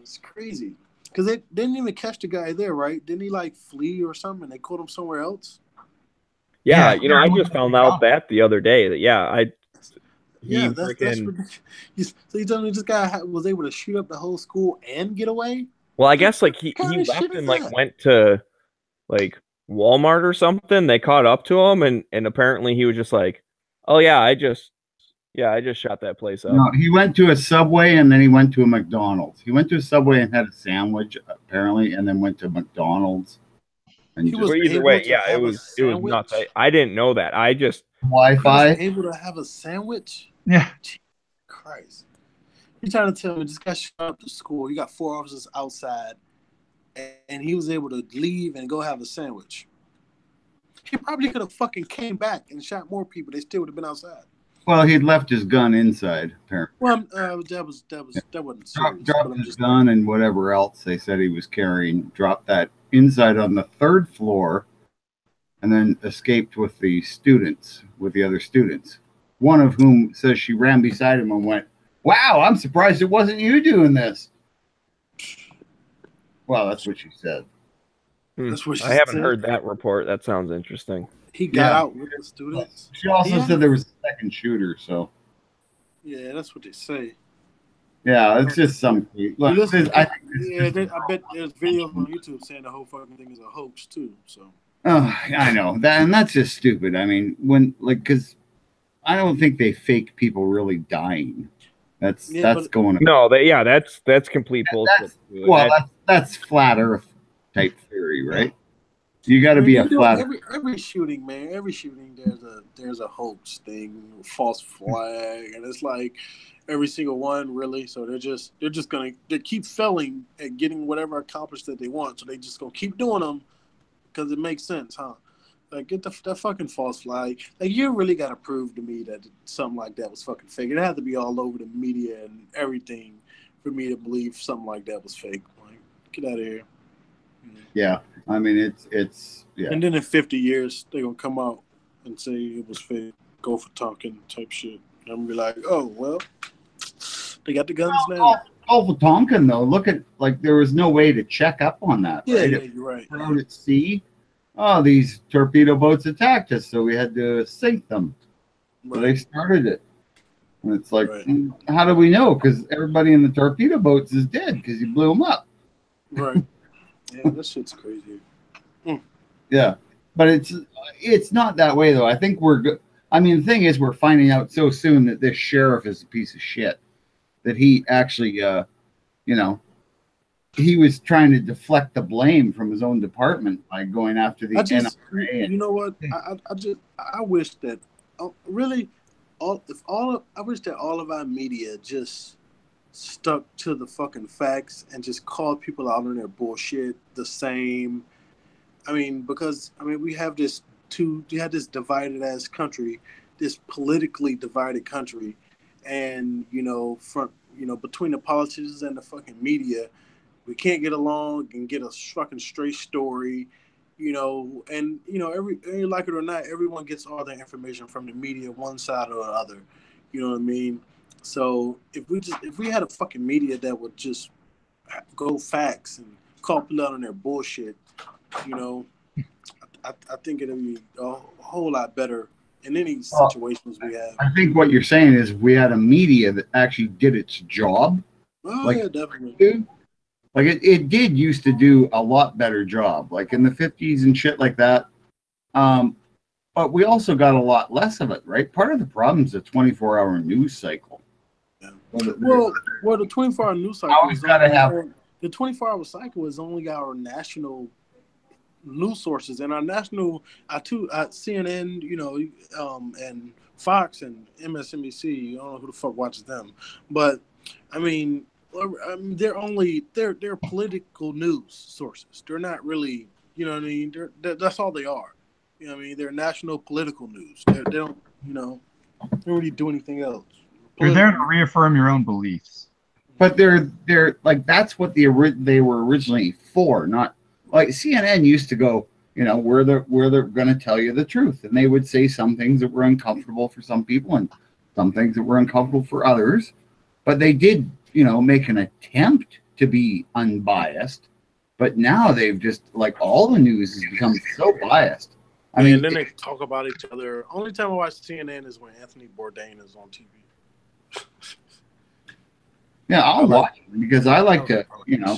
it's crazy. Because they didn't even catch the guy there, right? Didn't he like flee or something? And they caught him somewhere else. Yeah, I just found out that the other day that that's ridiculous. So you telling me this guy was able to shoot up the whole school and get away? Well, I guess like he left and like went to like Walmart or something. They caught up to him and apparently he was just like, oh yeah, I just shot that place up. No, he went to a Subway and then he went to a McDonald's. He went to a Subway and had a sandwich apparently, and then went to McDonald's. And he was either way, yeah, it was nuts. I didn't know that. I just Wi-Fi. He was able to have a sandwich. Yeah. Jesus Christ. You're trying to tell me this guy shot up the school. You got 4 officers outside, and he was able to leave and go have a sandwich. He probably could have fucking came back and shot more people. They still would have been outside. Well, he'd left his gun inside, apparently. Well, that wasn't serious. Dropped his gun and whatever else they said he was carrying. Dropped that inside on the 3rd floor, and then escaped with the other students. One of whom says she ran beside him and went, "Wow, I'm surprised it wasn't you doing this." Well, that's what she said. That's what she I haven't said. heard that report. That sounds interesting. He got out with the students. She also said there was a second shooter, so. Yeah, that's what they say. Yeah, it's just some. Look, I bet there's videos on YouTube saying the whole fucking thing is a hoax too. So. Oh, I know that, and that's just stupid. I mean, because I don't think they fake people really dying. That's going on. No, that's complete bullshit. That's flat Earth type theory, right? You got to be a flat. Every shooting, man. Every shooting, there's a hoax thing, false flag, and it's like every single one, really. So they're just gonna keep failing at getting whatever accomplished that they want. So they just gonna keep doing them because it makes sense, huh? Like get that fucking false flag. Like you really gotta prove to me that something like that was fucking fake. It had to be all over the media and everything for me to believe something like that was fake. Like get out of here. Yeah. I mean, it's yeah. And then in 50 years, they're going to come out and say it was fake, go for talking type shit. And I'm going to be like, oh, well, they got the guns now. Go for Tonkin, though. Look at, there was no way to check up on that. Yeah, right? You're right. Out at sea, these torpedo boats attacked us, so we had to sink them. Right. So they started it. And it's like, how do we know? Because everybody in the torpedo boats is dead because you blew them up. Right. Yeah, that shit's crazy. Yeah, but it's not that way though. I think we're good. I mean, the thing is, we're finding out so soon that this sheriff is a piece of shit. That he actually, he was trying to deflect the blame from his own department by going after the NRA. You know what? I wish that I wish that all of our media just stuck to the fucking facts and just called people out on their bullshit the same. I mean, because we have this divided ass country, this politically divided country, and between the politicians and the fucking media, we can't get along and get a fucking straight story, and every like it or not, everyone gets all their information from the media, one side or the other. You know what I mean? So if we had a fucking media that would just go facts and call people out on their bullshit, I think it'd be a whole lot better in any situations we have. I think what you're saying is we had a media that actually did its job. Oh, like yeah, definitely. Like it did used to do a lot better job, like in the 50s and shit like that. But we also got a lot less of it, right? Part of the problem is the 24-hour news cycle. Yeah. Well, the 24-hour news cycle is the 24-hour cycle is only our national news sources, and our national CNN, and Fox and MSNBC. I don't know who the fuck watches them, but I mean, they're political news sources. They're not really, you know what I mean. That's all they are. You know what I mean? They're national political news. They don't, they don't really do anything else. You're there to reaffirm your own beliefs. But they're like, that's what they were originally for. Not like CNN used to go, where they're going to tell you the truth, and they would say some things that were uncomfortable for some people and some things that were uncomfortable for others. But they did, make an attempt to be unbiased. But now they've just, like, all the news has become so biased. I mean, and then they talk about each other. Only time I watch CNN is when Anthony Bourdain is on TV. Yeah, I'll watch it because I like to,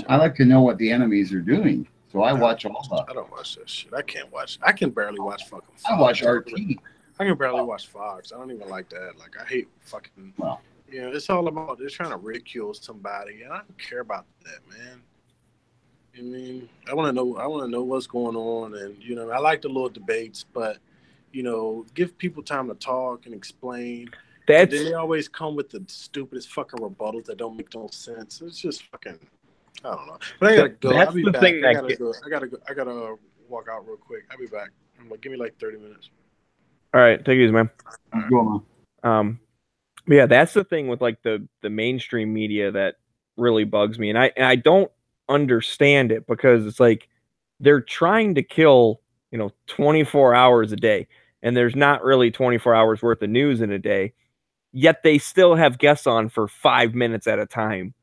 I like to know what the enemies are doing. So I watch all that. I don't watch that shit. I can't watch. I can barely watch fucking Fox. I watch RT. I can barely watch Fox. I don't even like that. Like, I hate fucking. Well, it's all about they're trying to ridicule somebody, and I don't care about that, man. I mean, I want to know what's going on, and I like the little debates, but give people time to talk and explain. Then they always come with the stupidest fucking rebuttals that don't make no sense. It's just fucking, I don't know. But I gotta go. I'll be back. I gotta go. I gotta walk out real quick. I'll be back. Give me like 30 minutes. All right, take it easy, man. Go on. But yeah, that's the thing with like the mainstream media that really bugs me, and I don't understand it because it's like they're trying to kill 24 hours a day, and there's not really 24 hours worth of news in a day, yet they still have guests on for 5 minutes at a time.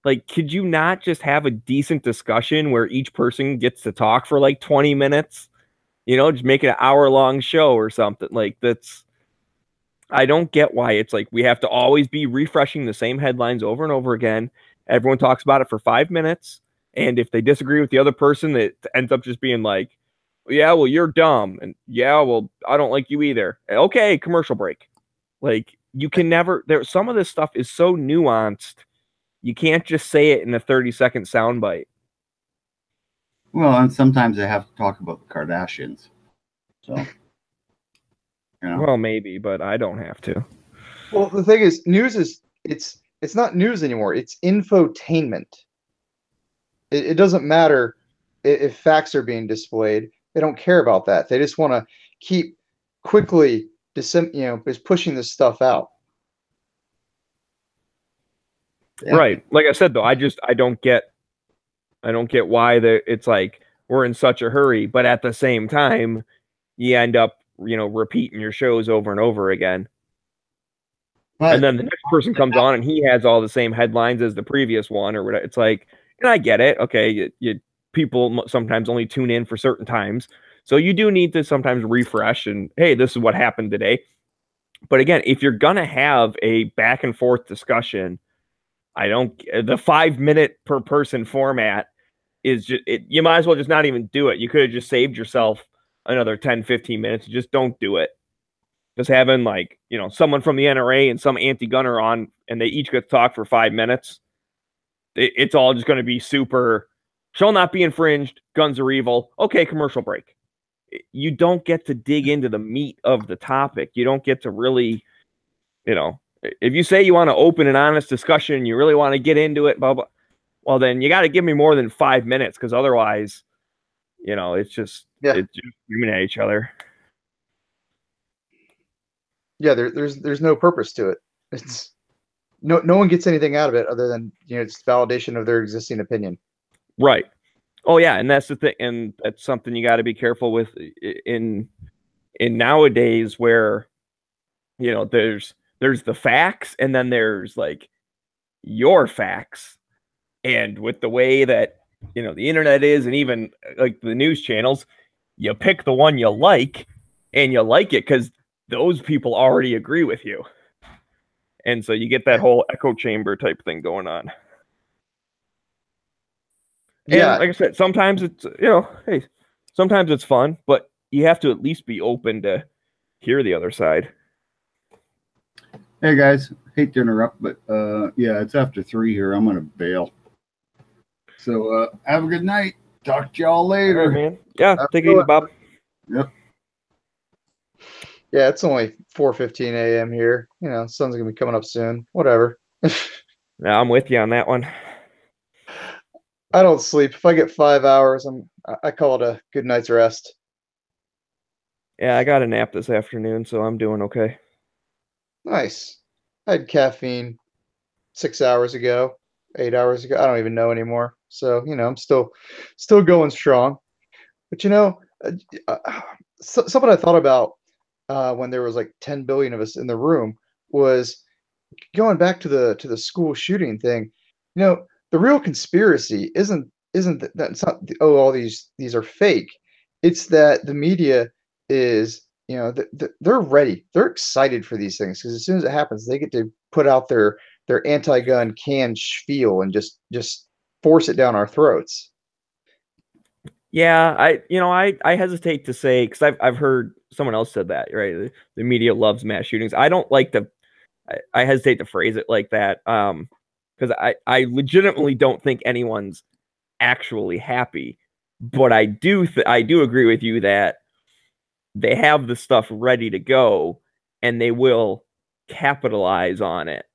Like, could you not just have a decent discussion where each person gets to talk for like 20 minutes? Just make it an hour-long show or something. Like, I don't get why it's like we have to always be refreshing the same headlines over and over again. Everyone talks about it for 5 minutes, and if they disagree with the other person, it ends up just being like, yeah, well, you're dumb, and yeah, well, I don't like you either. Okay, commercial break. Like, you can never, some of this stuff is so nuanced, you can't just say it in a 30-second soundbite. Well, and sometimes they have to talk about the Kardashians. So, Well, maybe, but I don't have to. Well, the thing is, news is, it's not news anymore. It's infotainment. It doesn't matter if facts are being displayed. They don't care about that. They just want to keep quickly, just pushing this stuff out. Yeah. Right. Like I said, though, I don't get why it's like we're in such a hurry, but at the same time, you end up, repeating your shows over and over again. But, and then the next person comes on and he has all the same headlines as the previous one or whatever. It's like, and I get it. Okay. People sometimes only tune in for certain times. So you do need to sometimes refresh and, hey, this is what happened today. But again, if you're going to have a back and forth discussion, the 5 minute per person format is just, you might as well just not even do it. You could have just saved yourself another 10, 15 minutes. Just don't do it. Just having like, someone from the NRA and some anti-gunner on, and they each get to talk for 5 minutes. It's all just going to be super, shall not be infringed, guns are evil. Okay, commercial break. You don't get to dig into the meat of the topic. You don't get to really, if you say you want to open an honest discussion, you really want to get into it, blah, blah, well, then you got to give me more than 5 minutes, because otherwise, it's just, it's just screaming at each other. Yeah, there's no purpose to it. It's no one gets anything out of it other than it's validation of their existing opinion. Right. Oh yeah, and that's the thing, and that's something you got to be careful with in nowadays, where there's the facts, and then there's like your facts, and with the way that the internet is, and even like the news channels, you pick the one you like, and you like it because those people already agree with you. And so you get that whole echo chamber type thing going on. Yeah. And like I said, sometimes it's, hey, sometimes it's fun, but you have to at least be open to hear the other side. Hey guys, hate to interrupt, but yeah, it's after 3 here. I'm gonna bail. So have a good night. Talk to y'all later. All right, man. Yeah, take it easy, Bob. Yep. Yeah, it's only 4:15 a.m. here. You know, sun's gonna be coming up soon. Whatever. Yeah, I'm with you on that one. I don't sleep. If I get 5 hours, I call it a good night's rest. Yeah, I got a nap this afternoon, so I'm doing okay. Nice. I had caffeine 6 hours ago, 8 hours ago. I don't even know anymore. So, you know, I'm still going strong. But you know, something I thought about when there was like 10 billion of us in the room was going back to the school shooting thing. You know, the real conspiracy isn't that it's not all these are fake. It's that the media is, you know, they're ready. They're excited for these things because as soon as it happens, they get to put out their anti-gun canned spiel and just force it down our throats. Yeah, I hesitate to say, because I've heard someone else said that, right? The media loves mass shootings. I don't like to, I hesitate to phrase it like that, because I legitimately don't think anyone's actually happy. But I do agree with you that they have the stuff ready to go and they will capitalize on it.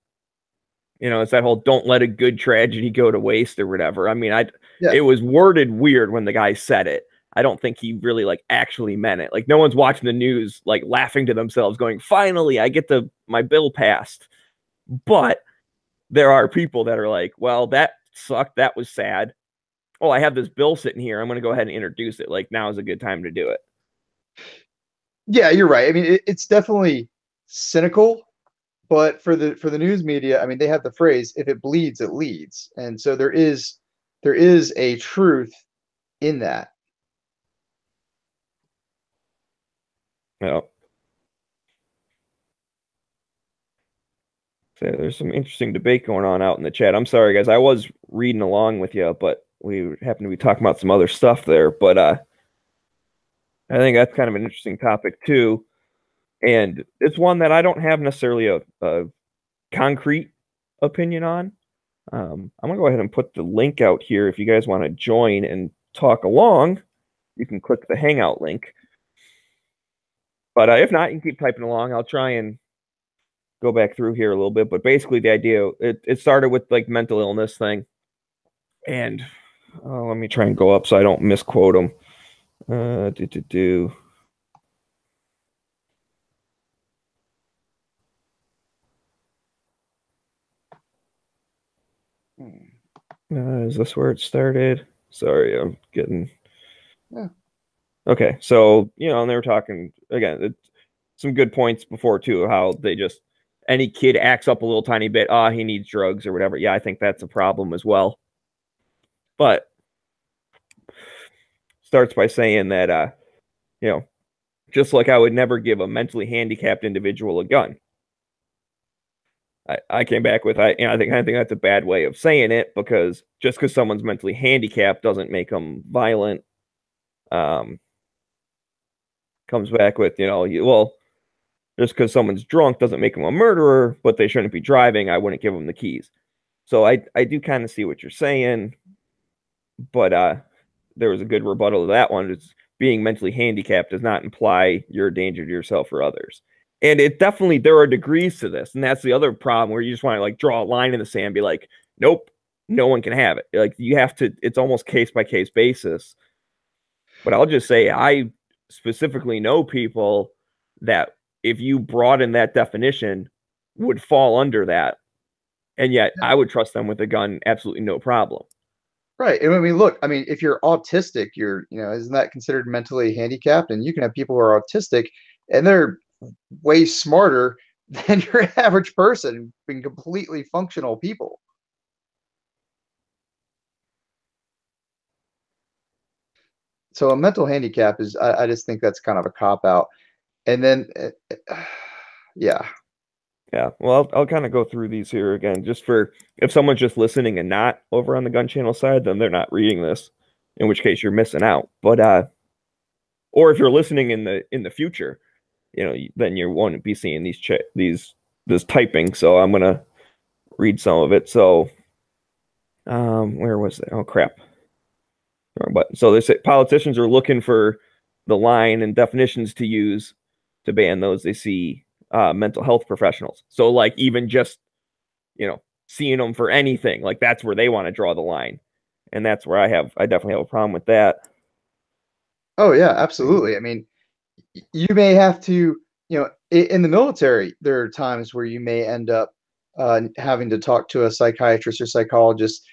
You know, it's that whole "don't let a good tragedy go to waste" or whatever. I mean, Yeah. it was worded weird when the guy said it. I don't think he really like actually meant it. Like no one's watching the news like laughing to themselves going, "Finally, I get my bill passed." But there are people that are like, "Well, that sucked. That was sad. Oh, I have this bill sitting here. I'm going to go ahead and introduce it. Like now is a good time to do it." Yeah, you're right. I mean, it's definitely cynical, but for the news media, I mean, they have the phrase "if it bleeds, it leads," and so there is a truth in that. Yeah. So there's some interesting debate going on out in the chat. I'm sorry, guys. I was reading along with you, but we happen to be talking about some other stuff there. But I think that's kind of an interesting topic too, and it's one that I don't have necessarily a concrete opinion on. I'm gonna go ahead and put the link out here. If you guys want to join and talk along, you can click the Hangout link. But if not, you can keep typing along. I'll try and go back through here a little bit. But basically, the idea it started with like mental illness thing, and let me try and go up so I don't misquote them. Is this where it started? Sorry, I'm getting. Yeah. Okay, so and they were talking again. Some good points before too. How they just any kid acts up a little tiny bit. He needs drugs or whatever. Yeah, I think that's a problem as well. But starts by saying that just like I would never give a mentally handicapped individual a gun. I came back with I think that's a bad way of saying it, because just because someone's mentally handicapped doesn't make them violent. Comes back with well, just because someone's drunk doesn't make them a murderer, but they shouldn't be driving. I wouldn't give them the keys. So I do kind of see what you're saying, but there was a good rebuttal to that one. It's being mentally handicapped does not imply you're a danger to yourself or others. And it definitely, there are degrees to this. And that's the other problem, where you just want to like draw a line in the sand and be like, nope, no one can have it. Like you have to, it's almost case by case basis. But I'll just say, I specifically know people that if you broaden that definition would fall under that. And yet I would trust them with a gun, absolutely no problem. Right. And I mean, look, I mean, if you're autistic, isn't that considered mentally handicapped? And you can have people who are autistic and they're way smarter than your average person, being completely functional people. So a mental handicap is, I just think that's kind of a cop out. And then, yeah. Yeah, well, I'll kind of go through these here again, just for if someone's just listening and not over on the gun channel side, then they're not reading this, in which case you're missing out. But or if you're listening in the future, then you won't be seeing this typing. So I'm gonna read some of it. So, where was it? Oh crap! Wrong button. So they say politicians are looking for the line and definitions to use to ban those they see mental health professionals. So like even just seeing them for anything, like that's where they want to draw the line, and that's where I definitely have a problem with that. Oh yeah, absolutely. I mean, you may have to, in the military, there are times where you may end up having to talk to a psychiatrist or psychologist,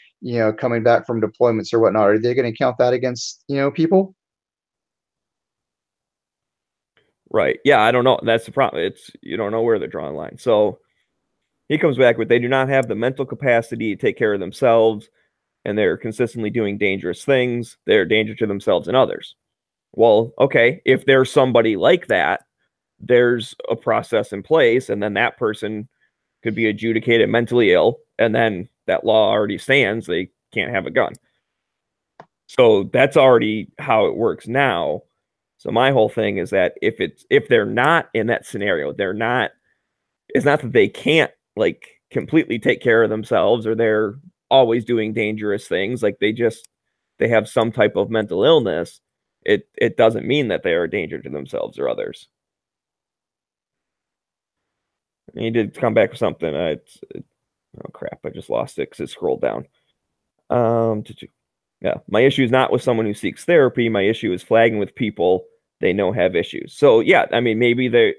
coming back from deployments or whatnot. Are they going to count that against, people? Right. Yeah, I don't know. That's the problem. It's you don't know where they're drawing the line. So he comes back with they do not have the mental capacity to take care of themselves, and they're consistently doing dangerous things. They're a danger to themselves and others. Well, okay, if there's somebody like that, there's a process in place, and then that person could be adjudicated mentally ill, and then that law already stands. They can't have a gun. So that's already how it works now. So my whole thing is that if they're not in that scenario, it's not that they can't like completely take care of themselves or they're always doing dangerous things. Like they have some type of mental illness. It doesn't mean that they are a danger to themselves or others. And he did come back with something. Oh crap! I just lost it because it scrolled down. Yeah, my issue is not with someone who seeks therapy. My issue is flagging with people they know have issues. So yeah, I mean maybe they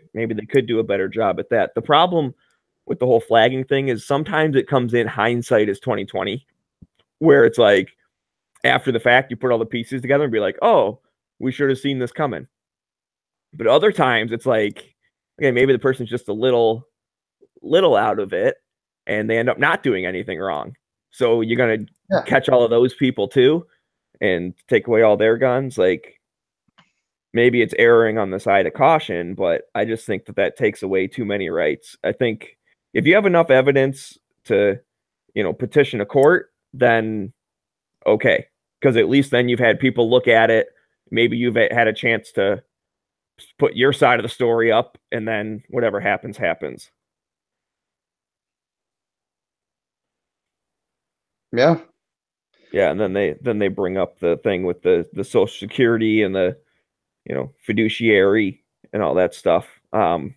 could do a better job at that. The problem with the whole flagging thing is sometimes it comes in hindsight as 2020, where it's like after the fact you put all the pieces together and be like, oh, we should have seen this coming. But other times it's like, okay, maybe the person's just a little out of it and they end up not doing anything wrong. So you're going to catch all of those people too and take away all their guns. Like maybe it's erring on the side of caution, but I just think that takes away too many rights. I think if you have enough evidence to, petition a court, then okay. Because at least then you've had people look at it. Maybe you've had a chance to put your side of the story up, and then whatever happens, happens. Yeah. Yeah, and then they bring up the thing with the Social Security and the fiduciary and all that stuff. And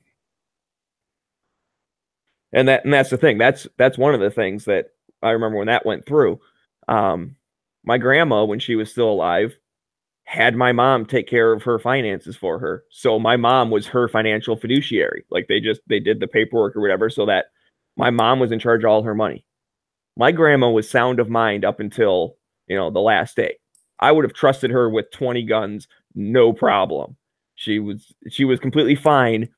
that's the thing. That's one of the things that I remember when that went through. My grandma, when she was still alive, had my mom take care of her finances for her. So my mom was her financial fiduciary. Like they did the paperwork or whatever so that my mom was in charge of all her money. My grandma was sound of mind up until, the last day. I would have trusted her with 20 guns, no problem. She was completely fine.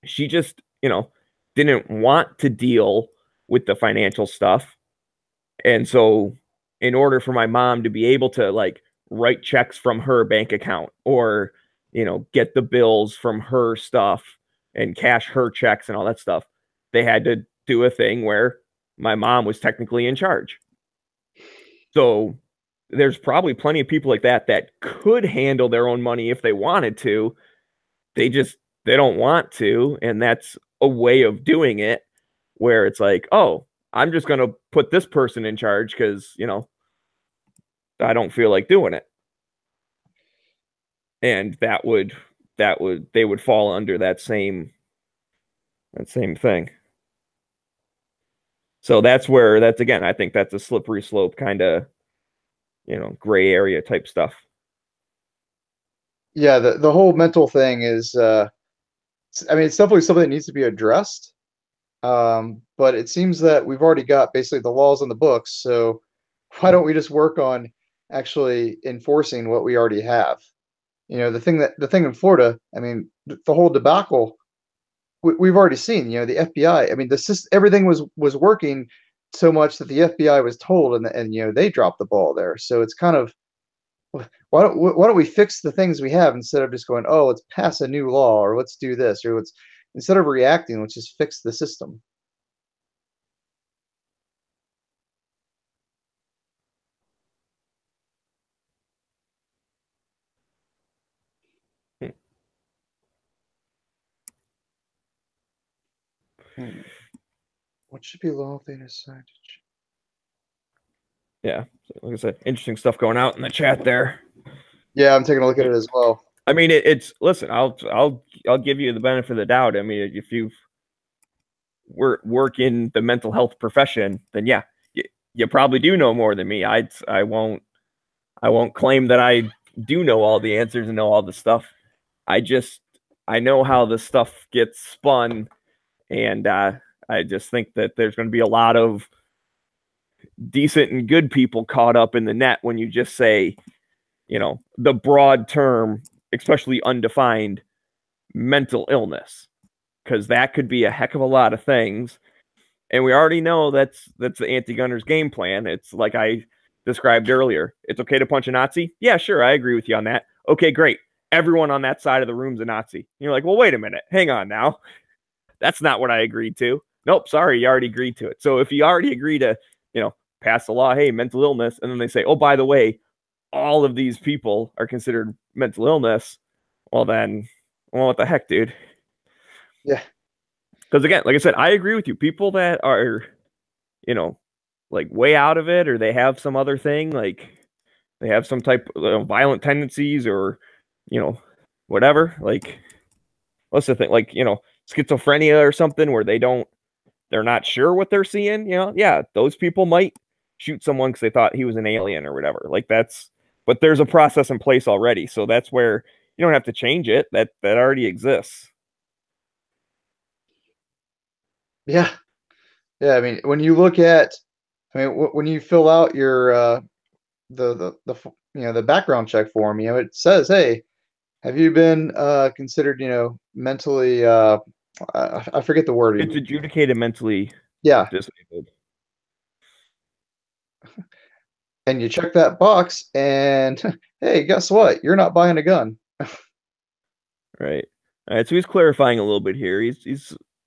She just, didn't want to deal with the financial stuff. And so in order for my mom to be able to like write checks from her bank account or, get the bills from her stuff and cash her checks and all that stuff, they had to do a thing where my mom was technically in charge. So there's probably plenty of people like that could handle their own money if they wanted to. They don't want to. And that's a way of doing it where it's like, oh, I'm just going to put this person in charge because, I don't feel like doing it. And they would fall under that same thing. So that's again, I think that's a slippery slope kind of, gray area type stuff. Yeah, the whole mental thing is, it's definitely something that needs to be addressed. But it seems that we've already got basically the laws on the books. So why don't we just work on actually enforcing what we already have? The thing in Florida, the whole debacle we've already seen. The FBI. Everything was working so much that the FBI was told, and they dropped the ball there. So it's kind of why don't we fix the things we have instead of just going, oh, let's pass a new law or let's do this or let's instead of reacting, let's just fix the system. What should be law if they decide? Yeah, so like I said, interesting stuff going out in the chat there. Yeah, I'm taking a look at it as well. I mean, it's listen. I'll give you the benefit of the doubt. I mean, if you work in the mental health profession, then yeah, you probably do know more than me. I won't claim that I do know all the answers and know all the stuff. I know how the stuff gets spun, and I just think that there's going to be a lot of decent and good people caught up in the net when you just say, the broad term, especially undefined, mental illness, because that could be a heck of a lot of things. And we already know that's the anti-gunners game plan. It's like I described earlier. It's okay to punch a Nazi? Yeah, sure, I agree with you on that. Okay, great. Everyone on that side of the room's a Nazi. And you're like, well, wait a minute. Hang on now. That's not what I agreed to. Nope, sorry, you already agreed to it. So if you already agree to, pass the law, hey, mental illness, and then they say, oh, by the way, all of these people are considered mental illness, well, what the heck, dude? Yeah. Because again, like I said, I agree with you. People that are, like way out of it, or they have some other thing, like they have some type of violent tendencies or, whatever. Like, what's the thing? Like, schizophrenia or something where they're not sure what they're seeing. Yeah, those people might shoot someone because they thought he was an alien or whatever. Like but there's a process in place already. So that's where you don't have to change it. That already exists. Yeah. Yeah. I mean, when you look at, when you fill out your, the background check form, it says, hey, have you been considered, mentally, I forget the word. It's adjudicated mentally disabled. And you check that box and hey, guess what? You're not buying a gun. Right. All right. So he's clarifying a little bit here.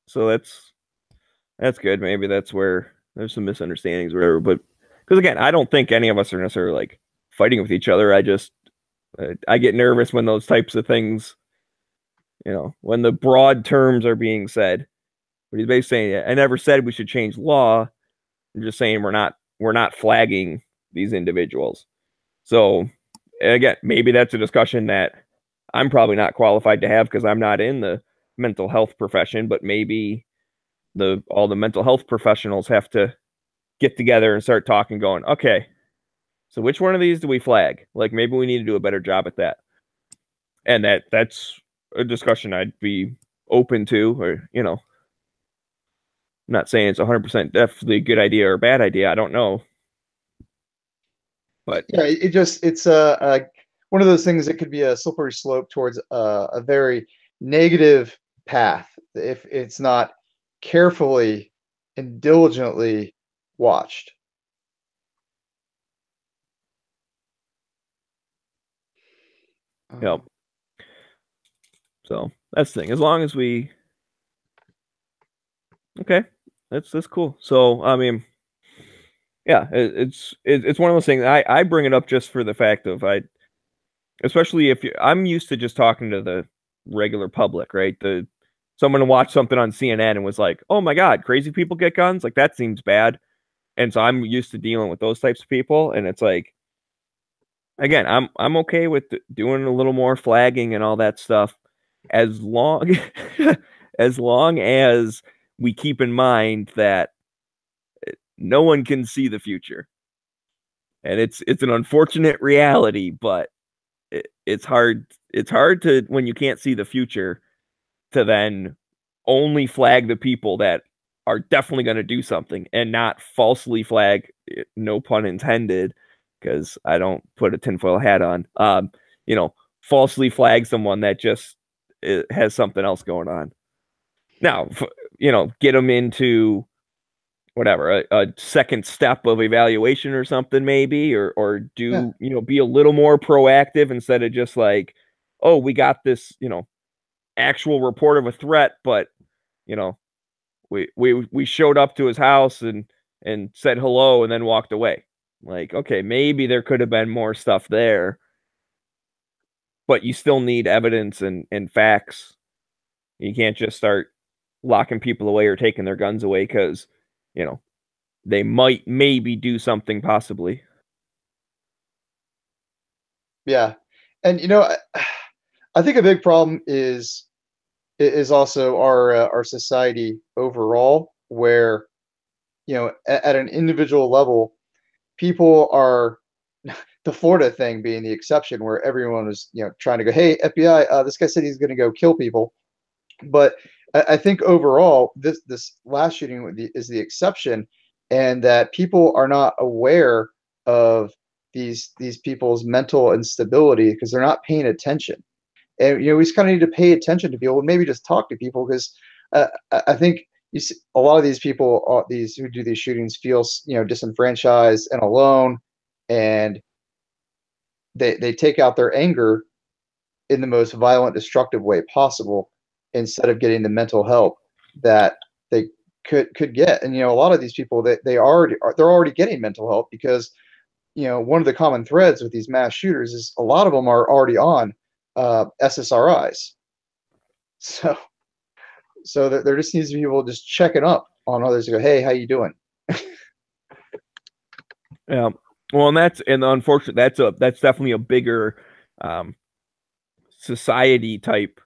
So that's good. Maybe that's where there's some misunderstandings or whatever. But because again, I don't think any of us are necessarily like fighting with each other. I get nervous when those types of things, when the broad terms are being said. But he's basically saying, I never said we should change law. I'm just saying we're not flagging these individuals. So again, maybe that's a discussion that I'm probably not qualified to have because I'm not in the mental health profession, but maybe all the mental health professionals have to get together and start talking, going, okay, so which one of these do we flag? Like maybe we need to do a better job at that. And that's a discussion I'd be open to, or, I'm not saying it's 100% definitely a good idea or a bad idea. I don't know. But yeah, it's one of those things that could be a slippery slope towards a very negative path if it's not carefully and diligently watched. Yep. So that's the thing. As long as okay, that's cool. So I mean, yeah, it's one of those things. I bring it up just for the fact of especially if I'm used to just talking to the regular public, right? Someone watched something on CNN and was like, "Oh my God, crazy people get guns? Like that seems bad." And so I'm used to dealing with those types of people, and it's like, again, I'm okay with doing a little more flagging and all that stuff, as long as we keep in mind that no one can see the future. And it's an unfortunate reality, but it's hard to, when you can't see the future, to then only flag the people that are definitely going to do something and not falsely flag, no pun intended, because I don't put a tinfoil hat on, falsely flag someone that just has something else going on. Now, get them into whatever, a second step of evaluation or something, maybe, or do, be a little more proactive instead of just like, oh, we got this, actual report of a threat, but you know, we showed up to his house and said hello and then walked away. Like, okay, maybe there could have been more stuff there, but you still need evidence and facts. You can't just start locking people away or taking their guns away because, they might maybe do something possibly. Yeah. And I think a big problem is also our society overall, where at an individual level, people are the Florida thing being the exception, where everyone was trying to go, hey, FBI, this guy said he's going to go kill people. But I think overall, this last shooting is the exception, and that people are not aware of these people's mental instability because they're not paying attention. And we just kind of need to pay attention to people and maybe just talk to people, because I think you see a lot of these people, these who do these shootings, feel disenfranchised and alone, and they take out their anger in the most violent, destructive way possible, instead of getting the mental help that they could get. And a lot of these people, they're already getting mental help, because one of the common threads with these mass shooters is a lot of them are already on SSRIs. So there just needs to be people just checking up on others and go, hey, how you doing? Yeah. Well, and unfortunately, that's definitely a bigger society type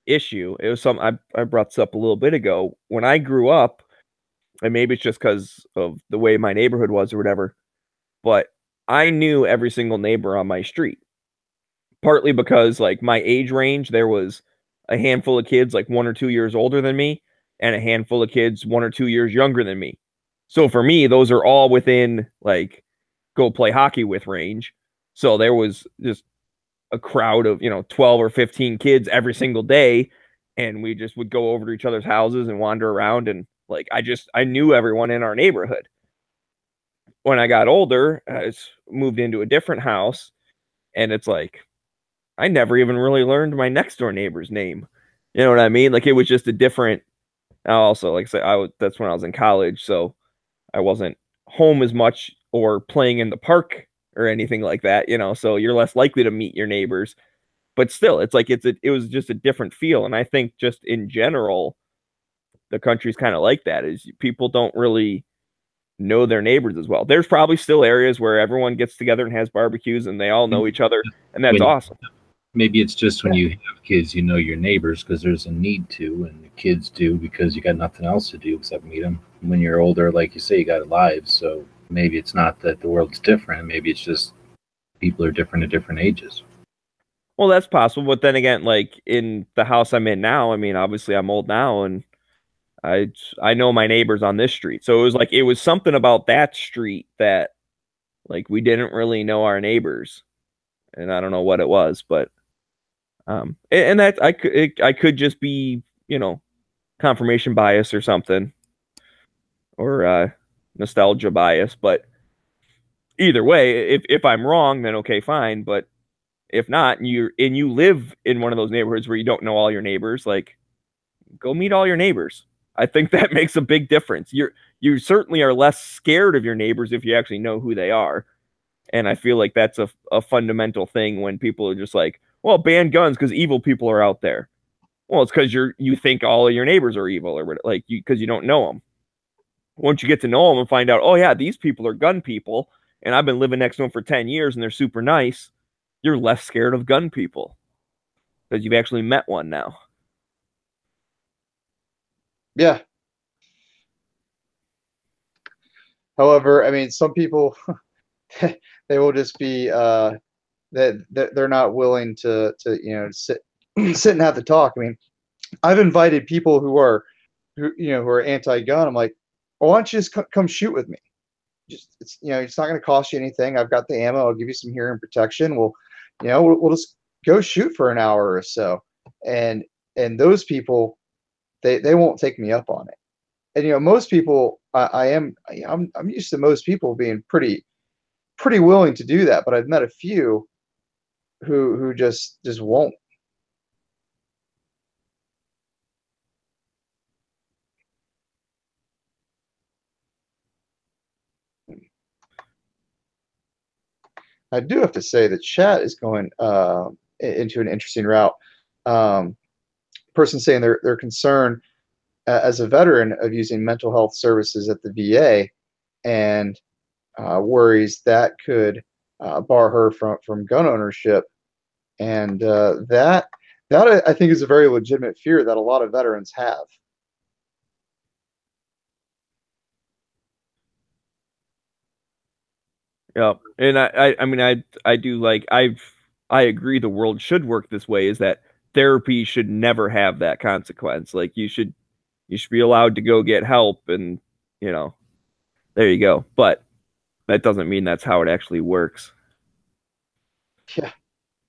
issue. It was something I brought this up a little bit ago. When I grew up, and maybe it's just because of the way my neighborhood was or whatever, but I knew every single neighbor on my street. Partly because, like, my age range, there was a handful of kids like 1 or 2 years older than me, and a handful of kids 1 or 2 years younger than me. So for me, those are all within, like, go play hockey with range. So there was just a crowd of 12 or 15 kids every single day, and we just would go over to each other's houses and wander around, and like I knew everyone in our neighborhood. When I got older, I moved into a different house, and it's like I never even really learned my next door neighbor's name. You know what I mean? Like, it was just a different. Also, like I said, that's when I was in college, so I wasn't home as much or playing in the park or anything like that, so you're less likely to meet your neighbors. But still, it's like it was just a different feel. And I think just in general, the country's kind of like that, is people don't really know their neighbors as well. There's probably still areas where everyone gets together and has barbecues and they all know each other, and that's awesome. Maybe it's just when you have kids, you know your neighbors because there's a need to, and the kids do because you got nothing else to do except meet them. When you're older, like you say, you got lives, so maybe it's not that the world's different. Maybe it's just people are different at different ages. Well, that's possible, but then again, like in the house I'm in now, I mean, obviously I'm old now, and I know my neighbors on this street. So it was something about that street that, like, we didn't really know our neighbors, and I don't know what it was, but and that I could just be, confirmation bias or something, or nostalgia bias. But either way, if I'm wrong, then okay, fine. But if not, and you live in one of those neighborhoods where you don't know all your neighbors, like, go meet all your neighbors. I think that makes a big difference. You certainly are less scared of your neighbors if you actually know who they are. And I feel like that's a fundamental thing when people are just like, well, ban guns because evil people are out there. Well, it's because you think all of your neighbors are evil, or like because you don't know them. Once you get to know them and find out, oh yeah, these people are gun people, and I've been living next to them for 10 years and they're super nice, you're less scared of gun people because you've actually met one now. Yeah. However, I mean, some people they will just be that they're not willing to sit and have the talk. I mean, I've invited people who are anti-gun. I'm like, well, why don't you just come shoot with me? It's not going to cost you anything. I've got the ammo. I'll give you some hearing protection. We'll just go shoot for an hour or so. And those people, they won't take me up on it. And most people I'm used to most people being pretty willing to do that, but I've met a few who just won't. I do have to say the chat is going into an interesting route. Person saying they're concerned as a veteran of using mental health services at the VA, and worries that could bar her from gun ownership, and that I think is a very legitimate fear that a lot of veterans have. Yeah, and I mean, I do like I agree the world should work this way. Is that therapy should never have that consequence. Like you should be allowed to go get help, and you know, there you go. But that doesn't mean that's how it actually works. Yeah.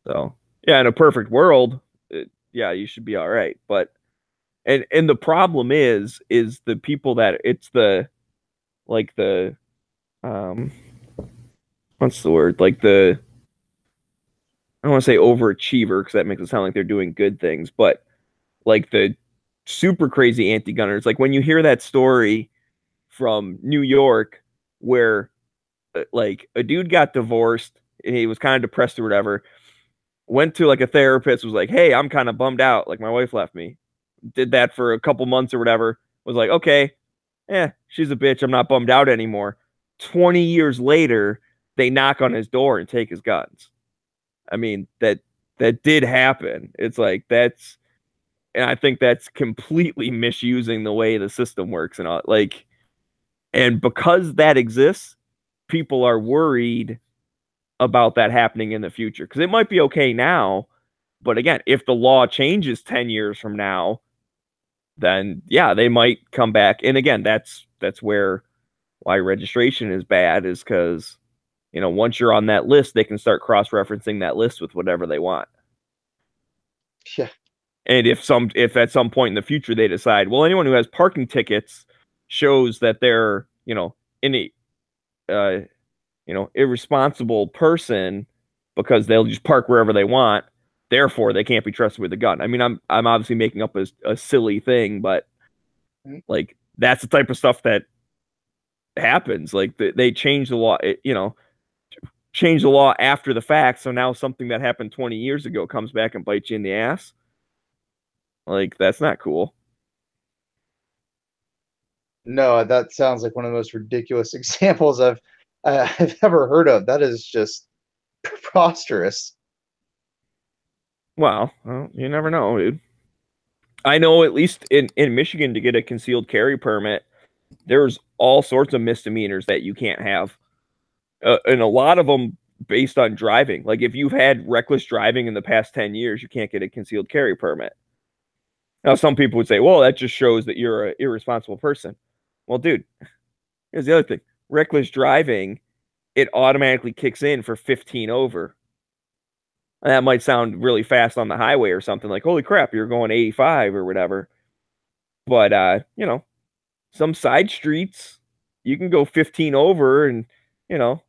So yeah, in a perfect world, yeah, you should be all right. But and the problem is the people that it's the like the what's the word, like the I don't want to say overachiever because that makes it sound like they're doing good things, but like the super crazy anti-gunners. Like when you hear that story from New York where like a dude got divorced and he was kind of depressed or whatever, went to like a therapist, was like, "Hey, I'm kind of bummed out. Like my wife left me." Did that for a couple months or whatever. Was like, "Okay, she's a bitch. I'm not bummed out anymore." 20 years later, they knock on his door and take his guns. I mean, that did happen. It's like that's, and I think that's completely misusing the way the system works and all. Like, and because that exists, people are worried about that happening in the future because it might be okay now, but again, if the law changes 10 years from now, then yeah, they might come back. And again, that's where why registration is bad is because once you're on that list, they can start cross-referencing that list with whatever they want. Yeah. And if at some point in the future they decide, well, anyone who has parking tickets shows that they're, in a irresponsible person because they'll just park wherever they want, therefore they can't be trusted with a gun. I mean, I'm obviously making up a silly thing, but like that's the type of stuff that happens. Like they change the law, change the law after the fact. So now something that happened 20 years ago comes back and bites you in the ass. Like that's not cool. No, that sounds like one of the most ridiculous examples I've ever heard of. That is just preposterous. Well, you never know, dude. I know at least in Michigan to get a concealed carry permit, there's all sorts of misdemeanors that you can't have. And a lot of them based on driving. Like if you've had reckless driving in the past 10 years, you can't get a concealed carry permit. Now, some people would say, well, that just shows that you're an irresponsible person. Well, dude, here's the other thing. Reckless driving, it automatically kicks in for 15 over. And that might sound really fast on the highway or something like, holy crap, you're going 85 or whatever. But, some side streets, you can go 15 over and, you're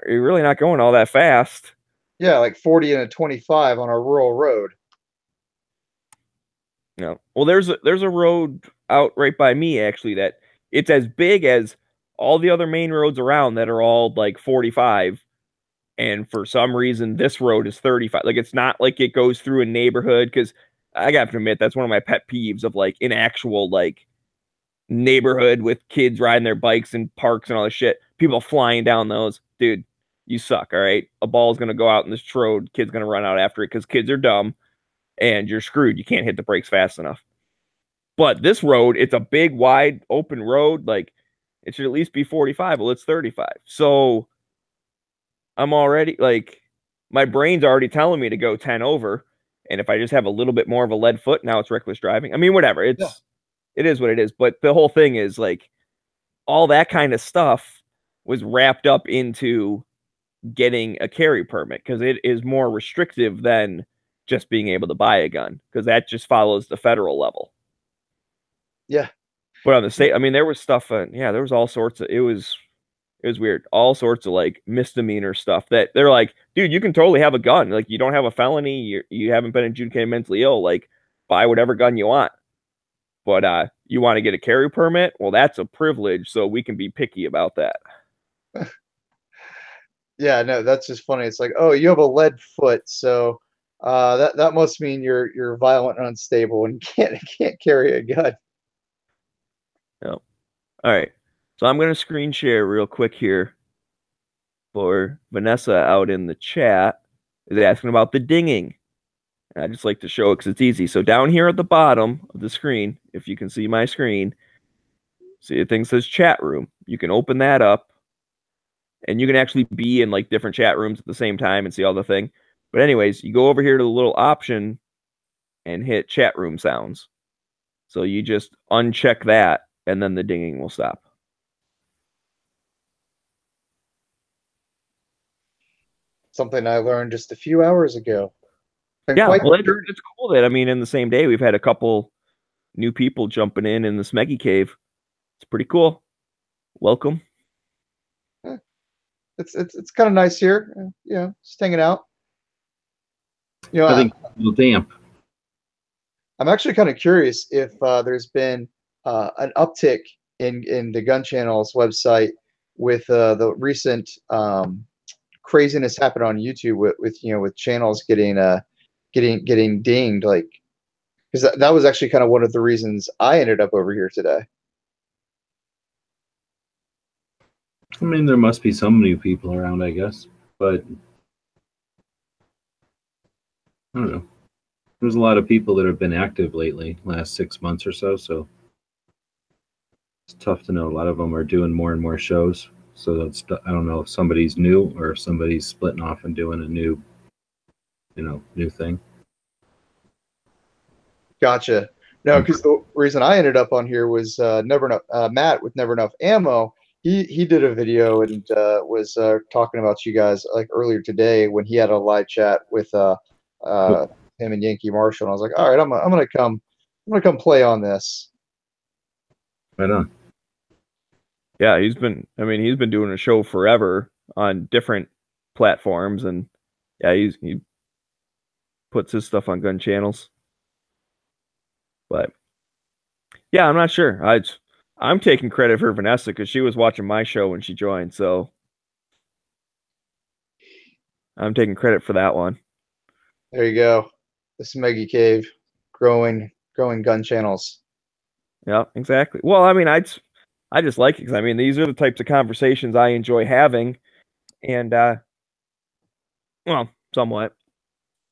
really not going all that fast. Yeah, like 40 and a 25 on a rural road. No. Well, there's a road out right by me actually that it's as big as all the other main roads around that are all like 45, and for some reason this road is 35. Like it's not like it goes through a neighborhood, because I got to admit that's one of my pet peeves of like an actual like neighborhood with kids riding their bikes in parks and all this shit. People flying down those. Dude, you suck, all right? A ball's gonna go out in this road, kid's gonna run out after it because kids are dumb. And you're screwed. You can't hit the brakes fast enough. But this road, it's a big, wide, open road. Like, it should at least be 45. Well, it's 35. So I'm already, like, my brain's already telling me to go 10 over. And if I just have a little bit more of a lead foot, now it's reckless driving. I mean, whatever. It is what it is. But the whole thing is, like, all that kind of stuff was wrapped up into getting a carry permit because it is more restrictive than being able to buy a gun, because that just follows the federal level. Yeah. But on the state, I mean, there was stuff. Yeah, there was all sorts of. It was weird. All sorts of like misdemeanor stuff that they're like, dude, you can totally have a gun. Like you don't have a felony. You haven't been adjudicated mentally ill. Like buy whatever gun you want. But you want to get a carry permit? Well, that's a privilege, so we can be picky about that. Yeah, no, that's just funny. It's like, oh, you have a lead foot, so that must mean you're violent and unstable and can't carry a gun. No. All right. So I'm gonna screen share real quick here for Vanessa out in the chat. Is asking about the dinging. And I just like to show it because it's easy. So down here at the bottom of the screen, if you can see my screen, see a thing says chat room. You can open that up. And you can actually be in like different chat rooms at the same time and see all the thing. But anyways, you go over here to the little option and hit chat room sounds. So you just uncheck that and then the dinging will stop. Something I learned just a few hours ago. Yeah, well, it's cool that, I mean, in the same day, we've had a couple new people jumping in the Smeggie Cave. It's pretty cool. Welcome. It's kind of nice here, you know, just hanging out. You know, I think a little damp. I'm actually kind of curious if there's been an uptick in the Gun Channel's website with the recent craziness happened on YouTube with channels getting dinged, like, because that was actually kind of one of the reasons I ended up over here today. I mean, there must be some new people around, I guess, but I don't know. There's a lot of people that have been active lately, last 6 months or so, so it's tough to know. A lot of them are doing more and more shows, so that's, I don't know if somebody's new or if somebody's splitting off and doing a new, new thing. Gotcha. No, because the reason I ended up on here was Never Enough Matt with Never Enough Ammo. He did a video and was talking about you guys like earlier today when he had a live chat with him and Yankee Marshall. And I was like, all right, I'm gonna come play on this. Right on. Yeah, he's been doing a show forever on different platforms, and yeah, he puts his stuff on gun channels. But yeah, I'm not sure. I'm taking credit for Vanessa because she was watching my show when she joined, so I'm taking credit for that one. There you go. The Smeggie Cave, growing gun channels. Yeah, exactly. Well, I mean, I just like it because I mean these are the types of conversations I enjoy having, and well, somewhat.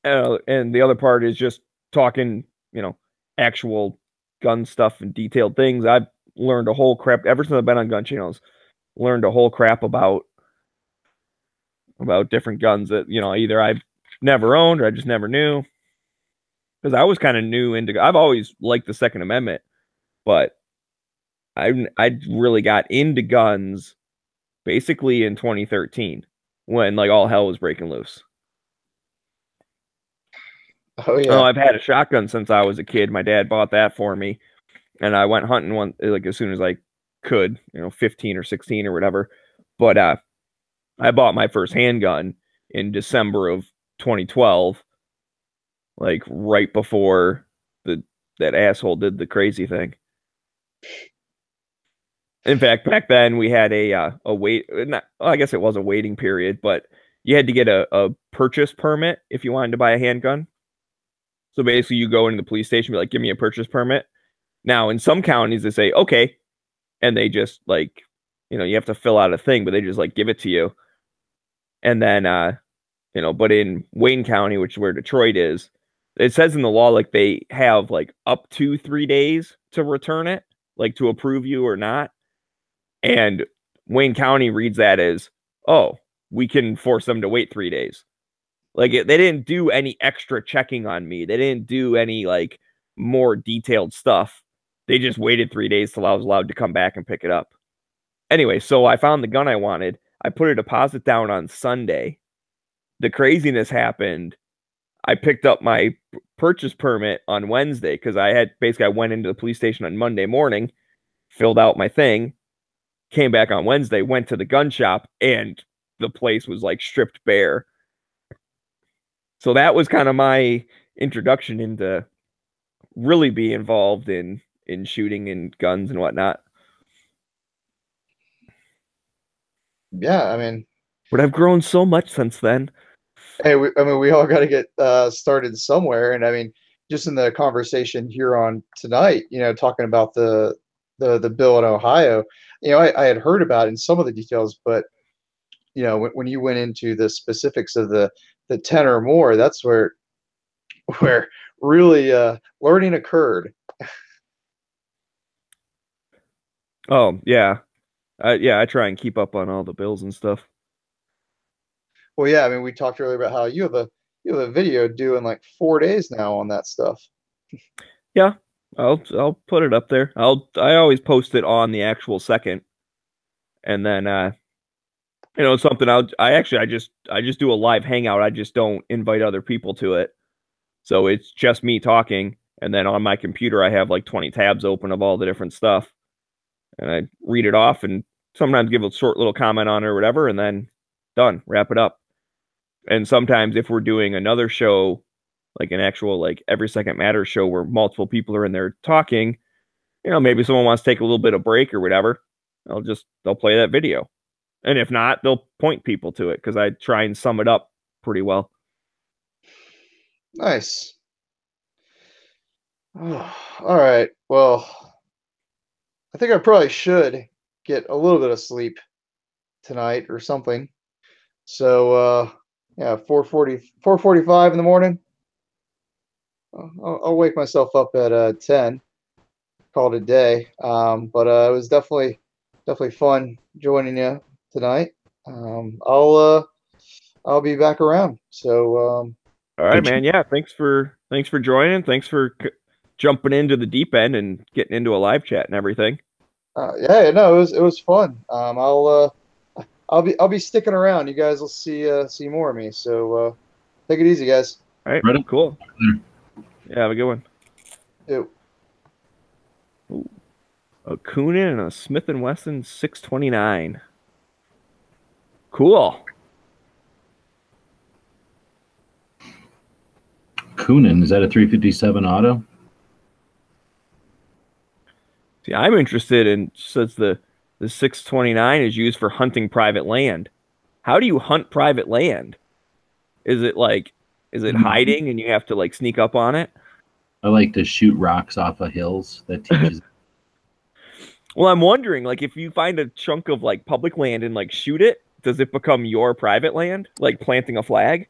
And the other part is just talking, actual gun stuff and detailed things. I've learned a whole crap ever since I've been on gun channels. Learned a whole crap about different guns that either I've never owned or I just never knew. Because I was kind of new into. I've always liked the Second Amendment, but I really got into guns basically in 2013 when like all hell was breaking loose. Oh yeah. I've had a shotgun since I was a kid. My dad bought that for me, and I went hunting one like as soon as I could, 15 or 16 or whatever. But I bought my first handgun in December of 2012, like right before that asshole did the crazy thing. In fact, back then we had a wait. I guess it was a waiting period, but you had to get a purchase permit if you wanted to buy a handgun. So basically, you go into the police station, be like, "Give me a purchase permit." Now, in some counties, they say, "Okay," and they just like, you have to fill out a thing, but they just like give it to you. And then, but in Wayne County, which is where Detroit is, it says in the law like they have like up to 3 days to return it, like to approve you or not. And Wayne County reads that as, oh, we can force them to wait 3 days. Like they didn't do any extra checking on me. They didn't do any like more detailed stuff. They just waited 3 days till I was allowed to come back and pick it up. Anyway, so I found the gun I wanted. I put a deposit down on Sunday. The craziness happened. I picked up my purchase permit on Wednesday because I went into the police station on Monday morning, filled out my thing, came back on Wednesday, went to the gun shop, and the place was like stripped bare. So that was kind of my introduction into really be involved in shooting and guns and whatnot. Yeah, I mean, But I've grown so much since then. hey, we all got to get started somewhere, and I mean, just in the conversation here on tonight, talking about the bill in Ohio, I had heard about it in some of the details, but when you went into the specifics of the 10 or more, that's where really learning occurred. Oh yeah, I try and keep up on all the bills and stuff. Well, yeah, I mean, we talked earlier about how you have a video due in like 4 days now on that stuff. Yeah, I'll put it up there. I always post it on the actual second, and then something I just do a live hangout. I just don't invite other people to it, so it's just me talking, and then on my computer I have like 20 tabs open of all the different stuff, and I read it off and sometimes give a short little comment on it or whatever, and then done, wrap it up. And sometimes if we're doing another show, like an actual like Every Second Matters show where multiple people are in there talking, maybe someone wants to take a little bit of break or whatever, they'll play that video. And if not, they'll point people to it because I try and sum it up pretty well. Nice. All right. Well, I think I probably should get a little bit of sleep tonight or something. So, yeah, 4:45 in the morning. I'll wake myself up at 10. Call it a day. But it was definitely fun joining you tonight. I'll be back around. So, all right, man. Yeah, thanks for joining. Thanks for jumping into the deep end and getting into a live chat and everything. Yeah, no, it was fun. I'll be sticking around. You guys will see more of me. So take it easy, guys. All right, cool. Yeah, have a good one. Ew. Ooh. A Coonan and a Smith & Wesson 629. Cool. Coonan, is that a 357 auto? See, I'm interested in, since the 629 is used for hunting private land. How do you hunt private land? Is it hiding and you have to like sneak up on it? I like to shoot rocks off of hills. That teaches. Well, I'm wondering, like, if you find a chunk of like public land and like shoot it, does it become your private land? Like planting a flag?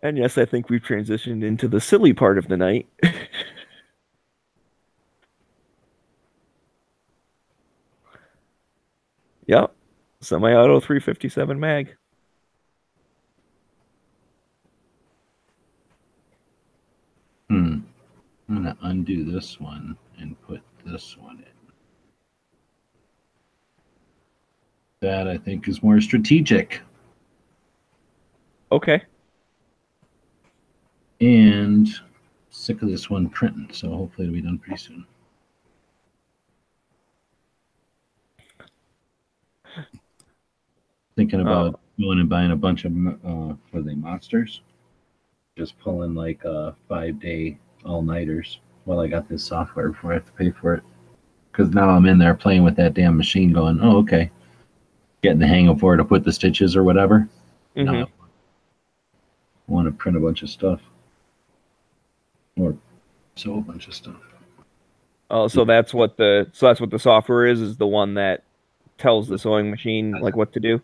And yes, I think we've transitioned into the silly part of the night. Yep. Semi-auto 357 mag. I'm going to undo this one and put this one in. That, I think, is more strategic. Okay. And sick of this one printing, so hopefully it'll be done pretty soon. Thinking about going and buying a bunch of what are they, monsters? Just pulling like 5-day all-nighters while I got this software before I have to pay for it. Because now I'm in there playing with that damn machine going, oh, okay. Getting the hang of where to put the stitches or whatever. Mm-hmm. Now I want to print a bunch of stuff. Or sew a bunch of stuff. Oh, so that's what the software is the one that tells the sewing machine like what to do?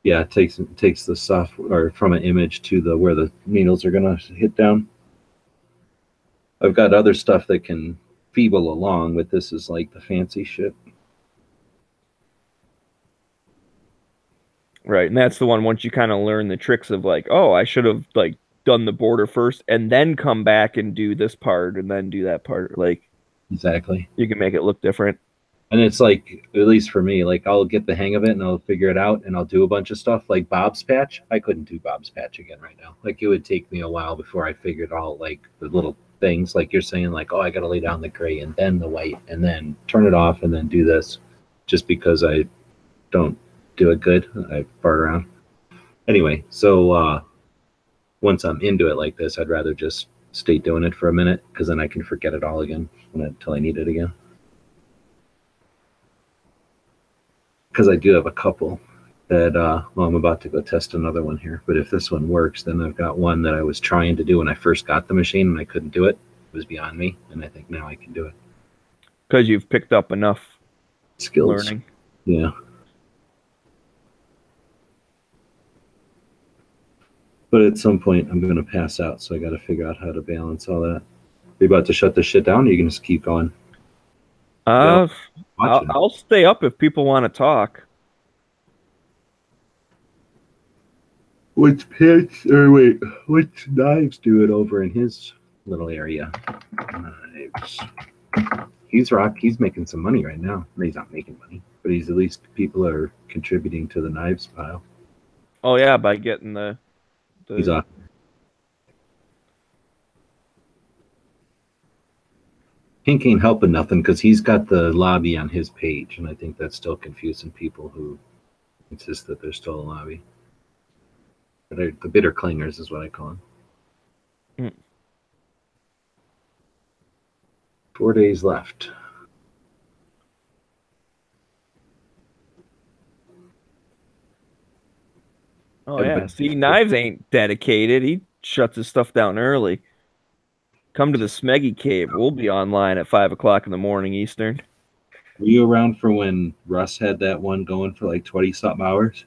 Yeah, it takes the software from an image to where the needles are gonna hit down. I've got other stuff that can feeble along, but this is like the fancy shit. Right, and that's the one once you kind of learn the tricks of like, oh, I should have like done the border first and then come back and do this part and then do that part. Like exactly, you can make it look different. And it's like, at least for me, like I'll get the hang of it and I'll figure it out and I'll do a bunch of stuff like Bob's Patch. I couldn't do Bob's Patch again right now. Like it would take me a while before I figured all like the little things like you're saying, like, oh, I got to lay down the gray and then the white and then turn it off and then do this, just because I don't do it good. I fart around. Anyway, so once I'm into it like this, I'd rather just stay doing it for a minute because then I can forget it all again until I need it again. Because I do have a couple that, well, I'm about to go test another one here. But if this one works, then I've got one that I was trying to do when I first got the machine and I couldn't do it. It was beyond me. And I think now I can do it. Because you've picked up enough skills. Learning. Yeah. But at some point, I'm going to pass out. So I got to figure out how to balance all that. Are you about to shut this shit down or you can just keep going? I'll stay up if people want to talk. Which knives do it over in his little area? Knives. He's making some money right now. He's not making money, but he's at least people are contributing to the knives pile. Oh yeah, by getting the He's off. Pink ain't helping nothing because he's got the lobby on his page, and I think that's still confusing people who insist that there's still a lobby. The bitter clingers is what I call them. 4 days left. Oh yeah, see, Knives ain't dedicated. He shuts his stuff down early. Come to the Smeggie Cave. We'll be online at 5 o'clock in the morning Eastern. Were you around for when Russ had that one going for like 20-something hours?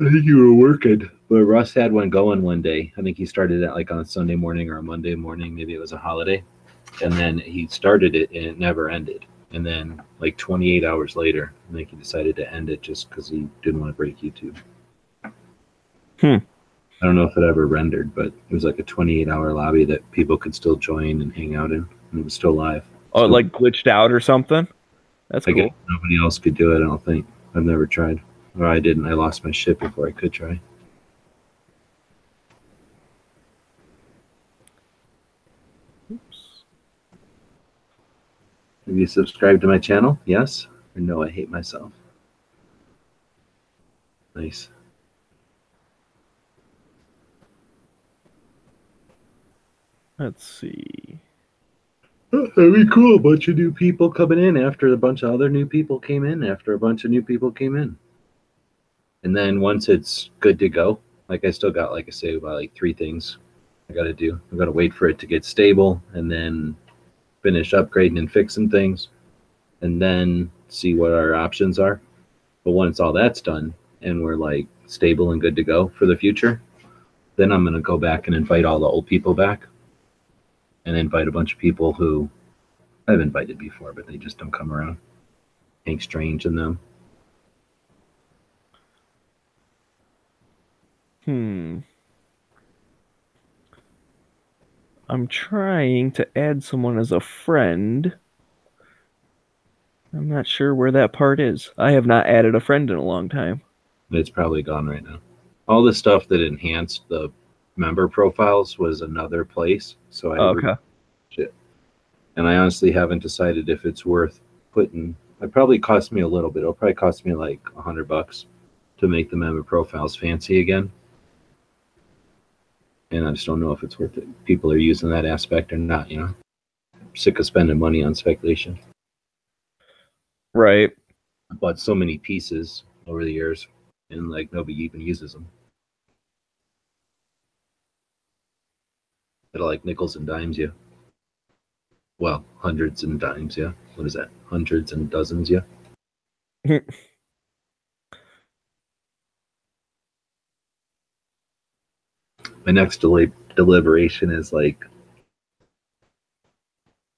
I think you were working. But Russ had one going one day. I think he started it like on a Sunday morning or a Monday morning. Maybe it was a holiday. And then he started it and it never ended. And then like 28 hours later, I think he decided to end it just because he didn't want to break YouTube. I don't know if it ever rendered, but it was like a 28-hour lobby that people could still join and hang out in, and it was still live. Oh, it like glitched out or something? That's cool. Nobody else could do it, I don't think. I've never tried. Or I didn't. I lost my shit before I could try. Oops. Have you subscribed to my channel? Yes? Or no, I hate myself? Nice. Let's see. That'd be cool. A bunch of new people coming in after a bunch of other new people came in, after a bunch of new people came in. And then once it's good to go, like I still got, like I say, about like 3 things I got to do. I've got to wait for it to get stable and then finish upgrading and fixing things and then see what our options are. But once all that's done and we're like stable and good to go for the future, then I'm going to go back and invite all the old people back. And invite a bunch of people who I've invited before, but they just don't come around. Hank Strange and them. I'm trying to add someone as a friend. I'm not sure where that part is. I have not added a friend in a long time. It's probably gone right now. All the stuff that enhanced the member profiles was another place, so I shit. And I honestly haven't decided if it's worth putting. It probably cost me a little bit. It'll probably cost me like $100 to make the member profiles fancy again. And I just don't know if it's worth it. People are using that aspect or not, you know. I'm sick of spending money on speculation. Right. I bought so many pieces over the years, and like nobody even uses them. They're like nickels and dimes, yeah. Well, hundreds and dimes, yeah. What is that? Hundreds and dozens, yeah. My next deliberation is like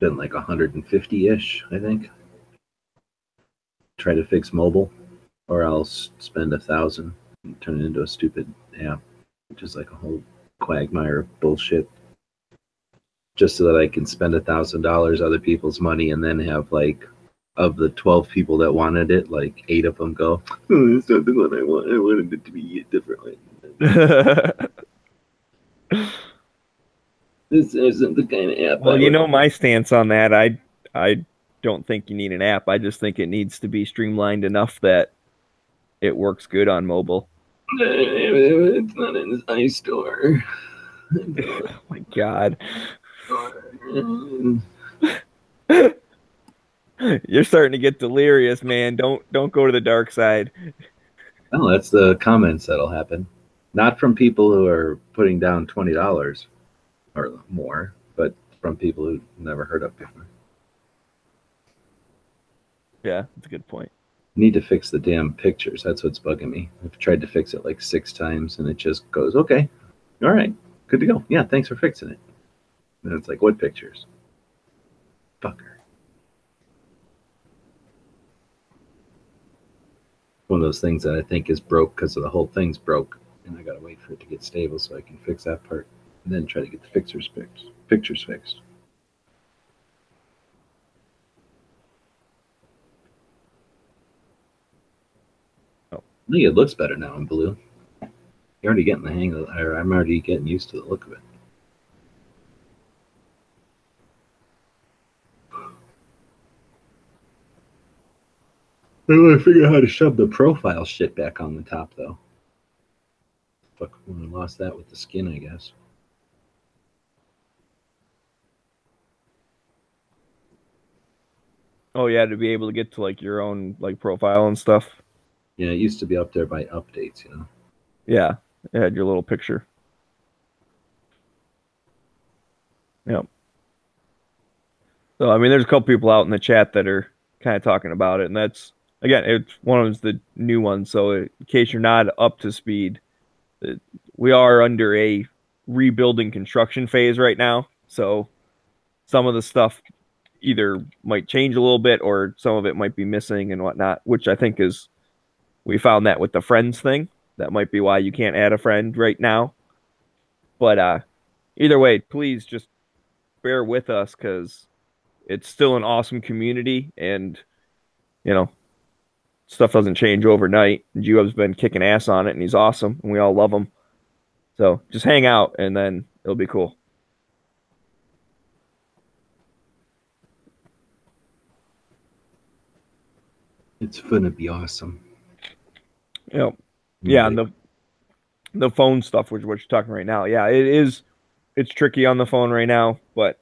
been like 150-ish, I think. Try to fix mobile, or else spend 1,000 and turn it into a stupid app, which is like a whole quagmire of bullshit. Just so that I can spend $1,000 other people's money and then have like of the 12 people that wanted it, like 8 of them go, oh, it's not the one I want. I wanted it to be differently. This isn't the kind of app. Well, you know my stance on that. I don't think you need an app. I just think it needs to be streamlined enough that it works good on mobile. It's not in the iStore. Oh my God. You're starting to get delirious, man. Don't go to the dark side. Oh, that's the comments that'll happen. Not from people who are putting down $20 or more, but from people who never heard of before. Yeah, that's a good point. Need to fix the damn pictures. That's what's bugging me. I've tried to fix it like 6 times and it just goes, okay, all right, good to go. Yeah, thanks for fixing it. And it's like, what pictures? Fucker. One of those things that I think is broke because the whole thing's broke, and I gotta wait for it to get stable so I can fix that part, and then try to get the pictures fixed. Oh. I think it looks better now in blue. You're already getting the hang of it, or I'm already getting used to the look of it. I want to figure out how to shove the profile shit back on the top, though. Fuck, I lost that with the skin, I guess. Oh yeah, to be able to get to like your own like profile and stuff. Yeah, it used to be up there by updates, you know. Yeah, it had your little picture. Yep. So I mean, there's a couple people out in the chat that are kind of talking about it, and that's again, it's one of the new ones. So in case you're not up to speed, we are under a rebuilding construction phase right now. So some of the stuff either might change a little bit or some of it might be missing and whatnot, which I think is we found that with the friends thing. That might be why you can't add a friend right now. But either way, please just bear with us because it's still an awesome community and you know stuff doesn't change overnight. Gio's been kicking ass on it and he's awesome and we all love him. So just hang out and then it'll be cool. It's gonna be awesome. Yep. Yeah, and the phone stuff, which what you're talking right now. Yeah, it's tricky on the phone right now, but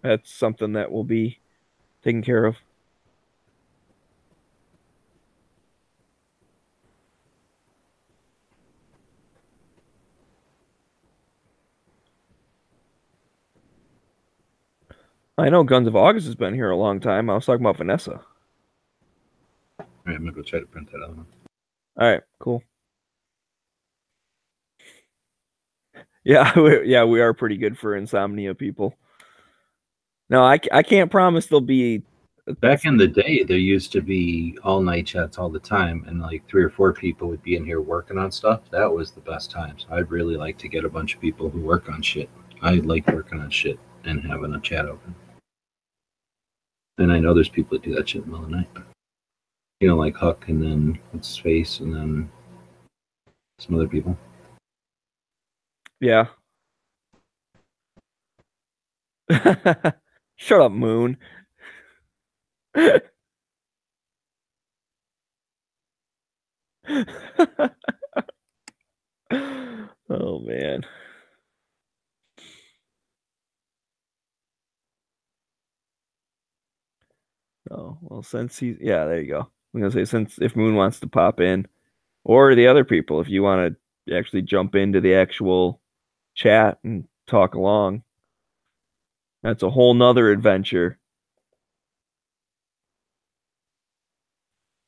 that's something that will be taken care of. I know Guns of August has been here a long time. I was talking about Vanessa. All right, I'm gonna go try to print that out. All right, cool. Yeah, we are pretty good for insomnia people. No, I can't promise there'll be. Back in the day, there used to be all-night chats all the time, and like 3 or 4 people would be in here working on stuff. That was the best times. I'd really like to get a bunch of people who work on shit. I like working on shit and having a chat open. And I know there's people that do that shit in the middle of the night. You know, like Huck, and then what's his face, and then some other people. Yeah. Shut up, Moon. Oh man. Oh well, since he's there you go. I'm gonna say since if Moon wants to pop in, or the other people, if you want to actually jump into the actual chat and talk along, that's a whole nother adventure.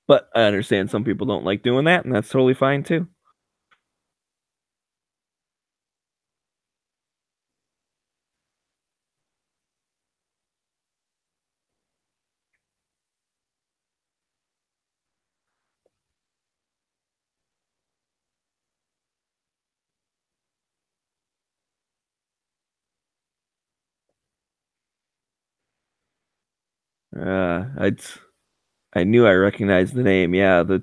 But I understand some people don't like doing that, and that's totally fine too. I knew I recognized the name. Yeah, the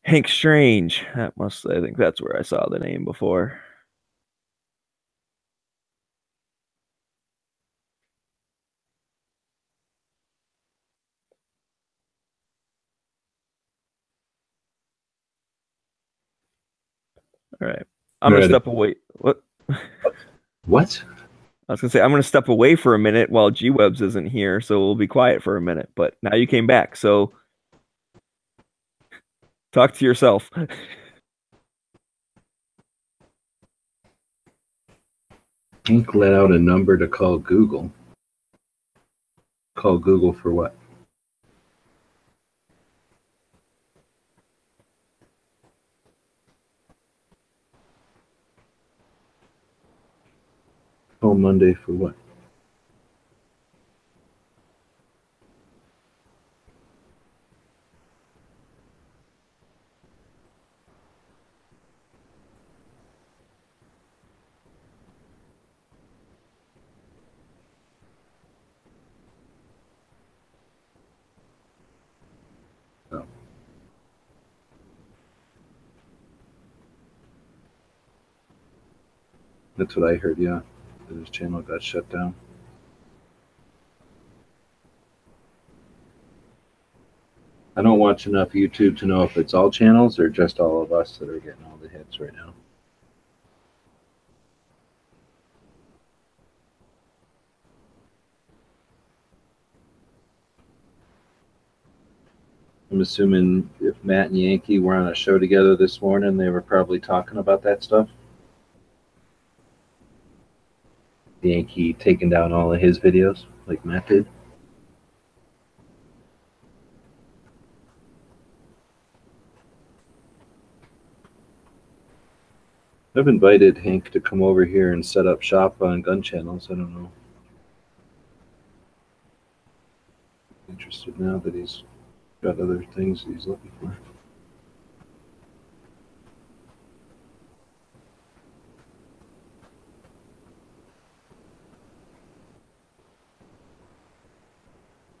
Hank Strange. I think that's where I saw the name before. All right. I'm gonna step away. What? What? I was gonna say I'm gonna step away for a minute while G-Webs isn't here, so we'll be quiet for a minute. But now you came back, so talk to yourself. Hank let out a number to call Google. Call Google for what? Call Monday for what? Oh. That's what I heard, yeah. His channel got shut down. I don't watch enough YouTube to know if it's all channels or just all of us that are getting all the hits right now. I'm assuming if Matt and Yankee were on a show together this morning, they were probably talking about that stuff. Yankee taking down all of his videos like Matt did. I've invited Hank to come over here and set up shop on gun channels. I don't know. Interested now that he's got other things he's looking for.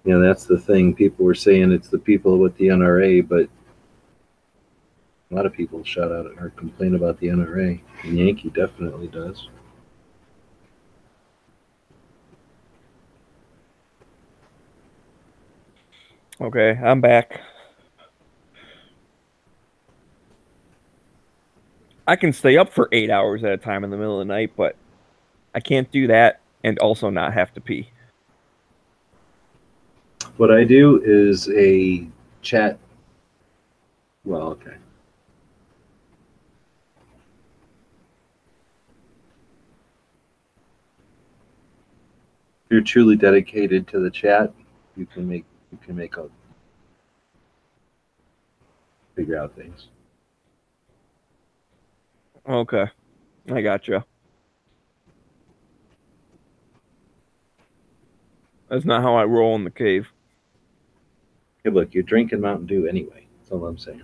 Yeah, that's the thing. People were saying it's the people with the NRA, but a lot of people shout out or complain about the NRA. And Yankee definitely does. Okay, I'm back. I can stay up for 8 hours at a time in the middle of the night, but I can't do that and also not have to pee. What I do is a chat. Well, okay. If you're truly dedicated to the chat, you can make a figure out things. Okay, I gotcha. That's not how I roll in the cave. Hey, look, you're drinking Mountain Dew anyway. That's all I'm saying.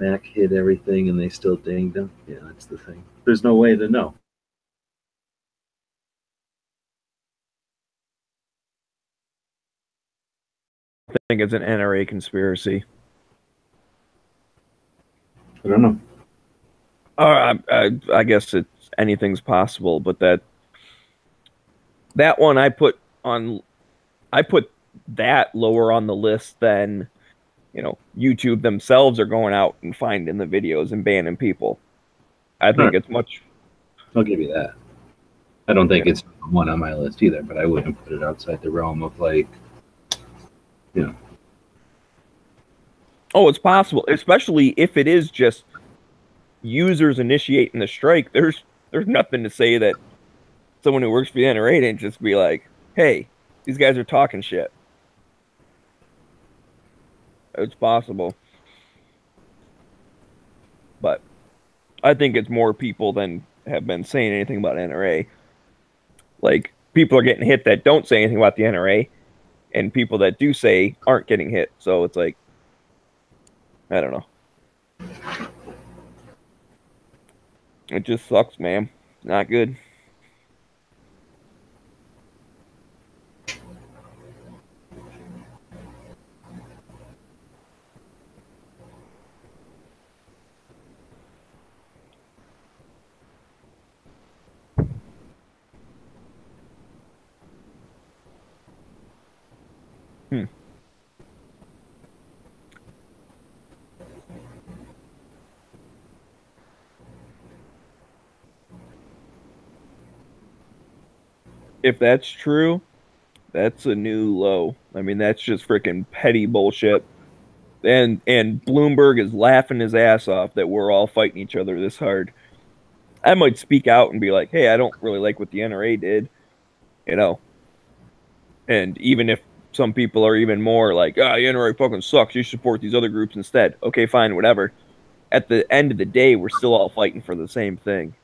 Mac hit everything and they still dinged him. Yeah, that's the thing. There's no way to know. I think it's an NRA conspiracy. I don't know. I guess anything's possible, but that one I put that lower on the list than, YouTube themselves are going out and finding the videos and banning people. I think it's much. I'll give you that. I don't think it's one on my list either, but I wouldn't put it outside the realm of Oh, it's possible, especially if it is just users initiating the strike. There's nothing to say that someone who works for the NRA didn't just be like, "Hey, these guys are talking shit." It's possible, but I think it's more people than have been saying anything about NRA. Like, people are getting hit that don't say anything about the NRA, and people that do say aren't getting hit. So it's like, I don't know. It just sucks, man. Not good. If that's true, that's a new low. I mean, that's just freaking petty bullshit. And Bloomberg is laughing his ass off that we're all fighting each other this hard. I might speak out and be like, "Hey, I don't really like what the NRA did," you know. And even if some people are even more like, "Ah, the NRA fucking sucks. You support these other groups instead." Okay, fine, whatever. At the end of the day, we're still all fighting for the same thing.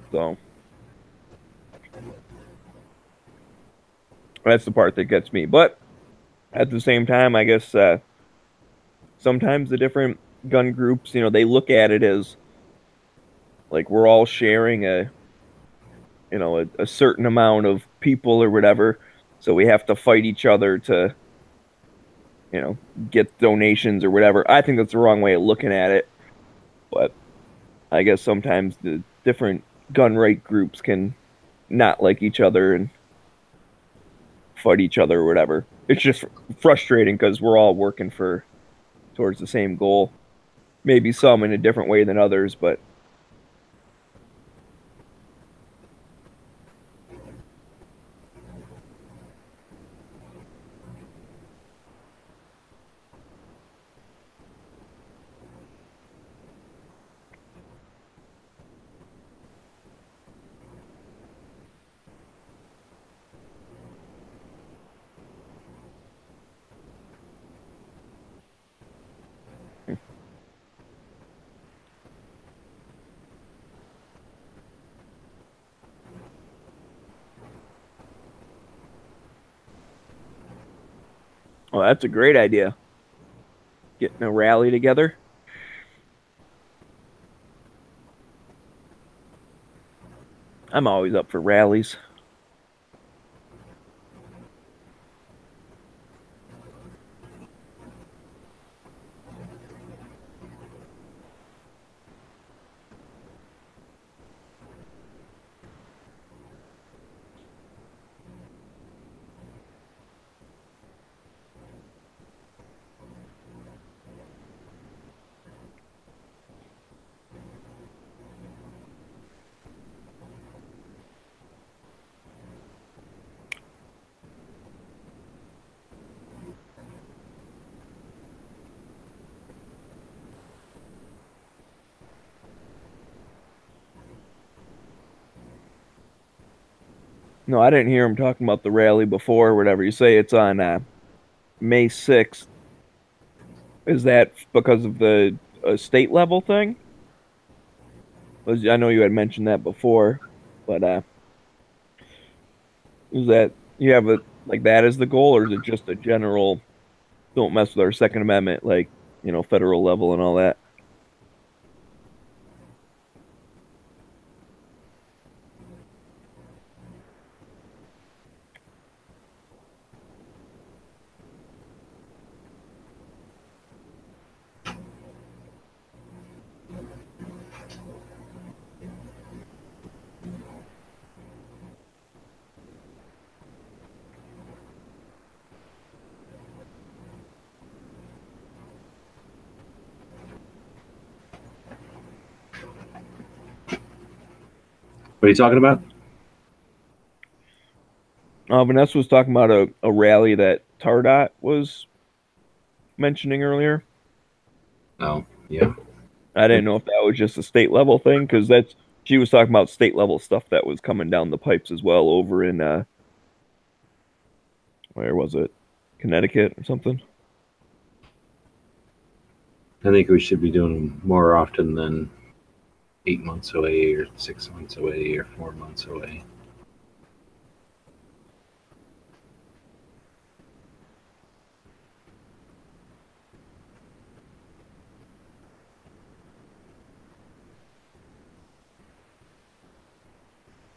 So that's the part that gets me. But at the same time, I guess sometimes the different gun groups, they look at it as like we're all sharing a certain amount of people or whatever. So we have to fight each other to, get donations or whatever. I think that's the wrong way of looking at it. But I guess sometimes the different gun right groups can not like each other and fight each other or whatever. It's just frustrating because we're all working towards the same goal. Maybe some in a different way than others, but well, that's a great idea. Getting a rally together. I'm always up for rallies. No, I didn't hear him talking about the rally before or whatever. You say it's on May 6th. Is that because of the state level thing? I know you had mentioned that before, but is that you have it like that as the goal, or is it just a general don't mess with our Second Amendment, like, federal level and all that? What are you talking about? Vanessa was talking about a rally that Tardot was mentioning earlier. Oh, yeah. I didn't know if that was just a state level thing because she was talking about state level stuff that was coming down the pipes as well over in where was it? Connecticut or something. I think we should be doing them more often than 8 months away or 6 months away or 4 months away.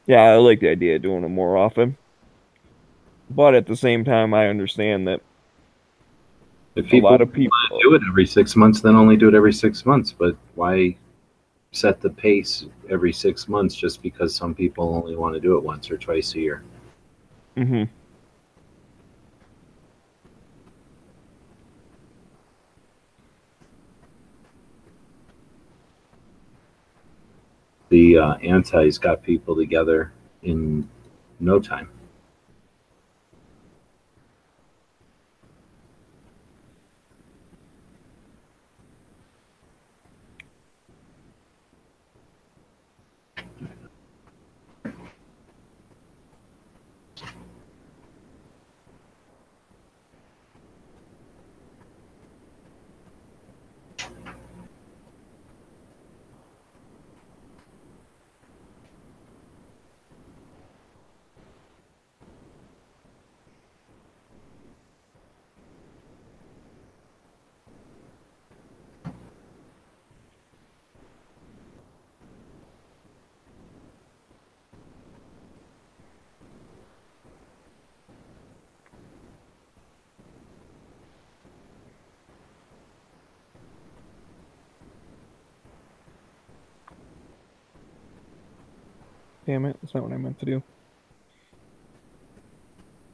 Yeah, I like the idea of doing it more often. But at the same time, I understand that If a people lot of want people, to do it every 6 months, then only do it every 6 months. But why set the pace every 6 months just because some people only want to do it once or twice a year? hmm The antis got people together in no time. damn it, that's not what I meant to do.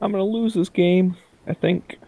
I'm gonna lose this game, I think.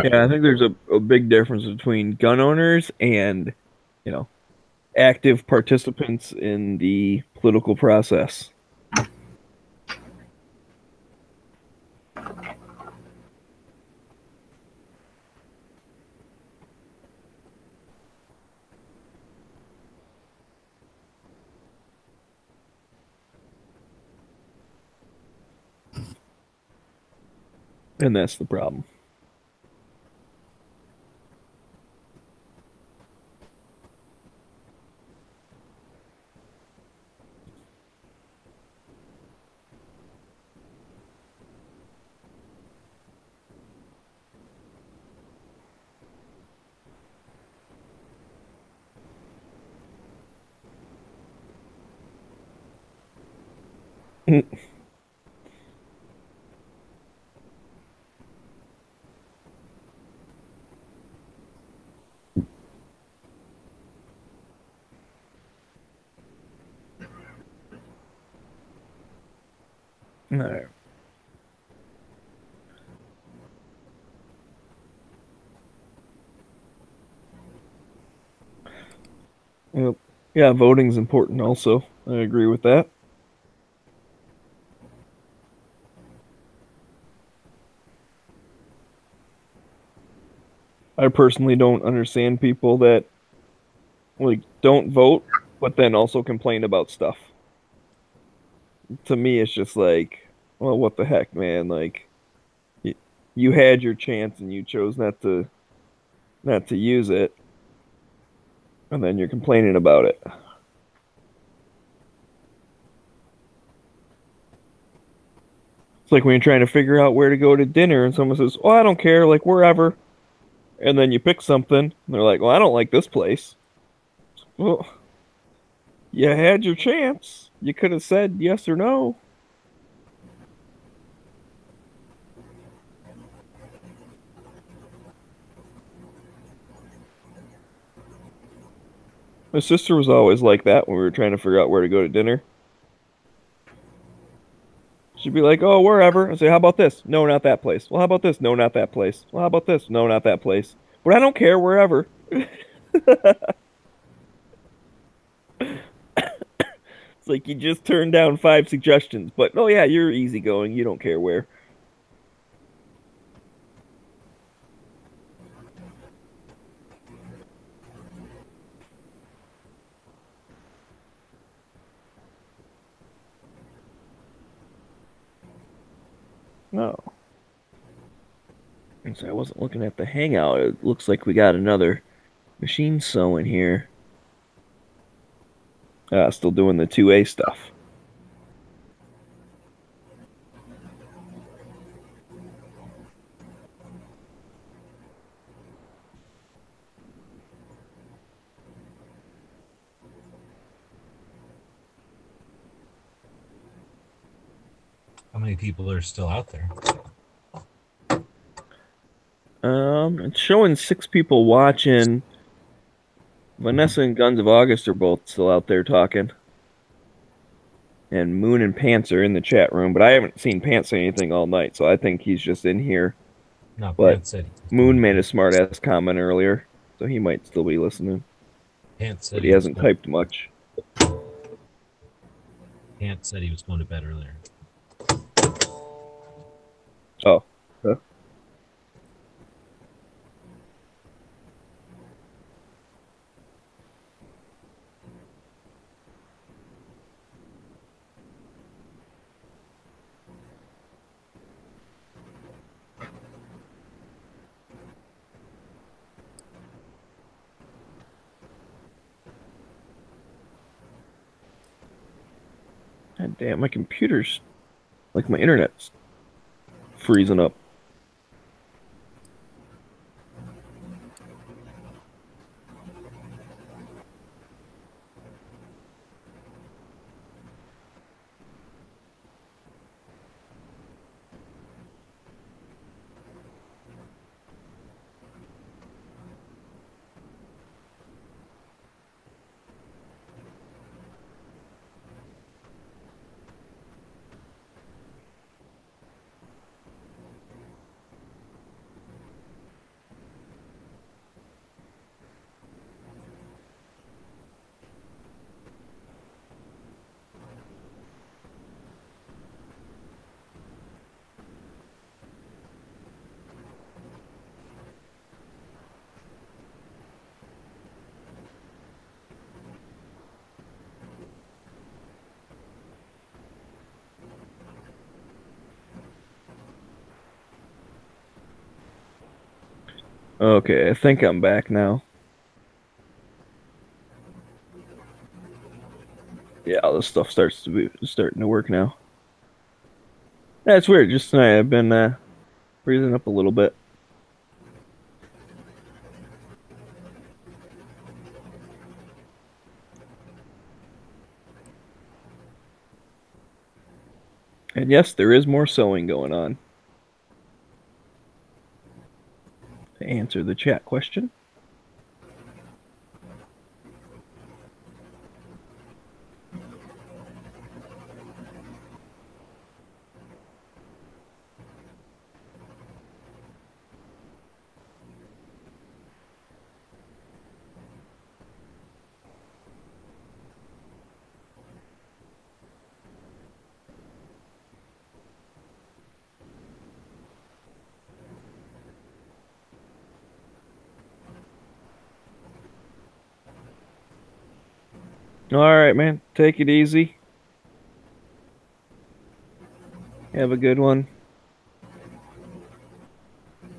Yeah, I think there's a big difference between gun owners and, you know, active participants in the political process. And that's the problem. No. Yep. Yeah, voting's important also. I agree with that. I personally don't understand people that like don't vote but then also complain about stuff. To me it's just like, well, what the heck, man? Like you had your chance and you chose not to use it, and then you're complaining about it. It's like when you're trying to figure out where to go to dinner and someone says, "Oh, I don't care, like wherever." And then you pick something and they're like, "Well, I don't like this place." Well, You had your chance. You could have said yes or no. My sister was always like that when we were trying to figure out where to go to dinner. She'd be like, "Oh, wherever." I say, "How about this? No, not that place." "Well, how about this? No, not that place." "Well, how about this? No, not that place." "But I don't care, wherever." It's like you just turned down 5 suggestions, but oh yeah, you're easygoing. You don't care where. No. And so I wasn't looking at the hangout. It looks like we got another machine sewing here. Still doing the 2A stuff. How many people are still out there? It's showing 6 people watching. Vanessa and Guns of August are both still out there talking. And Moon and Pants are in the chat room, but I haven't seen Pants say anything all night, so I think he's just in here. No, But Pants said Moon made a smart-ass comment earlier, so he might still be listening. Pants said But he hasn't typed much. Pants said he was going to bed earlier. Oh. Huh? God damn, my computer's like my internet's freezing up. Okay, I think I'm back now. Yeah, all this stuff starting to work now. That's weird. Just tonight I've been freezing up a little bit. And yes, there is more sewing going on. To answer the chat question. All right, man. Take it easy. Have a good one.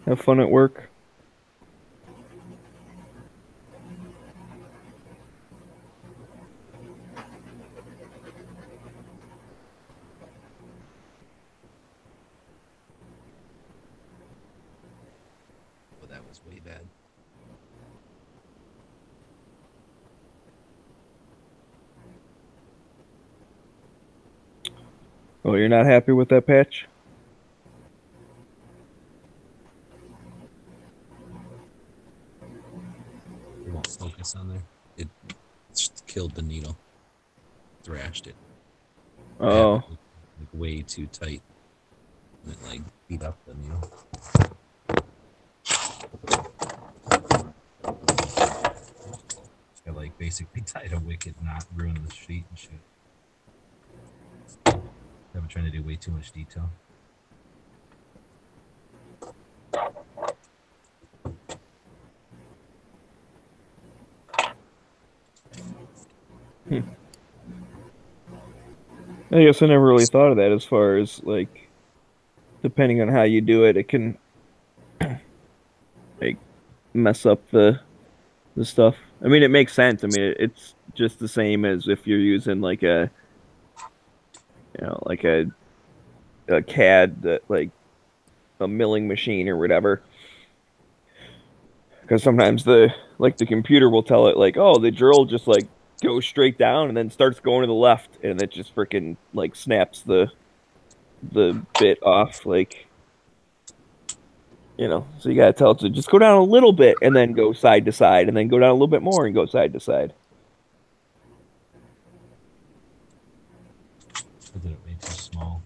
Have fun at work. Well, that was way bad. Oh, you're not happy with that patch? It won't focus on there. It just killed the needle, thrashed it. I have Oh, it like way too tight, and it like beat up the needle. I like basically tied a wicked knot, ruined the sheet and shit. I've been trying to do way too much detail. I guess I never really thought of that as far as like depending on how you do it, it can like mess up the stuff. I mean, it makes sense. I mean, it's just the same as if you're using like a like a CAD that like a milling machine or whatever. Because sometimes the computer will tell it like, oh, the drill just like goes straight down and then starts going to the left, and it just freaking like snaps the bit off. Like, so you gotta tell it to just go down a little bit and then go side to side, and then go down a little bit more and go side to side. I did it way too small.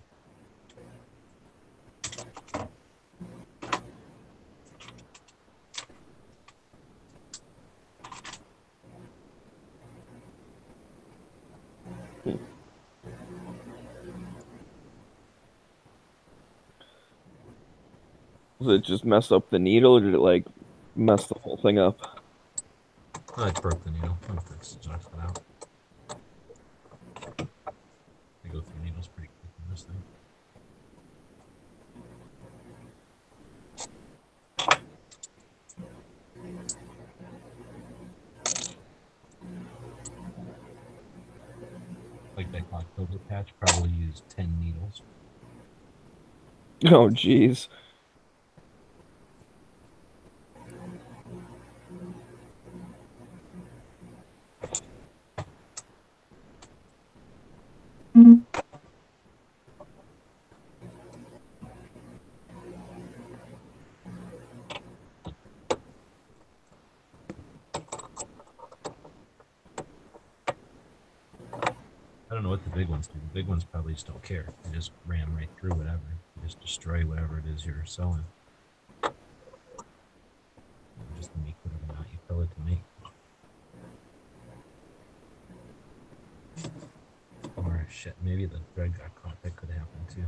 Does it just mess up the needle, or did it like mess the whole thing up? Oh, it broke the needle. I'm gonna adjust it out. I go through needles pretty quick on this thing. Like that October patch probably used 10 needles. Oh, jeez. I don't know what the big ones do. The big ones probably just don't care. They just ram right through whatever. They just destroy whatever it is you're selling. Just make whatever knot you tell it to make. Or shit, maybe the thread got caught. That could happen too.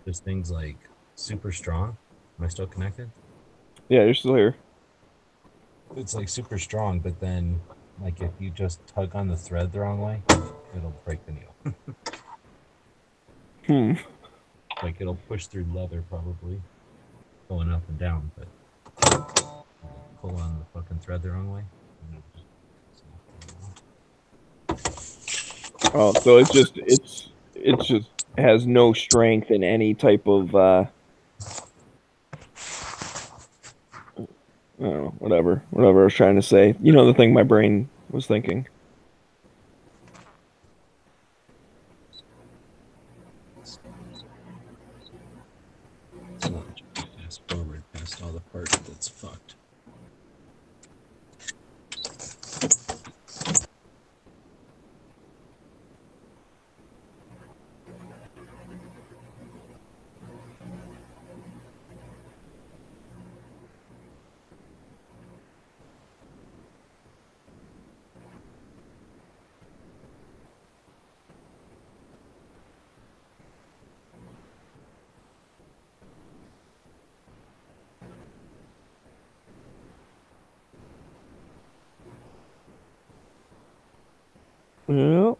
There's things like super strong. Am I still connected? Yeah, you're still here. It's like super strong, but then like if you just tug on the thread the wrong way, it'll break the needle. Like it'll push through leather probably, going up and down, but pull on the fucking thread the wrong way. Oh, so it's just has no strength in any type of I don't know, whatever I was trying to say. You know, the thing my brain was thinking. Fast forward past all the parts that's fucked. Yeah.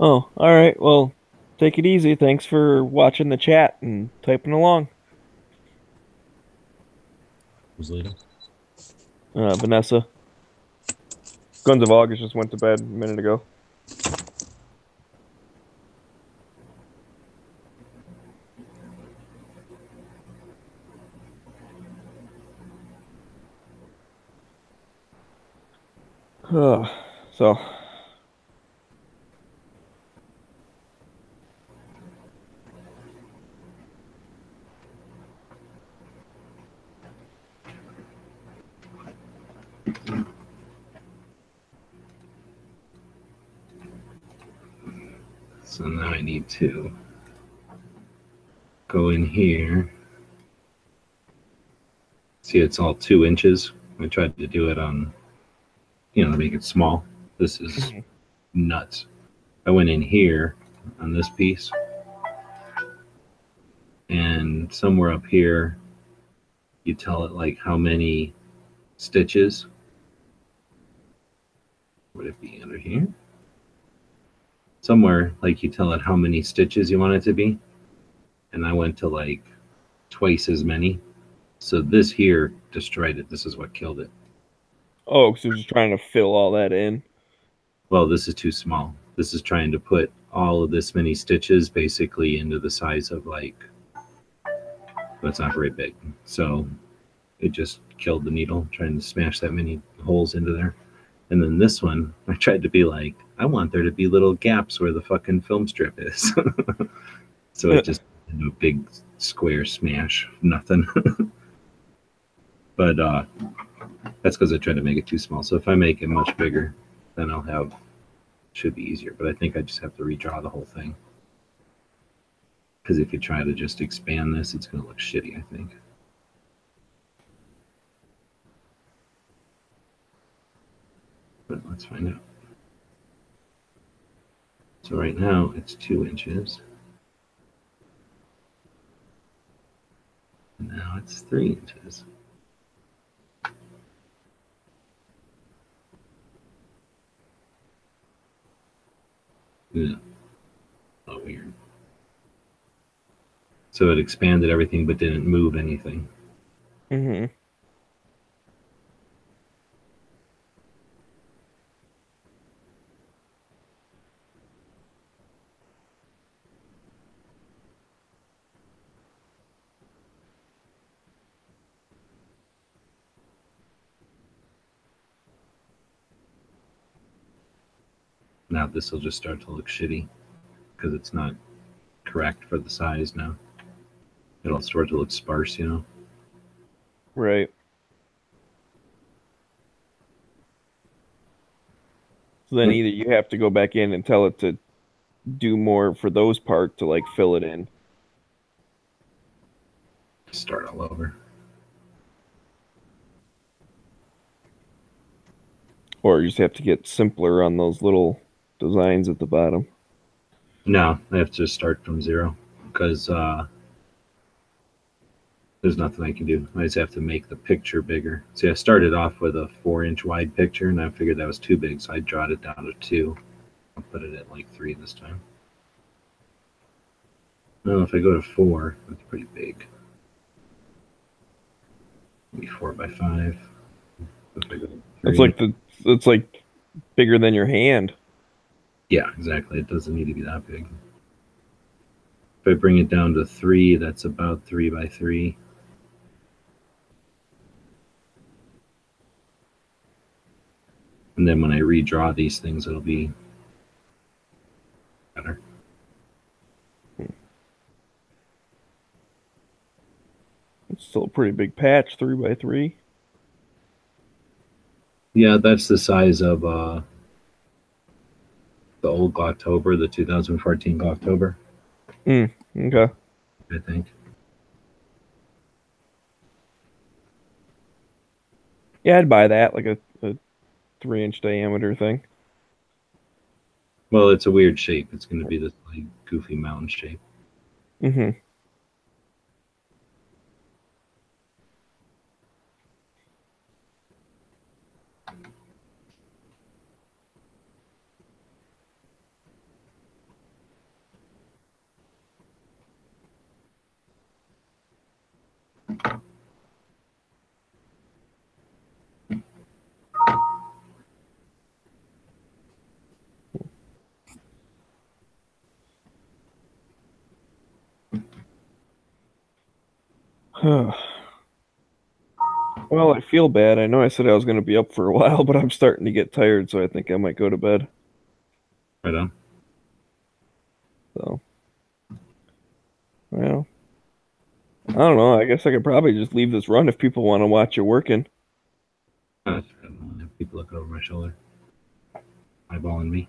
Oh, all right. Well, take it easy. Thanks for watching the chat and typing along. Who's leading? Vanessa. Guns of August just went to bed a minute ago. So So now I need to go in here. See, it's all 2 inches. I tried to do it on, to make it small. This is nuts. I went in here on this piece, and somewhere up here, you tell it like how many stitches. Would it be under here? Somewhere, like you tell it how many stitches you want it to be. And I went to like twice as many. So this here destroyed it. This is what killed it. oh, so just trying to fill all that in. Well, this is too small. This is trying to put all of this many stitches basically into the size of like, that's not very big. So it just killed the needle, trying to smash that many holes into there. And then this one, I tried to be like, I want there to be little gaps where the fucking film strip is. So it just into a big square smash, nothing. But that's because I tried to make it too small. So if I make it much bigger, then should be easier. But I think I just have to redraw the whole thing. Because if you try to just expand this, it's going to look shitty, I think. But let's find out. So right now it's 2 inches. And now it's 3 inches. Yeah. Oh, weird. So it expanded everything but didn't move anything. Mm-hmm. Now this will just start to look shitty because it's not correct for the size now. It'll start to look sparse, Right. So then either you have to go back in and tell it to do more for those parts to like fill it in. Start all over. Or you just have to get simpler on those little designs at the bottom. No, I have to just start from zero because there's nothing I can do. I just have to make the picture bigger. See, I started off with a 4-inch wide picture, and I figured that was too big, so I jotted it down to 2. I'll put it at like 3 this time. Well, if I go to 4, that's pretty big. Maybe 4 by 5. If I go to 3, It's like bigger than your hand. yeah, exactly. It doesn't need to be that big. If I bring it down to 3, that's about 3 by 3. And then when I redraw these things, it'll be better. It's still a pretty big patch, 3 by 3. Yeah, that's the size of the old Glocktober, the 2014 Glocktober, Okay. I think. Yeah, I'd buy that, like a 3-inch diameter thing. Well, it's a weird shape. It's going to be this like goofy mountain shape. Mm-hmm. Well, I feel bad. I know I said I was going to be up for a while, but I'm starting to get tired, so I think I might go to bed. Right on. So, well, I don't know. I guess I could probably just leave this run if people want to watch you working. I don't have people looking over my shoulder, eyeballing me.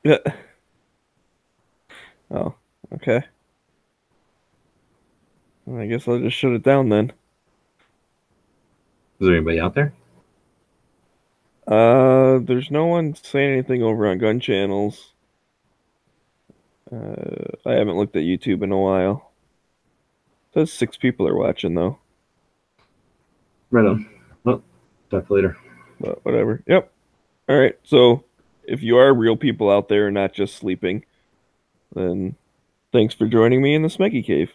Yeah. Oh, okay. Well, I guess I'll just shut it down then. Is there anybody out there? There's no one saying anything over on gun channels. I haven't looked at YouTube in a while. It says 6 people are watching though. Right on. Well, talk to you later. But whatever. Yep. All right. So if you are real people out there and not just sleeping, then thanks for joining me in the Smeggie Cave.